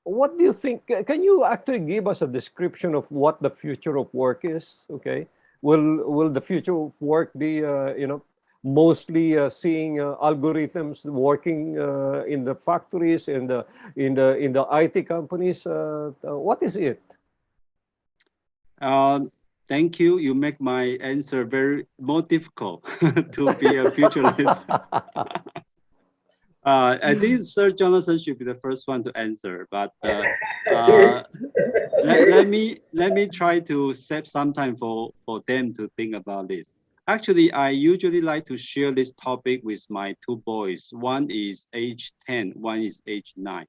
What do you think? Can you actually give us a description of what the future of work is, okay? Will the future of work be, you know, mostly seeing algorithms working in the factories, in the IT companies? What is it? Thank you. You make my answer very more difficult to be a futurist. I think Sir Jonathan should be the first one to answer, but let me try to save some time for them to think about this. Actually, I usually like to share this topic with my two boys. One is age 10, one is age 9.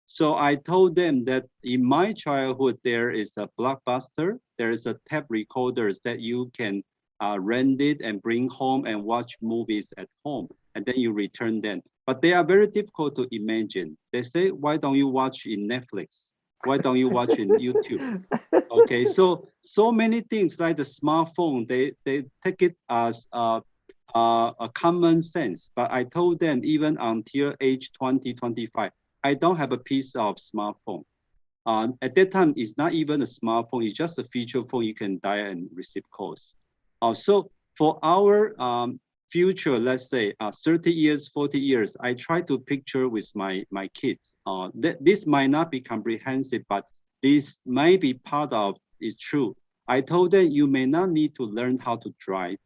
So I told them that in my childhood, there is a Blockbuster, there is a tape recorders that you can rent it and bring home and watch movies at home, and then you return them. But they are very difficult to imagine. They say, why don't you watch in Netflix? Why don't you watch in YouTube? Okay, so many things like the smartphone, they take it as a common sense. But I told them even until age 20, 25, I don't have a piece of smartphone. At that time, it's not even a smartphone, it's just a feature phone you can dial and receive calls. So for our future, let's say 30 years, 40 years, I try to picture with my kids. This might not be comprehensive, but this might be part of it's true. I told them you may not need to learn how to drive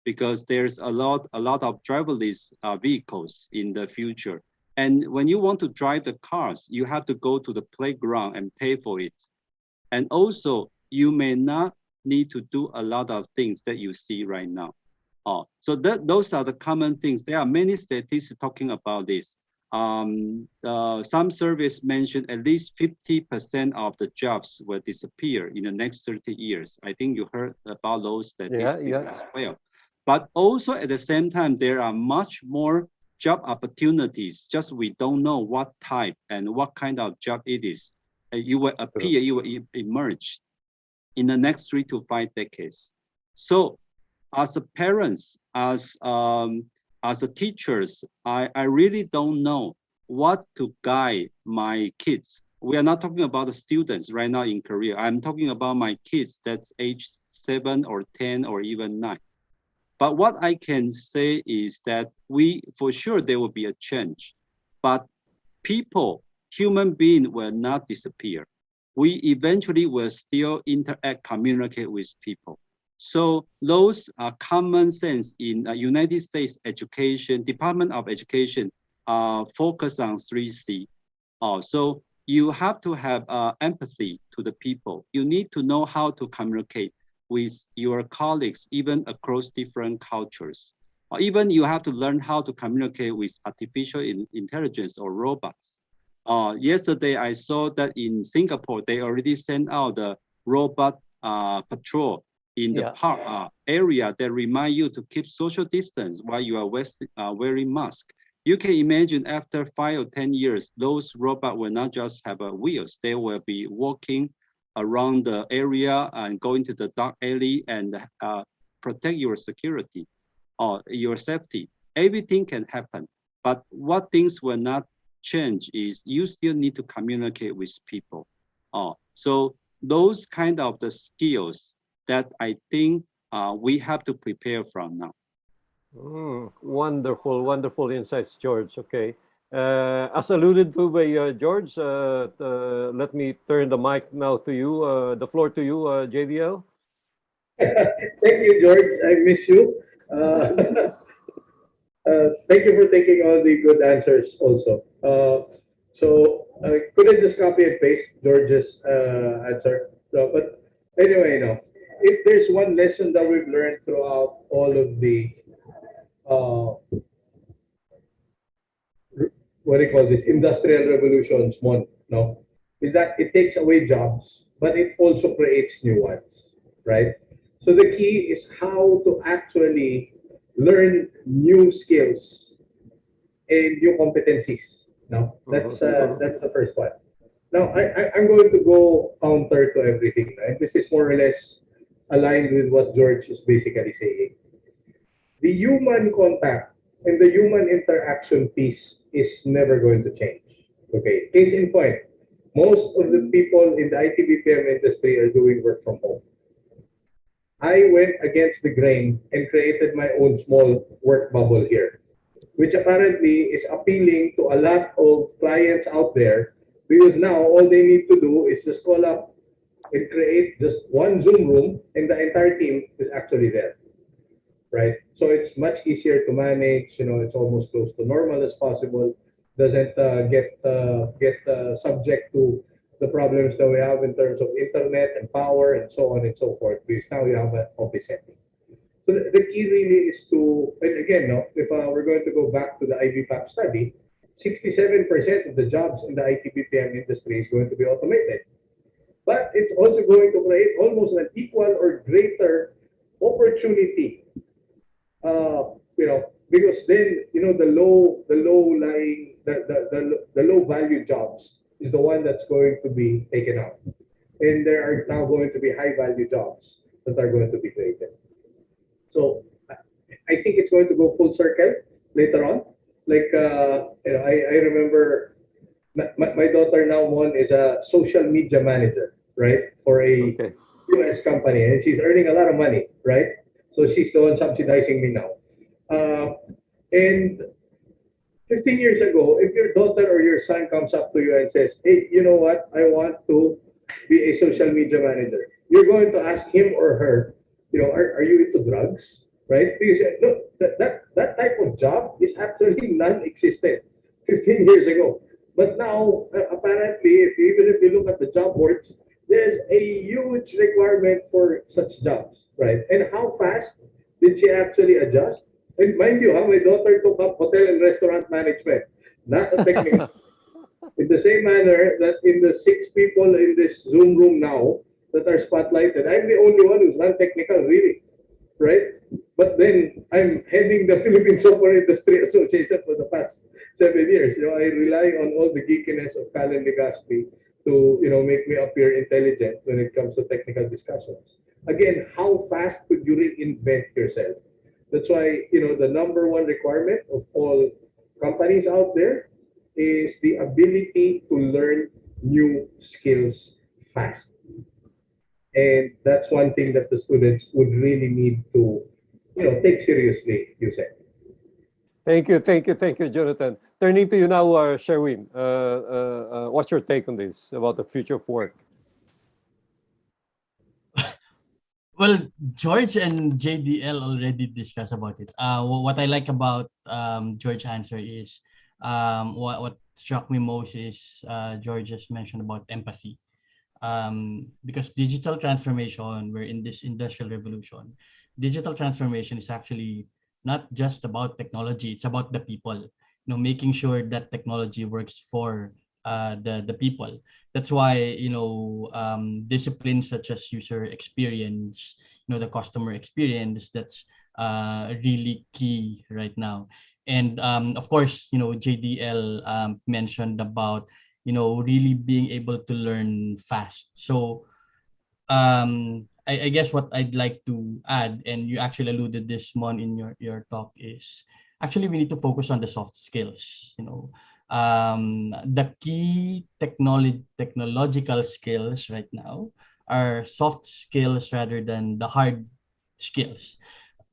because there's a lot of driverless vehicles in the future. And when you want to drive the cars, you have to go to the playground and pay for it. And also, you may not need to do a lot of things that you see right now. So those are the common things. There are many statistics talking about this. some surveys mentioned at least 50% of the jobs will disappear in the next 30 years. I think you heard about those statistics as well. But also at the same time, there are much more job opportunities, just we don't know what type and what kind of job it is. You will appear, you will emerge in the next 3 to 5 decades. So as a parents, as a teachers, I really don't know what to guide my kids. We are not talking about the students right now in Korea. I'm talking about my kids that's age 7 or 10 or even 9. But what I can say is that for sure, there will be a change. But people, human beings will not disappear. We eventually will still interact, communicate with people. So those are common sense in United States education, Department of Education, focus on 3C. So you have to have empathy to the people. You need to know how to communicate with your colleagues, even across different cultures. Or even you have to learn how to communicate with artificial intelligence or robots. Yesterday, I saw that in Singapore, they already sent out the robot patrol in the park area that remind you to keep social distance while you are wearing mask. You can imagine after 5 or 10 years, those robots will not just have wheels, they will be walking around the area and going to the dark alley and protect your security or your safety. Everything can happen, but what things will not change is you still need to communicate with people. So those kind of the skills that I think we have to prepare from now. Wonderful, wonderful insights, George. Okay. As alluded to by George, let me turn the mic now to you, the floor to you, JDL. Thank you, George. I miss you. Thank you for taking all the good answers also. Could I just copy and paste George's answer? But anyway, if there's one lesson that we've learned throughout all of the what do you call this, industrial revolutions, is that it takes away jobs, but it also creates new ones, right? So the key is how to actually learn new skills and new competencies. That's the first one. Now, I'm going to go counter to everything, right? This is more or less aligned with what George is basically saying. The human contact and the human interaction piece is never going to change. Okay, case in point, most of the people in the IT BPM industry are doing work from home. I went against the grain and created my own small work bubble here, which apparently is appealing to a lot of clients out there, because now all they need to do is just call up and create just one Zoom room and the entire team is actually there, right? So it's much easier to manage, it's almost close to normal as possible, doesn't get subject to the problems that we have in terms of internet and power and so on and so forth, because now you have an office setting. So the key really is to, and again, if we're going to go back to the IBPAP study, 67% of the jobs in the IT BPM industry is going to be automated. But it's also going to create almost an equal or greater opportunity, because then, the low lying, the low value jobs is the one that's going to be taken out. And there are now going to be high value jobs that are going to be created. So I think it's going to go full circle later on. Like, I remember my daughter now, Mon, is a social media manager, right? For a US company, and she's earning a lot of money, right? So she's the one subsidizing me now. And 15 years ago, if your daughter or your son comes up to you and says, hey, you know what? I want to be a social media manager. You're going to ask him or her, are you into drugs? Right? Because no, that type of job is actually non-existent 15 years ago. But now, apparently, even if you look at the job boards, there's a huge requirement for such jobs, right? And how fast did she actually adjust? And mind you, my daughter took up hotel and restaurant management. not a technical. In the same manner that in the 6 people in this Zoom room now that are spotlighted, I'm the only one who's non-technical, really, right? But then I'm heading the Philippine Software Industry Association for the past 7 years. I rely on all the geekiness of Callan Legaspi to, make me appear intelligent when it comes to technical discussions. Again, how fast could you reinvent yourself? That's why, the number one requirement of all companies out there is the ability to learn new skills fast. And that's one thing that the students would really need to, take seriously, you said. Thank you, Jonathan. Turning to you now, Sherwin. What's your take on this about the future of work? Well, George and JDL already discussed about it. What I like about George's answer is what struck me most is George just mentioned about empathy. Because digital transformation, we're in this industrial revolution. Digital transformation is actually not just about technology; it's about the people. Making sure that technology works for the people. That's why disciplines such as user experience, the customer experience, that's really key right now. And of course, JDL mentioned about really being able to learn fast. So I guess what I'd like to add, and you actually alluded this, Mon, in your talk, is actually we need to focus on the soft skills. The key technological skills right now are soft skills rather than the hard skills.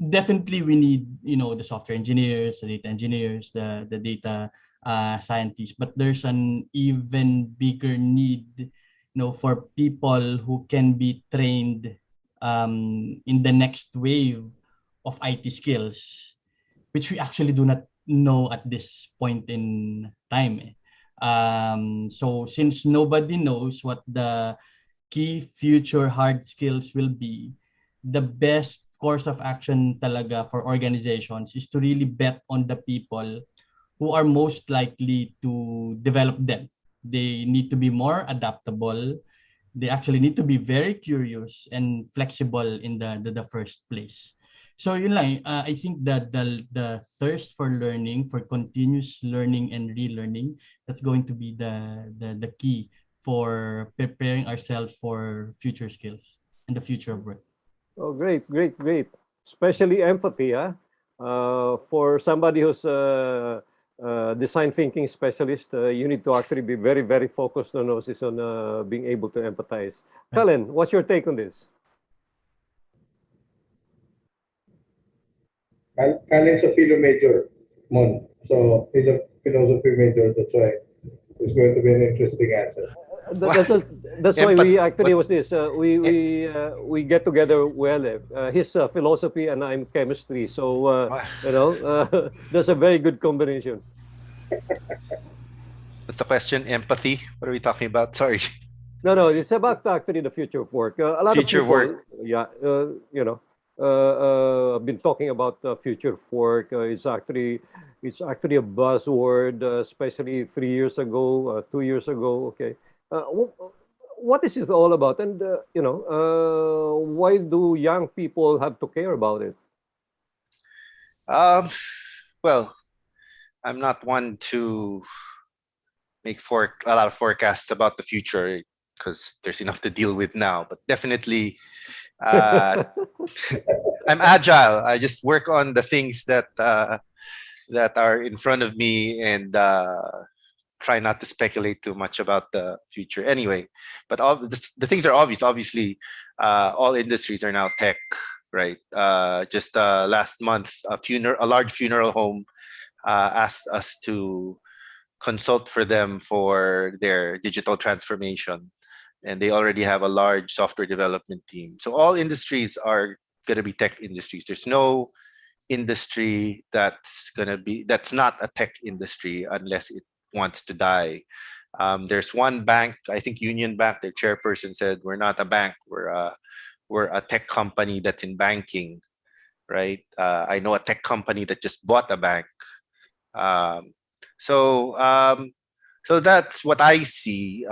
Definitely we need the software engineers, the data engineers, the data scientists, but there's an even bigger need for people who can be trained in the next wave of IT skills, which we actually do not know at this point in time. So since nobody knows what the key future hard skills will be, the best course of action talaga for organizations is to really bet on the people who are most likely to develop them. They need to be more adaptable. They actually need to be very curious and flexible in the first place. So yun lang, I think that the thirst for learning, for continuous learning and relearning, that's going to be the key for preparing ourselves for future skills and the future of work. Oh, great. Especially empathy, huh? For somebody who's design thinking specialist, you need to actually be very, very focused on being able to empathize. Helen, what's your take on this? Kalen's a philo major, Mon. So he's a philosophy major. That's why it's going to be an interesting answer. That's why we actually was this. We get together well. His philosophy and I'm chemistry, so that's a very good combination. That's the question. Empathy. What are we talking about? Sorry. No, it's about actually the future of work. A lot future of people, work. Yeah, I've been talking about the future of work. It's actually a buzzword, especially 3 years ago, 2 years ago. Okay, what is it all about? And why do young people have to care about it? Well, I'm not one to make a lot of forecasts about the future because there's enough to deal with now. But definitely, I'm agile. I just work on the things that are in front of me and try not to speculate too much about the future. Anyway, but the things are obvious. Obviously, all industries are now tech, right? Just last month, a large funeral home asked us to consult for them for their digital transformation, and they already have a large software development team. So all industries are going to be tech industries. There's no industry that's not a tech industry unless it wants to die. There's one bank, I think Union Bank, their chairperson said, "We're not a bank. We're a tech company that's in banking." Right? I know a tech company that just bought a bank. So so that's what I see.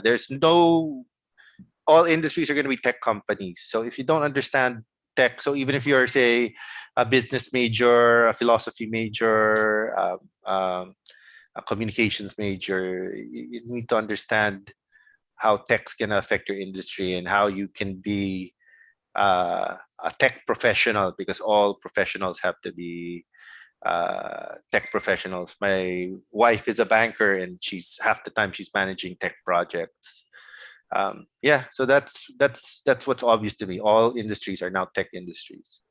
There's no all industries are going to be tech companies. So if you don't understand tech, so even if you're say a business major, a philosophy major, a communications major, you need to understand how tech's going to affect your industry and how you can be a tech professional, because all professionals have to be tech professionals. My wife is a banker, and she's half the time she's managing tech projects. Yeah, so that's what's obvious to me. All industries are now tech industries.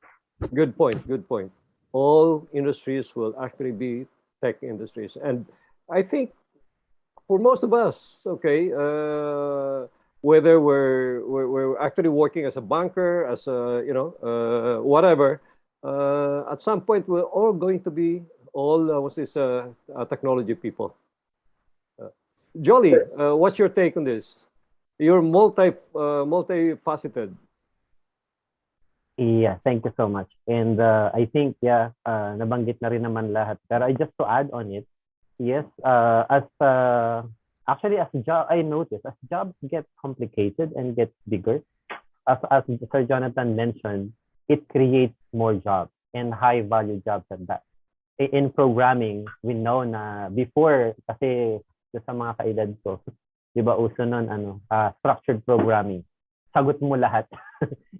Good point. Good point. All industries will actually be tech industries, and I think for most of us, okay, whether we're actually working as a banker, as a whatever, at some point we're all going to be technology people. Jolly, what's your take on this? You're multifaceted. Yeah, thank you so much. And I think, nabanggit na rin naman lahat. Pero just to add on it, yes, actually as job, I noticed as jobs get complicated and get bigger, as Sir Jonathan mentioned, it creates more jobs and high value jobs at that. In programming, we know na before, kasi sa mga kaedad ko, di ba uso nun, structured programming. Sagot mo lahat.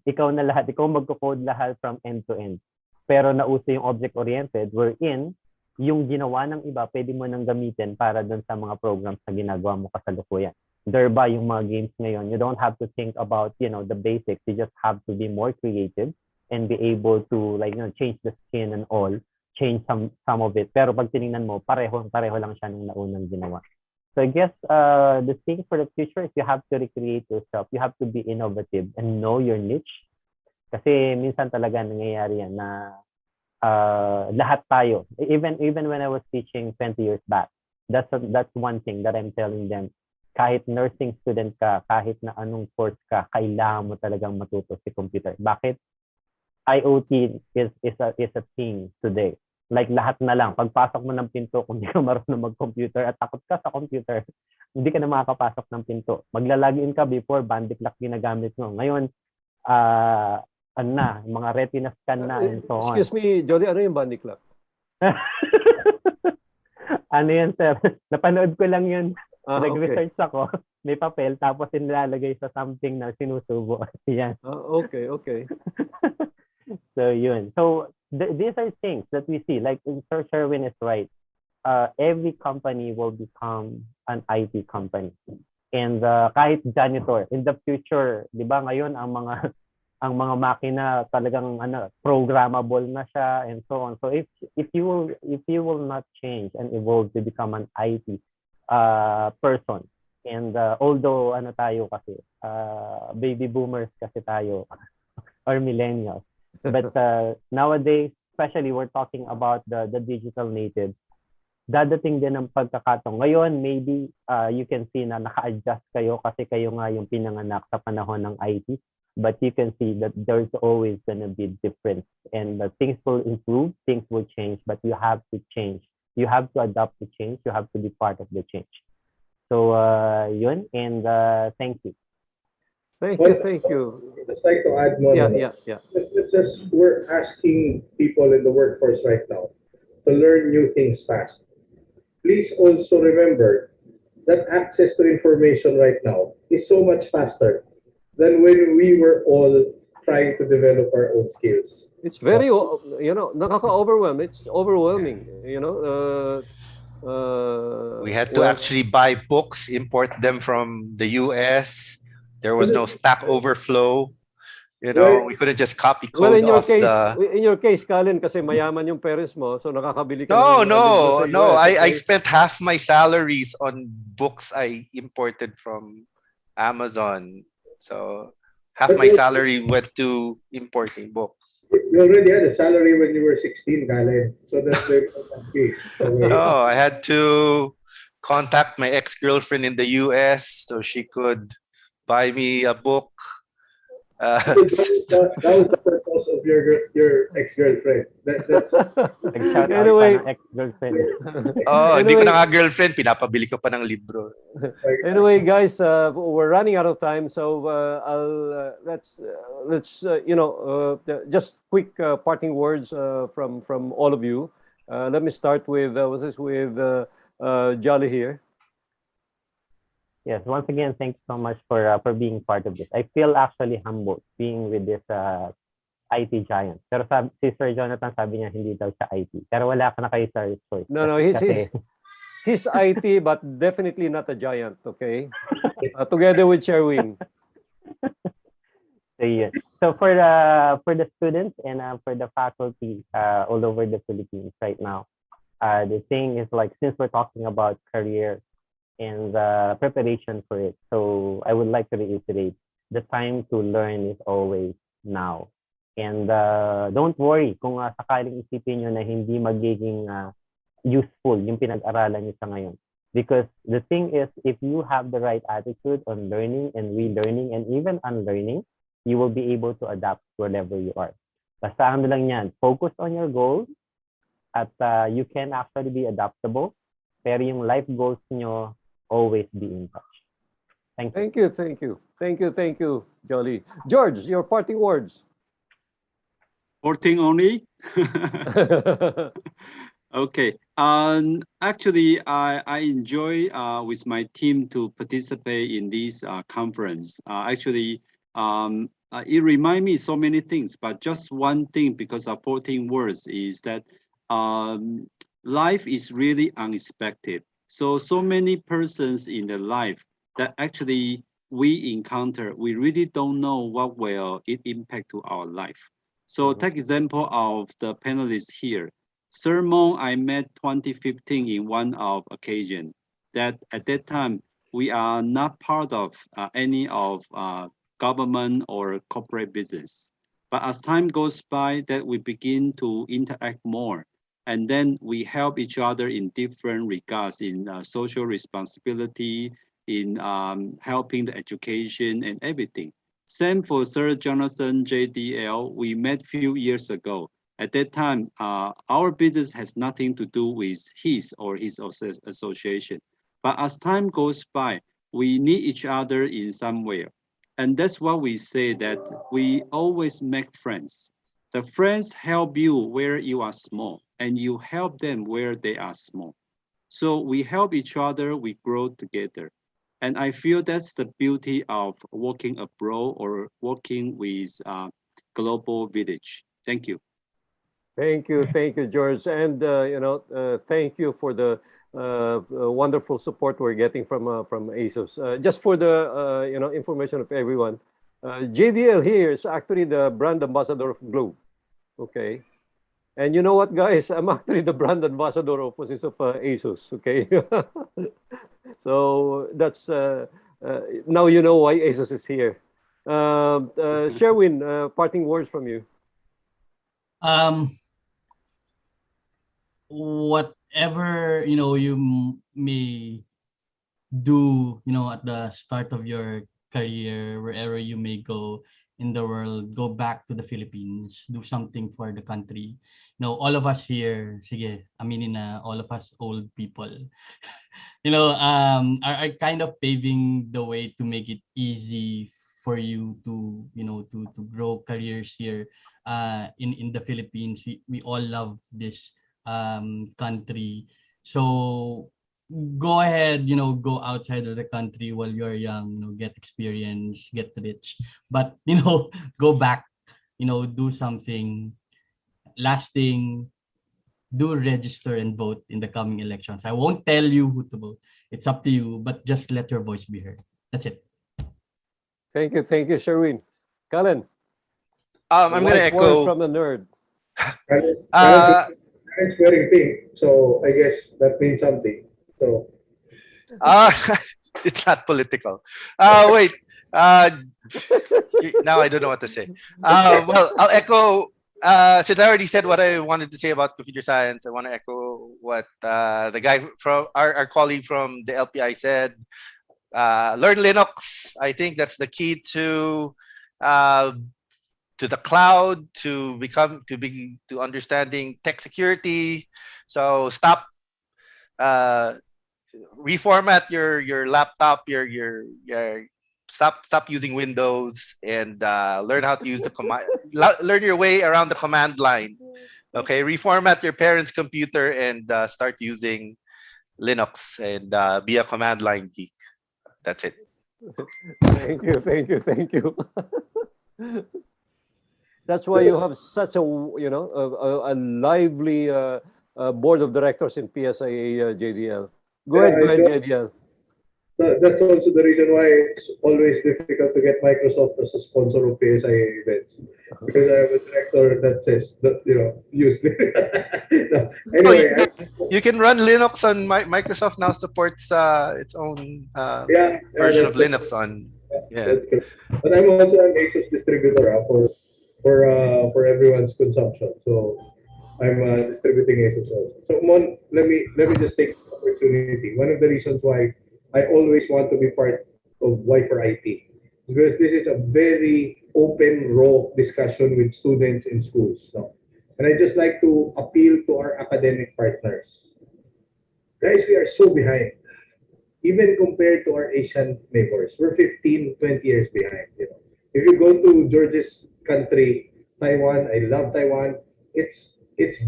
Ikaw na lahat. Ikaw magko-code lahat from end to end. Pero nauso yung object-oriented, wherein yung ginawa ng iba, pwede mo nang gamitin para dun sa mga programs na ginagawa mo kasalukuyan. Thereby, yung mga games ngayon, you don't have to think about, the basics. You just have to be more creative and be able to, change the skin and all, change some of it. Pero pag tinignan mo, pareho lang siya ng naunang ginawa. So I guess the thing for the future is you have to recreate yourself. You have to be innovative and know your niche. Kasi minsan talaga nangyayari yan na lahat tayo. Even when I was teaching 20 years back, that's one thing that I'm telling them. Kahit nursing student ka, kahit na anong course ka, kailangan mo talagang matuto si computer. Bakit? IoT is a thing today. Like lahat na lang, pagpasok mo ng pinto, kung hindi ka marunong mag-computer at takot ka sa computer, hindi ka na makakapasok ng pinto. Maglalagin ka before, bandit lock ginagamit mo. Ngayon, mga retina scan na and so on. Excuse me, Jolly, ano yung bandit lock? Ano yan, sir? Napanood ko lang yun. Nag-research ako. May papel, tapos nilalagay sa something na sinusubo. Yan. Okay. So yun. So these are things that we see. Like Sir Sherwin is right. Every company will become an IT company. And kahit janitor in the future, 'di ba ngayon ang mga makina talagang programmable na siya and so on. So if you will not change and evolve to become an IT person, and although tayo kasi baby boomers kasi tayo or millennials. But nowadays, especially we're talking about the digital natives, dadating din ang pagkakataon. Ngayon, maybe you can see na naka-adjust kayo kasi kayo nga yung pinanganak sa panahon ng IT. But you can see that there's always gonna be difference. And things will improve, things will change, but you have to change. You have to adapt to change. You have to be part of the change. So, yun. And thank you. Thank you. I'd just like to add more. Yeah. We're asking people in the workforce right now to learn new things fast. Please also remember that access to information right now is so much faster than when we were all trying to develop our own skills. It's very, nakaka-overwhelm. It's overwhelming, we had to actually buy books, import them from the US. There was no Stack Overflow. We couldn't just copy code. Well, in your case, Colin, kasi mayaman yung parents mo, so nakakabili ka No. US, I spent half my salaries on books I imported from Amazon. So half my salary went to importing books. You already had a salary when you were 16, Colin. So that's very case. No, I had to contact my ex-girlfriend in the US so she could buy me a book. That was the purpose of of your ex-girlfriend. That's Anyway, Anyway, ex-girlfriend. Oh, hindi ko Anyway- na nga girlfriend, pinapabili ko pa ng libro. Anyway, guys, we're running out of time, so let's just quick parting words from all of you. Let me start with Jolly here. Yes, once again, thanks so much for being part of this. I feel actually humbled being with this IT giant. Pero si Sir Jonathan sabi niya hindi daw siya IT. Pero wala ka na kay Sir Choice. No, he's IT, but definitely not a giant. Okay, together with Sherwin. So yeah. So for the students and for the faculty all over the Philippines right now, the thing is like since we're talking about career and the preparation for it, so I would like to reiterate the time to learn is always now. And don't worry kung sakaling isipin nyo na hindi magiging useful yung pinag-aralan nyo sa ngayon. Because the thing is, if you have the right attitude on learning and relearning and even unlearning, you will be able to adapt wherever you are. Basta ano lang yan, focus on your goals at you can actually be adaptable. Pero yung life goals nyo, always be in touch. Thank you. Thank you, Jolly. George, your parting words. 14 only? Okay. Actually, I enjoy with my team to participate in this conference. Actually, it reminds me so many things, but just one thing because of 14 words is that life is really unexpected. So many persons in the life that actually we encounter, we really don't know what will it impact to our life. So take example of the panelists here. Sir Mong, I met 2015 in one of occasion that at that time, we are not part of any of government or corporate business. But as time goes by, that we begin to interact more. And then we help each other in different regards in social responsibility, in helping the education and everything. Same for Sir Jonathan JDL, we met few years ago. At that time, our business has nothing to do with his or his association. But as time goes by, we need each other in some way. And that's why we say that we always make friends. The friends help you where you are small, and you help them where they are small. So we help each other, we grow together. And I feel that's the beauty of working abroad or working with Global Village. Thank you. Thank you, George, and thank you for the wonderful support we're getting from ASUS. Just for the information of everyone, JDL here is actually the brand ambassador of Globe. Okay, and you know what, guys? I'm actually the brand ambassador of ASUS. Okay, so that's now you know why ASUS is here. Sherwin, parting words from you. Whatever you may do at the start of your career, wherever you may go in the world, go back to the Philippines, do something for the country. All of us here, sige, aminin na, all of us old people are kind of paving the way to make it easy for you to to grow careers here in the Philippines. We all love this country, so go ahead, go outside of the country while you're young, get experience, get rich, but go back, do something lasting. Do register and vote in the coming elections. I won't tell you who to vote. It's up to you, but just let your voice be heard. That's it. Thank you, Sherwin. Cullen. I'm going to echo from the nerd. It's wearing pink, so I guess that means something. So it's not political. Wait. Now I don't know what to say. Well, I'll echo. Since I already said what I wanted to say about computer science, I want to echo what the guy from our colleague from the LPI said. Learn Linux. I think that's the key to to the cloud, to understanding tech security. So stop, reformat your laptop, your stop using Windows, and learn how to use the command. Learn your way around the command line. Okay, reformat your parents' computer and start using Linux and be a command line geek. That's it. Thank you. That's why you have such a a lively board of directors in PSIA, JDL. Go ahead, JDL. That's also the reason why it's always difficult to get Microsoft as a sponsor of PSIA events, because I have a director that says that, use it. No, anyway, you can run Linux on Microsoft now supports its own version of Linux on. Yeah, that's good. But I'm also an ASUS distributor for everyone's consumption. So I'm distributing ASUS also. So Mon, let me just take the opportunity. One of the reasons why I always want to be part of Y4IT, because this is a very open, raw discussion with students in schools. No? And I just like to appeal to our academic partners. Guys, we are so behind. Even compared to our Asian neighbors, we're 15, 20 years behind. If you go to George's country, Taiwan, I love Taiwan. It's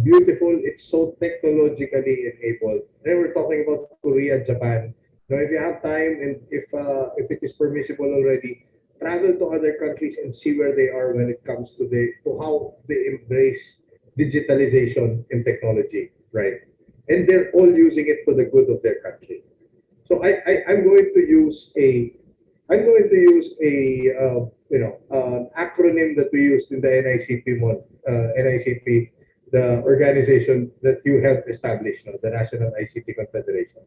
beautiful. It's so technologically enabled. Then we're talking about Korea, Japan. If you have time and if it is permissible already, travel to other countries and see where they are when it comes to how they embrace digitalization and technology, right? And they're all using it for the good of their country. So I'm going to use an acronym that we used in the NICP NICP, the organization that you helped establish, the National ICT Confederation.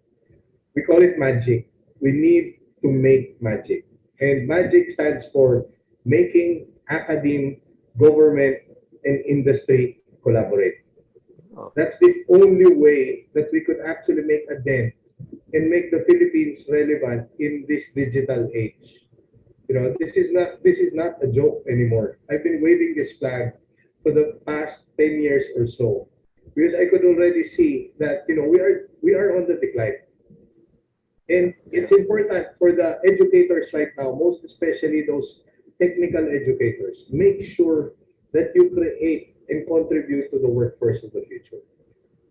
We call it MAGIC. We need to make magic. And MAGIC stands for making academe, government, and industry collaborate. That's the only way that we could actually make a dent and make the Philippines relevant in this digital age. This is not a joke anymore. I've been waving this flag for the past 10 years or so, because I could already see that we are on the decline. And it's important for the educators right now, most especially those technical educators, make sure that you create and contribute to the workforce of the future.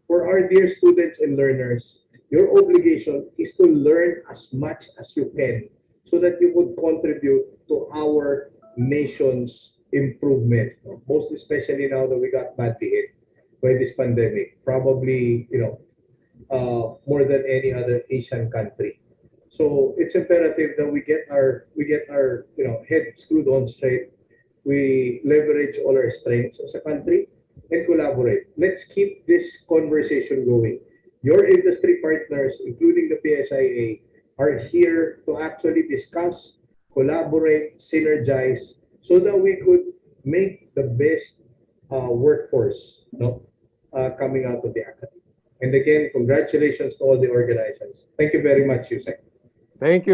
For our dear students and learners, your obligation is to learn as much as you can so that you would contribute to our nation's improvement, most especially now that we got badly hit by this pandemic, probably more than any other Asian country. So it's imperative that we get our head screwed on straight. We leverage all our strengths as a country and collaborate. Let's keep this conversation going. Your industry partners, including the PSIA, are here to actually discuss, collaborate, synergize, so that we could make the best workforce coming out of the academy. And again, congratulations to all the organizers. Thank you very much, Yusek. Thank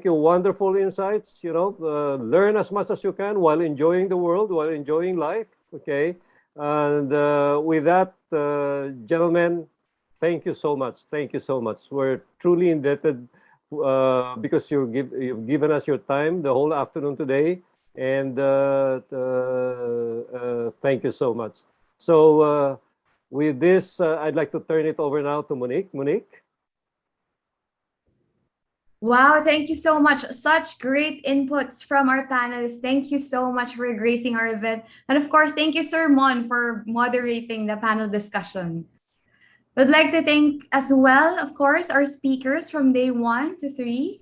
you. Wonderful insights. Learn as much as you can while enjoying the world, while enjoying life. Okay. And with that, gentlemen, thank you so much. Thank you so much. We're truly indebted because you've given us your time the whole afternoon today. And thank you so much. So with this, I'd like to turn it over now to Monique. Monique? Wow, thank you so much. Such great inputs from our panelists. Thank you so much for gracing our event. And of course, thank you, Sir Mon, for moderating the panel discussion. We'd like to thank as well, of course, our speakers from day 1 to 3.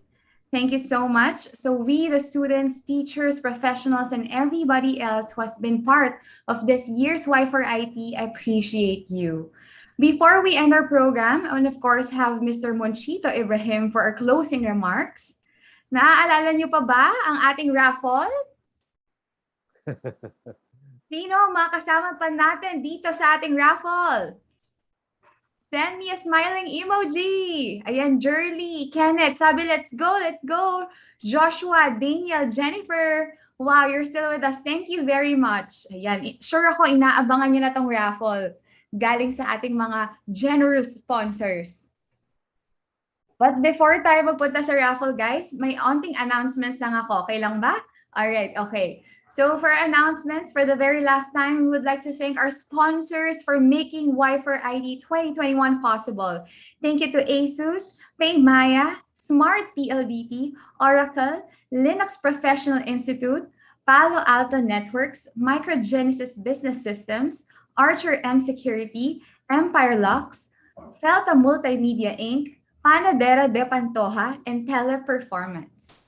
Thank you so much. So we, the students, teachers, professionals, and everybody else who has been part of this year's Y4IT, appreciate you. Before we end our program, and of course have Mr. Monchito Ibrahim for our closing remarks. Naaalala niyo pa ba ang ating raffle? Sino ang mga kasama pa natin dito sa ating raffle? Send me a smiling emoji. Ayan, Jerly, Kenneth, sabi let's go. Joshua, Daniel, Jennifer, Wow, you're still with us. Thank you very much. Ayan, sure ako inaabangan niyo na tong raffle galing sa ating mga generous sponsors. But before tayo magpunta sa raffle, guys, may onting announcements lang ako. Okay lang ba? Alright, okay. So for announcements, for the very last time, we would like to thank our sponsors for making Y4IT 2021 possible. Thank you to ASUS, Paymaya, Smart PLDT, Oracle, Linux Professional Institute, Palo Alto Networks, Microgenesis Business Systems, Archer M Security, Empire Lux, Felta Multimedia Inc., Panadera de Pantoja, and Teleperformance.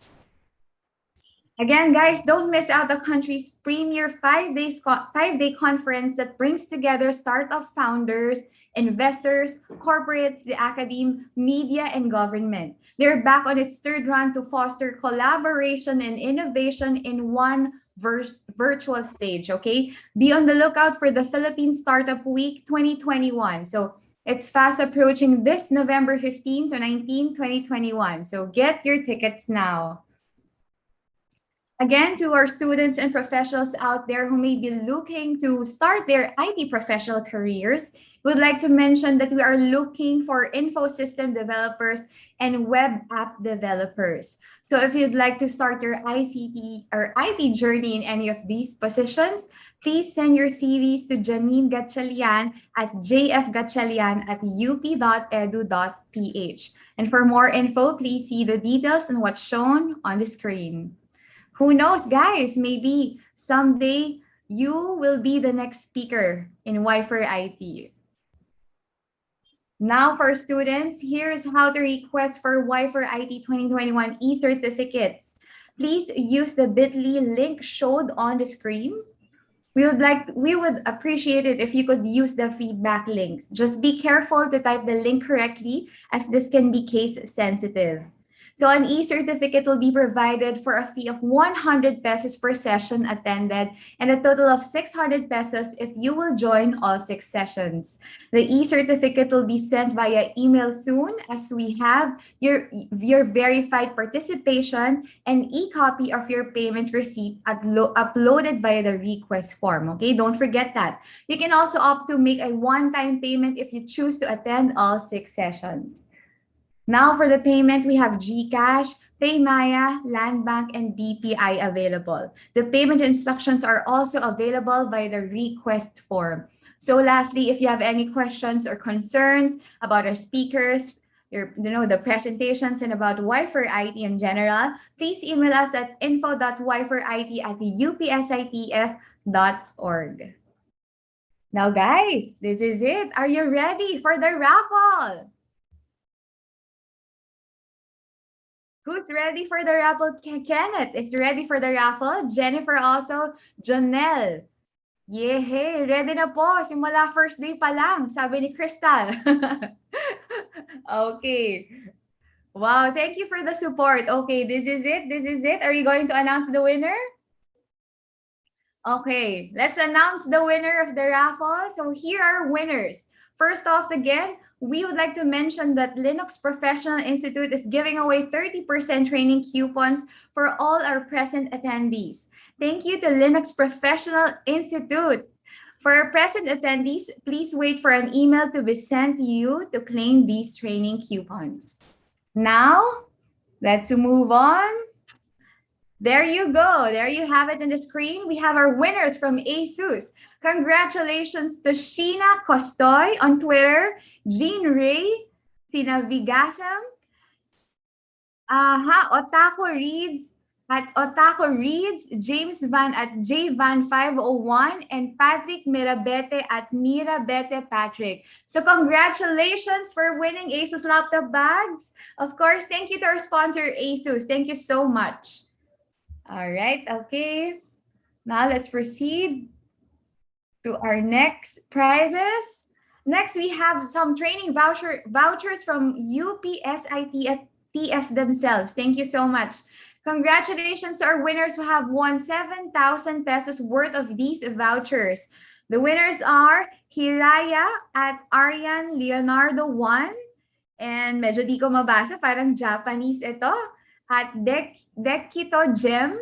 Again, guys, don't miss out the country's premier 5-day conference that brings together startup founders, investors, corporates, the academe, media, and government. They're back on its third run to foster collaboration and innovation in one virtual stage, okay? Be on the lookout for the Philippine Startup Week 2021. So it's fast approaching this November 15 to 19, 2021. So get your tickets now. Again, to our students and professionals out there who may be looking to start their IT professional careers, we would like to mention that we are looking for info system developers and web app developers. So if you'd like to start your ICT or IT journey in any of these positions, please send your CVs to Janine Gatchalian at jfgatchalian@up.edu.ph. And for more info, please see the details on what's shown on the screen. Who knows, guys, maybe someday you will be the next speaker in Y4IT. Now for students, here's how to request for Y4IT 2021 e-certificates. Please use the bit.ly link showed on the screen. We would appreciate it if you could use the feedback links. Just be careful to type the link correctly, as this can be case sensitive. So an e-certificate will be provided for a fee of 100 pesos per session attended and a total of 600 pesos if you will join all 6 sessions. The e-certificate will be sent via email soon, as we have your verified participation and e-copy of your payment receipt uploaded via the request form. Okay, don't forget that. You can also opt to make a one-time payment if you choose to attend all 6 sessions. Now for the payment, we have GCash, Paymaya, Land Bank, and BPI available. The payment instructions are also available via the request form. So lastly, if you have any questions or concerns about our speakers, the presentations, and about Y4IT in general, please email us at info.y4it@upsitf.org. Now guys, this is it. Are you ready for the raffle? Who's ready for the raffle? Kenneth is ready for the raffle. Jennifer also. Jonelle. Yehey! Ready na po. Simula first day pa lang, sabi ni Crystal. Okay. Wow, thank you for the support. Okay, this is it. This is it. Are you going to announce the winner? Okay, let's announce the winner of the raffle. So here are winners. First off, again, we would like to mention that Linux Professional Institute is giving away 30% training coupons for all our present attendees. Thank you to Linux Professional Institute. For our present attendees, please wait for an email to be sent to you to claim these training coupons. Now, let's move on. There you go. There you have it on the screen. We have our winners from ASUS. Congratulations to Sheena Costoy on Twitter, Jean Ray, Sina Vigasam, Otaku Reads at Otaku Reads, James Van at JVan501, and Patrick Mirabete at Mirabete Patrick. So congratulations for winning ASUS laptop bags. Of course, thank you to our sponsor, ASUS. Thank you so much. All right, okay. Now let's proceed to our next prizes. Next, we have some training vouchers from UPSITF themselves. Thank you so much. Congratulations to our winners who have won 7,000 pesos worth of these vouchers. The winners are Hiraya at Aryan Leonardo 1. And medyo di ko mabasa, parang Japanese ito. At Dekito Gem,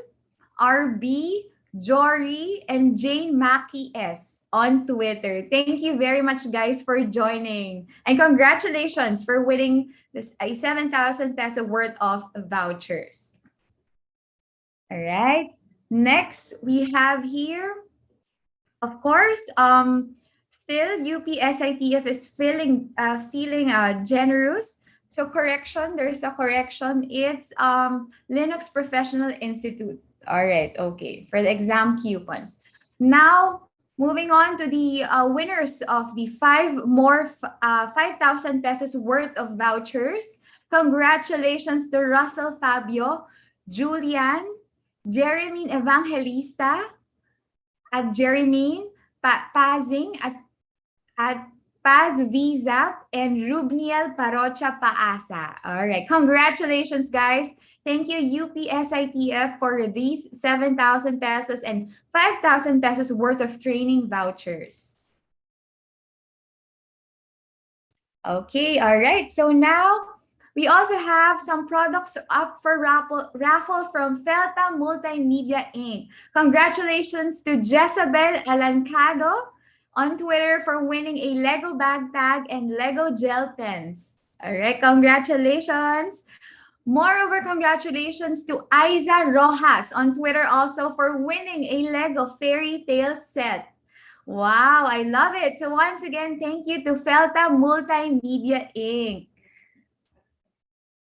RB, Jory, and Jane Mackie S on Twitter. Thank you very much, guys, for joining. And congratulations for winning this 7,000 peso worth of vouchers. All right. Next, we have here, of course, still UP-SITF is feeling generous. So correction, there's a correction. It's Linux Professional Institute. All right, okay, for the exam coupons. Now, moving on to the winners of the 5,000 pesos worth of vouchers. Congratulations to Russell Fabio, Julian, Jeremy Evangelista, at Jeremy Pazing, at Paz Visa, and Rubniel Parocha Paasa. All right, congratulations, guys. Thank you, UP-SITF, for these 7,000 pesos and 5,000 pesos worth of training vouchers. Okay, all right. So now we also have some products up for raffle from Felta Multimedia Inc. Congratulations to Jezabel Alancado on Twitter for winning a Lego bag tag and Lego gel pens. All right, congratulations. Moreover, congratulations to Aiza Rojas on Twitter also for winning a Lego fairy tale set. Wow, I love it. So once again, thank you to Felta Multimedia Inc.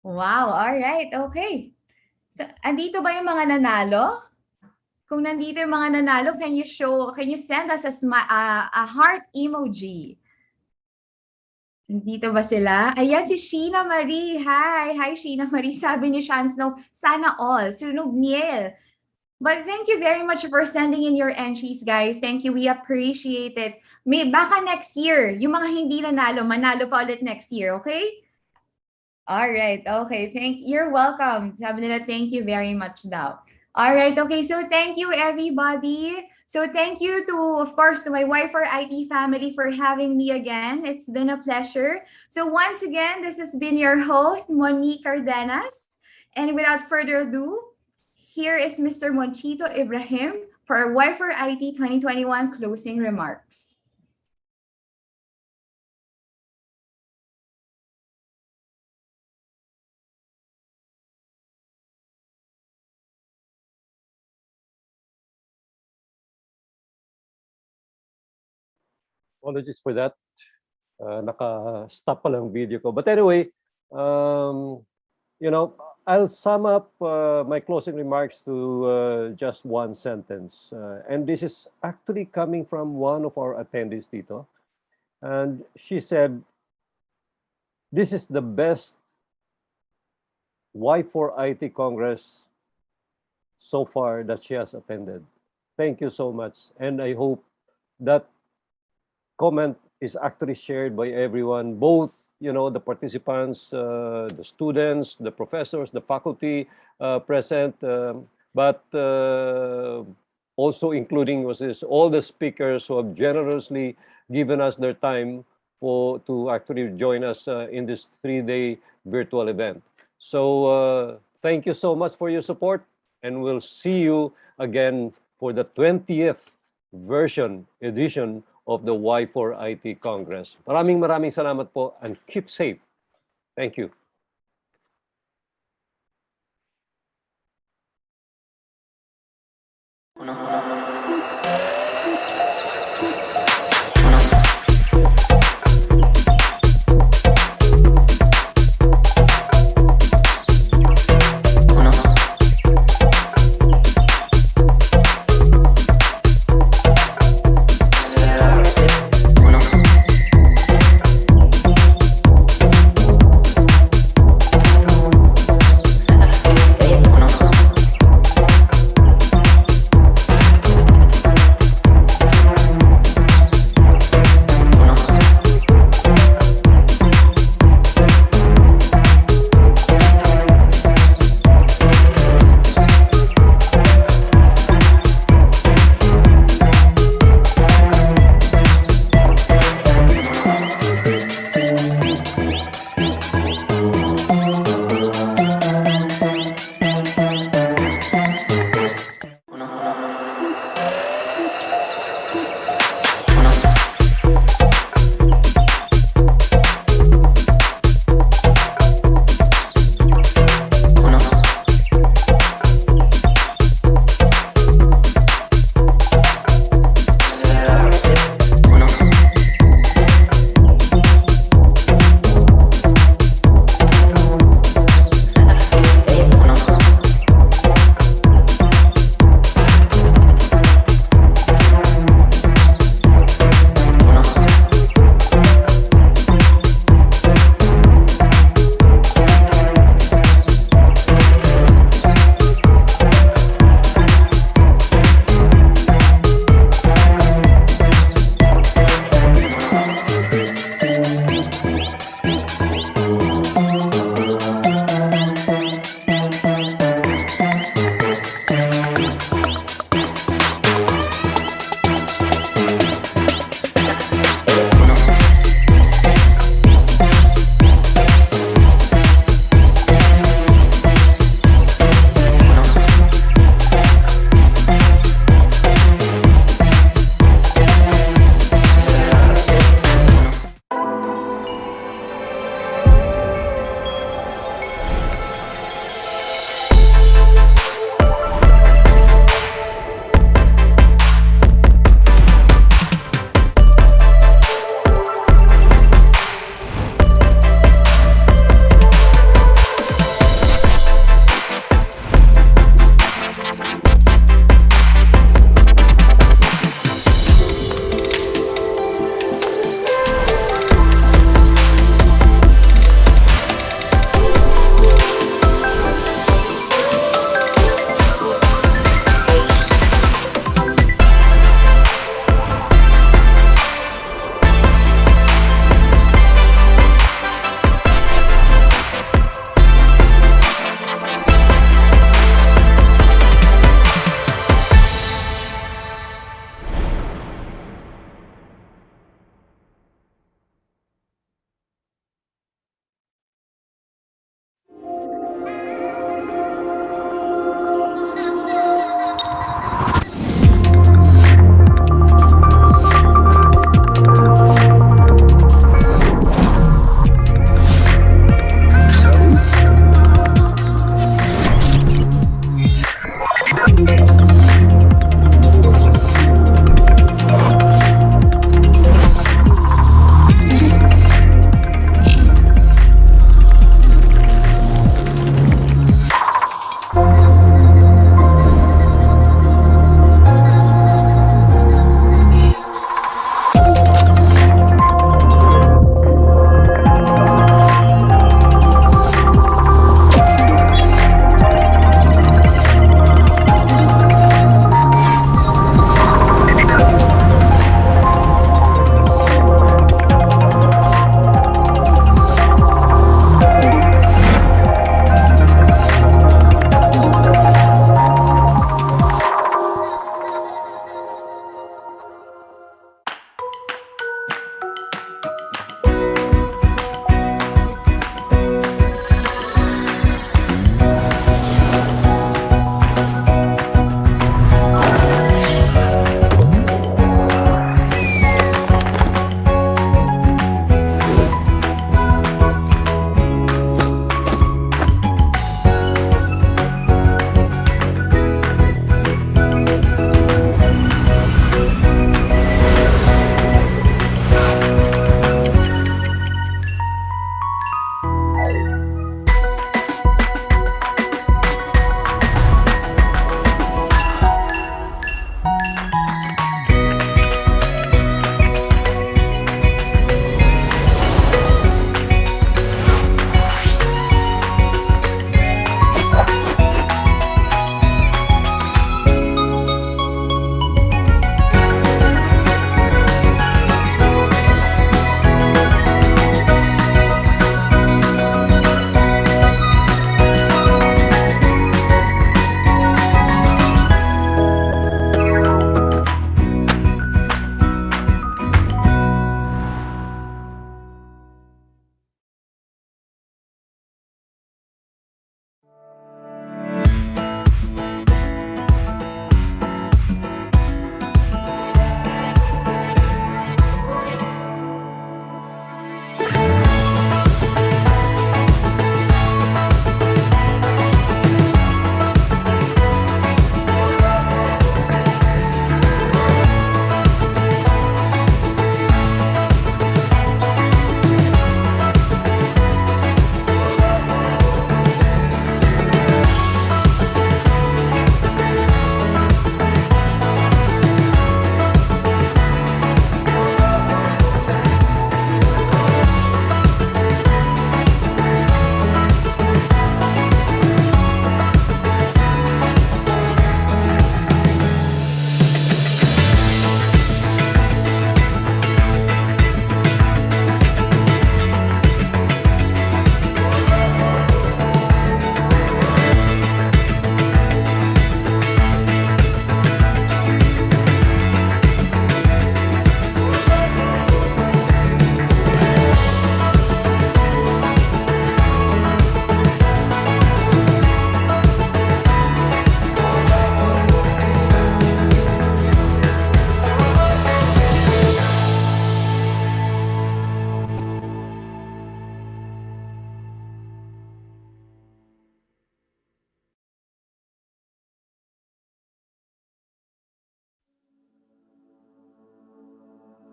Wow, all right, okay. So, andito ba yung mga nanalo? Kung nandito yung mga nanalo, can you send us a heart emoji? Dito ba sila? Ayan si Sheena Marie. Hi Sheena Marie. Sabi ni Sean Snow, sana all. Sunog Niel. But thank you very much for sending in your entries, guys. Thank you. We appreciate it. Baka next year, yung mga hindi nanalo, manalo pa ulit next year, okay? All right. Okay. You're welcome. Sabi nila, thank you very much daw. All right. Okay. So thank you, everybody. So thank you to, of course, to my Y4IT family for having me again. It's been a pleasure. So once again, this has been your host, Monique Cardenas. And without further ado, here is Mr. Monchito Ibrahim for our Y4IT 2021 closing remarks. Apologies for that. Naka-stop pa lang video ko. But anyway, I'll sum up my closing remarks to just one sentence. And this is actually coming from one of our attendees dito. And she said, this is the best Y4IT Congress so far that she has attended. Thank you so much. And I hope that comment is actually shared by everyone, both the participants, the students, the professors, the faculty present, but also including all the speakers who have generously given us their time to actually join us in this 3-day virtual event. So thank you so much for your support, and we'll see you again for the 20th edition of the Y4IT Congress. Maraming salamat po, and keep safe. Thank you.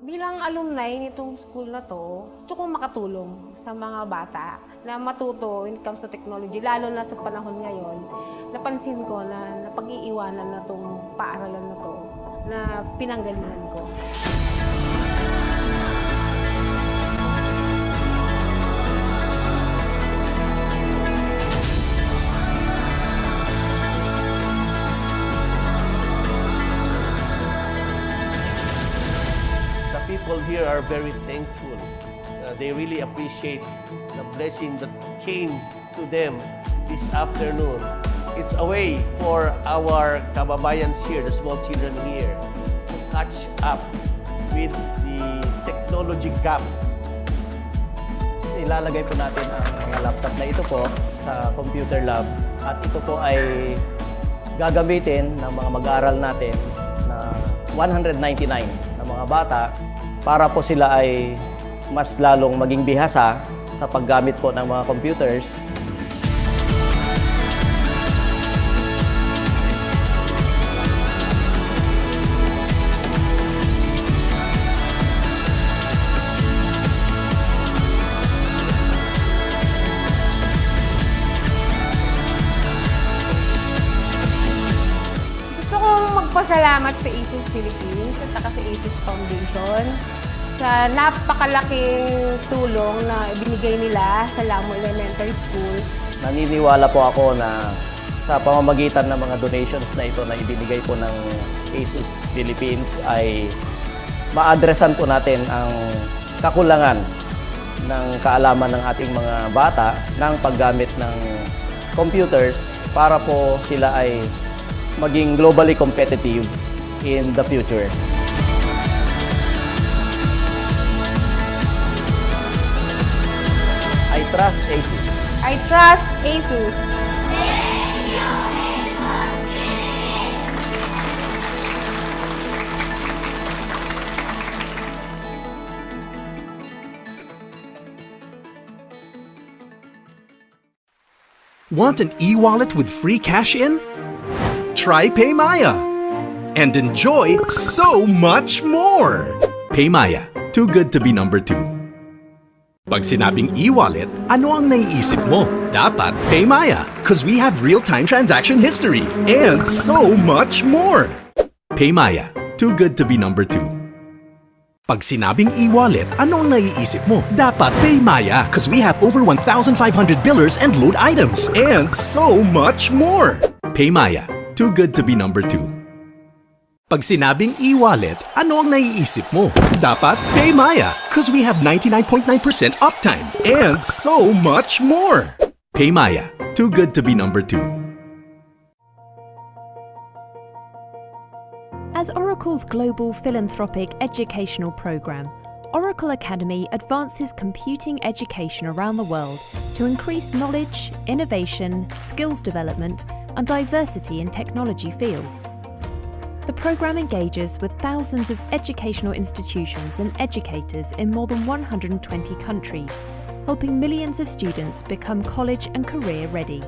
Bilang alumni nitong school na to, gusto kong makatulong sa mga bata na matuto when it comes to technology, lalo na sa panahon ngayon. Napansin ko na napag-iiwanan na tong paaralan na to na pinanggalingan ko. People here are very thankful. They really appreciate the blessing that came to them this afternoon. It's a way for our kababayans here, the small children here, to catch up with the technology gap. Ilalagay po natin ang mga laptop na ito po sa computer lab at ito po ay gagamitin ng mga mag-aaral natin na 199 na mga bata para po sila ay mas lalong maging bihasa sa paggamit po ng mga computers. Gusto kong magpasalamat sa ASUS Philippines at saka sa ASUS Foundation sa napakalaking tulong na ibinigay nila sa Lamo Elementary School. Naniniwala po ako na sa pamamagitan ng mga donations na ito na ibinigay po ng ASUS Philippines ay ma-addressan po natin ang kakulangan ng kaalaman ng ating mga bata ng paggamit ng computers para po sila ay maging globally competitive in the future. I trust ASUS. I trust ASUS. Want an e-wallet with free cash in? Try PayMaya and enjoy so much more. PayMaya, too good to be number 2. Pag sinabing e-wallet, ano ang naiisip mo? Dapat PayMaya, cause we have real-time transaction history and so much more. PayMaya, too good to be number 2. Pag sinabing e-wallet, ano ang naiisip mo? Dapat PayMaya, cause we have over 1,500 billers and load items and so much more. PayMaya, too good to be number 2. Pag sinabing e-wallet, ano ang naiisip mo? Dapat PayMaya, cause we have 99.9% uptime and so much more. PayMaya, too good to be number 2. As Oracle's global philanthropic educational program, Oracle Academy advances computing education around the world to increase knowledge, innovation, skills development, and diversity in technology fields. The program engages with thousands of educational institutions and educators in more than 120 countries, helping millions of students become college and career ready.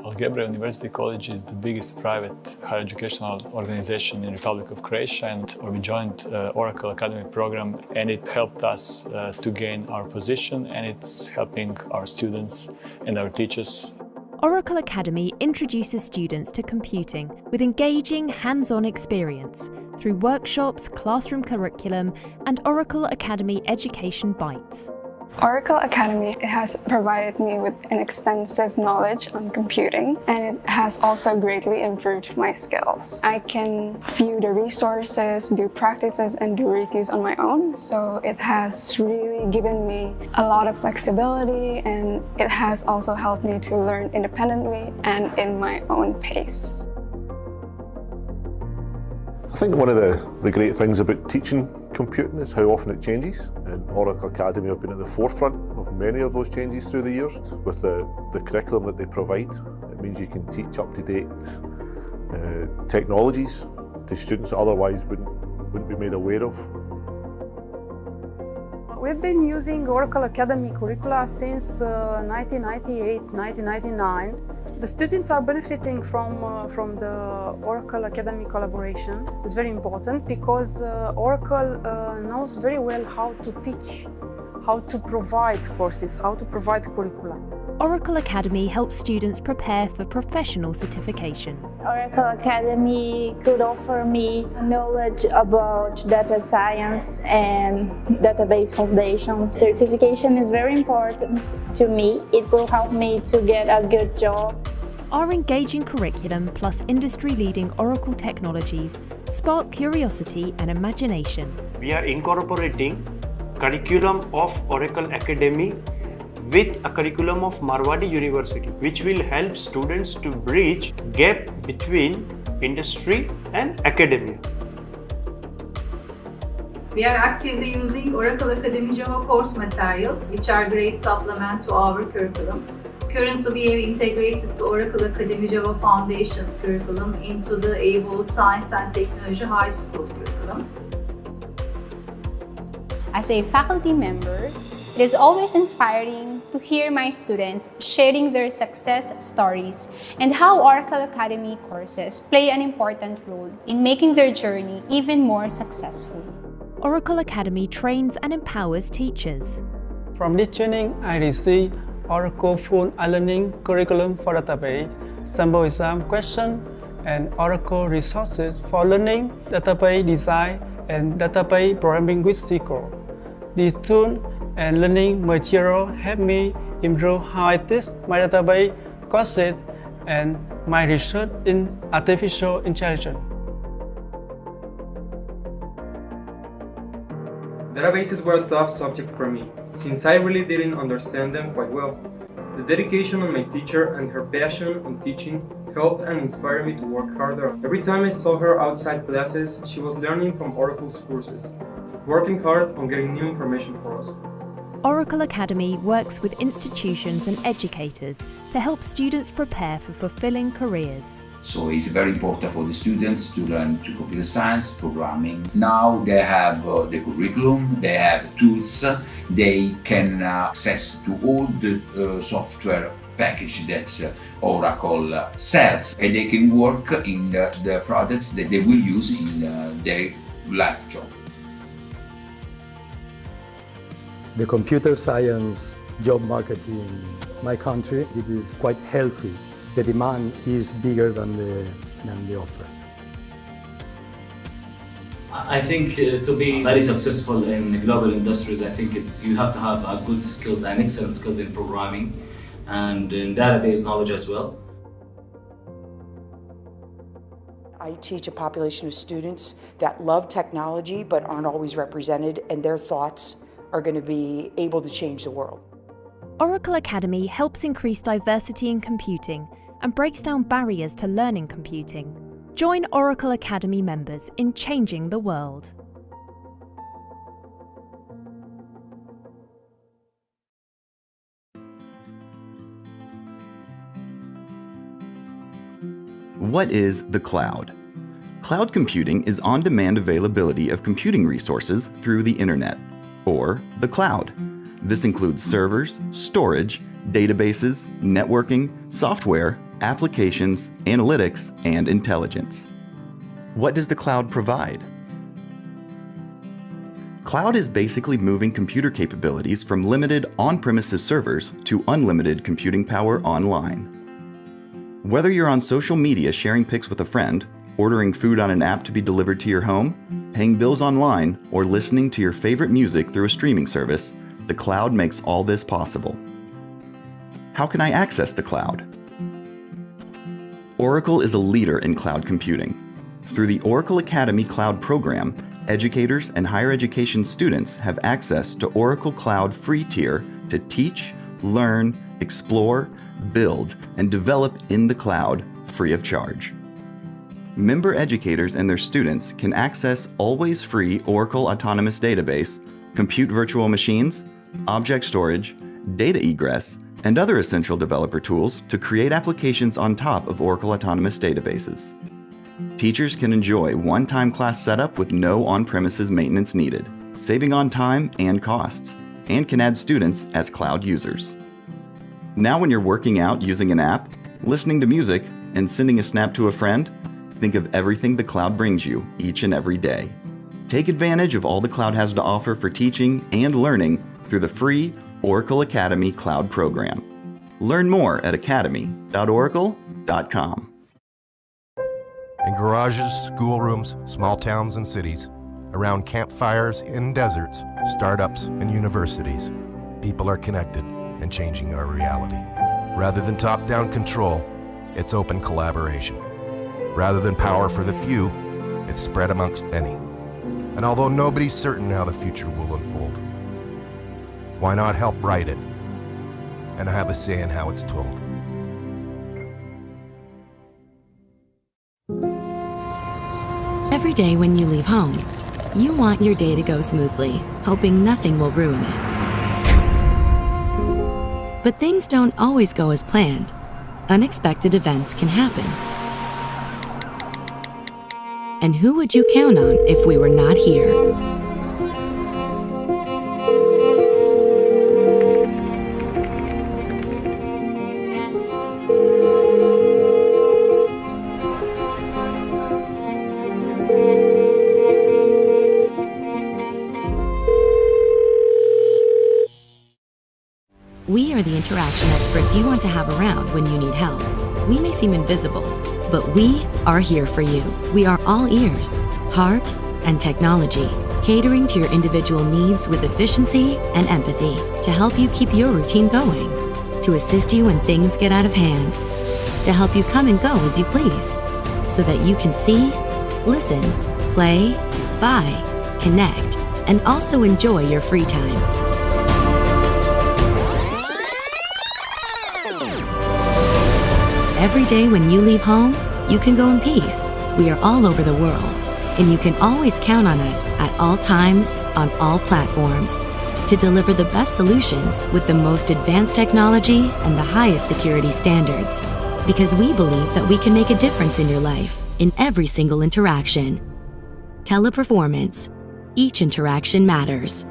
Algebra University College is the biggest private higher educational organization in the Republic of Croatia, and we joined Oracle Academy program, and it helped us to gain our position, and it's helping our students and our teachers. Oracle Academy introduces students to computing with engaging hands-on experience through workshops, classroom curriculum, and Oracle Academy Education Bites. Oracle Academy has provided me with an extensive knowledge on computing, and it has also greatly improved my skills. I can view the resources, do practices, and do reviews on my own, so it has really given me a lot of flexibility, and it has also helped me to learn independently and in my own pace. I think one of the great things about teaching computing is how often it changes, and Oracle Academy have been at the forefront of many of those changes through the years. With the curriculum that they provide, it means you can teach up-to-date technologies to students that otherwise wouldn't be made aware of. We've been using Oracle Academy curricula since 1998, 1999. The students are benefiting from the Oracle Academy collaboration. It's very important because Oracle knows very well how to teach, how to provide courses, how to provide curricula. Oracle Academy helps students prepare for professional certification. Oracle Academy could offer me knowledge about data science and database foundations. Certification is very important to me. It will help me to get a good job. Our engaging curriculum plus industry-leading Oracle technologies spark curiosity and imagination. We are incorporating curriculum of Oracle Academy with a curriculum of Marwadi University, which will help students to bridge gap between industry and academia. We are actively using Oracle Academy Java course materials, which are great supplement to our curriculum. Currently, we have integrated the Oracle Academy Java Foundations curriculum into the AVO Science and Technology High School curriculum. As a faculty member, it is always inspiring to hear my students sharing their success stories and how Oracle Academy courses play an important role in making their journey even more successful. Oracle Academy trains and empowers teachers. From this training, I received Oracle full e-learning curriculum for database, sample exam question, and Oracle resources for learning database design and database programming with SQL. These tools and learning material help me improve how I teach my database courses and my research in artificial intelligence. Databases were a tough subject for me, since I really didn't understand them quite well. The dedication of my teacher and her passion on teaching helped and inspired me to work harder. Every time I saw her outside classes, she was learning from Oracle's courses, working hard on getting new information for us. Oracle Academy works with institutions and educators to help students prepare for fulfilling careers. So it's very important for the students to learn to computer science, programming. Now they have the curriculum, they have tools, they can access to all the software package that Oracle sells, and they can work in the products that they will use in their life job. The computer science job market in my country, it is quite healthy. The demand is bigger than the offer. I think to be very successful in global industries, I think you have to have good skills and excellent skills in programming and in database knowledge as well. I teach a population of students that love technology but aren't always represented, and their thoughts are going to be able to change the world. Oracle Academy helps increase diversity in computing and breaks down barriers to learning computing. Join Oracle Academy members in changing the world. What is the cloud? Cloud computing is on-demand availability of computing resources through the internet, or the cloud. This includes servers, storage, databases, networking, software, applications, analytics, and intelligence. What does the cloud provide? Cloud is basically moving computer capabilities from limited on-premises servers to unlimited computing power online. Whether you're on social media sharing pics with a friend, ordering food on an app to be delivered to your home, paying bills online, or listening to your favorite music through a streaming service, the cloud makes all this possible. How can I access the cloud? Oracle is a leader in cloud computing. Through the Oracle Academy Cloud program, educators and higher education students have access to Oracle Cloud free tier to teach, learn, explore, build, and develop in the cloud free of charge. Member educators and their students can access always free Oracle Autonomous Database, compute virtual machines, object storage, data egress, and other essential developer tools to create applications on top of Oracle Autonomous Databases. Teachers can enjoy one-time class setup with no on-premises maintenance needed. saving on time and costs, and can add students as cloud users. Now when you're working out using an app, listening to music, and sending a snap to a friend, think of everything the cloud brings you each and every day. Take advantage of all the cloud has to offer for teaching and learning through the free Oracle Academy Cloud program. Learn more at academy.oracle.com. In garages, schoolrooms, small towns and cities, around campfires in deserts, startups and universities, people are connected and changing our reality. Rather than top-down control, it's open collaboration. Rather than power for the few, it's spread amongst many. And although nobody's certain how the future will unfold, why not help write it and have a say in how it's told? Every day when you leave home, you want your day to go smoothly, hoping nothing will ruin it. But things don't always go as planned. Unexpected events can happen. And who would you count on if we were not here? We are the interaction experts you want to have around when you need help. We may seem invisible, but we are here for you. We are all ears, heart, and technology, catering to your individual needs with efficiency and empathy to help you keep your routine going, to assist you when things get out of hand, to help you come and go as you please, so that you can see, listen, play, buy, connect, and also enjoy your free time. Every day when you leave home, you can go in peace. We are all over the world, and you can always count on us at all times, on all platforms, to deliver the best solutions with the most advanced technology and the highest security standards. Because we believe that we can make a difference in your life, in every single interaction. Teleperformance. Each interaction matters.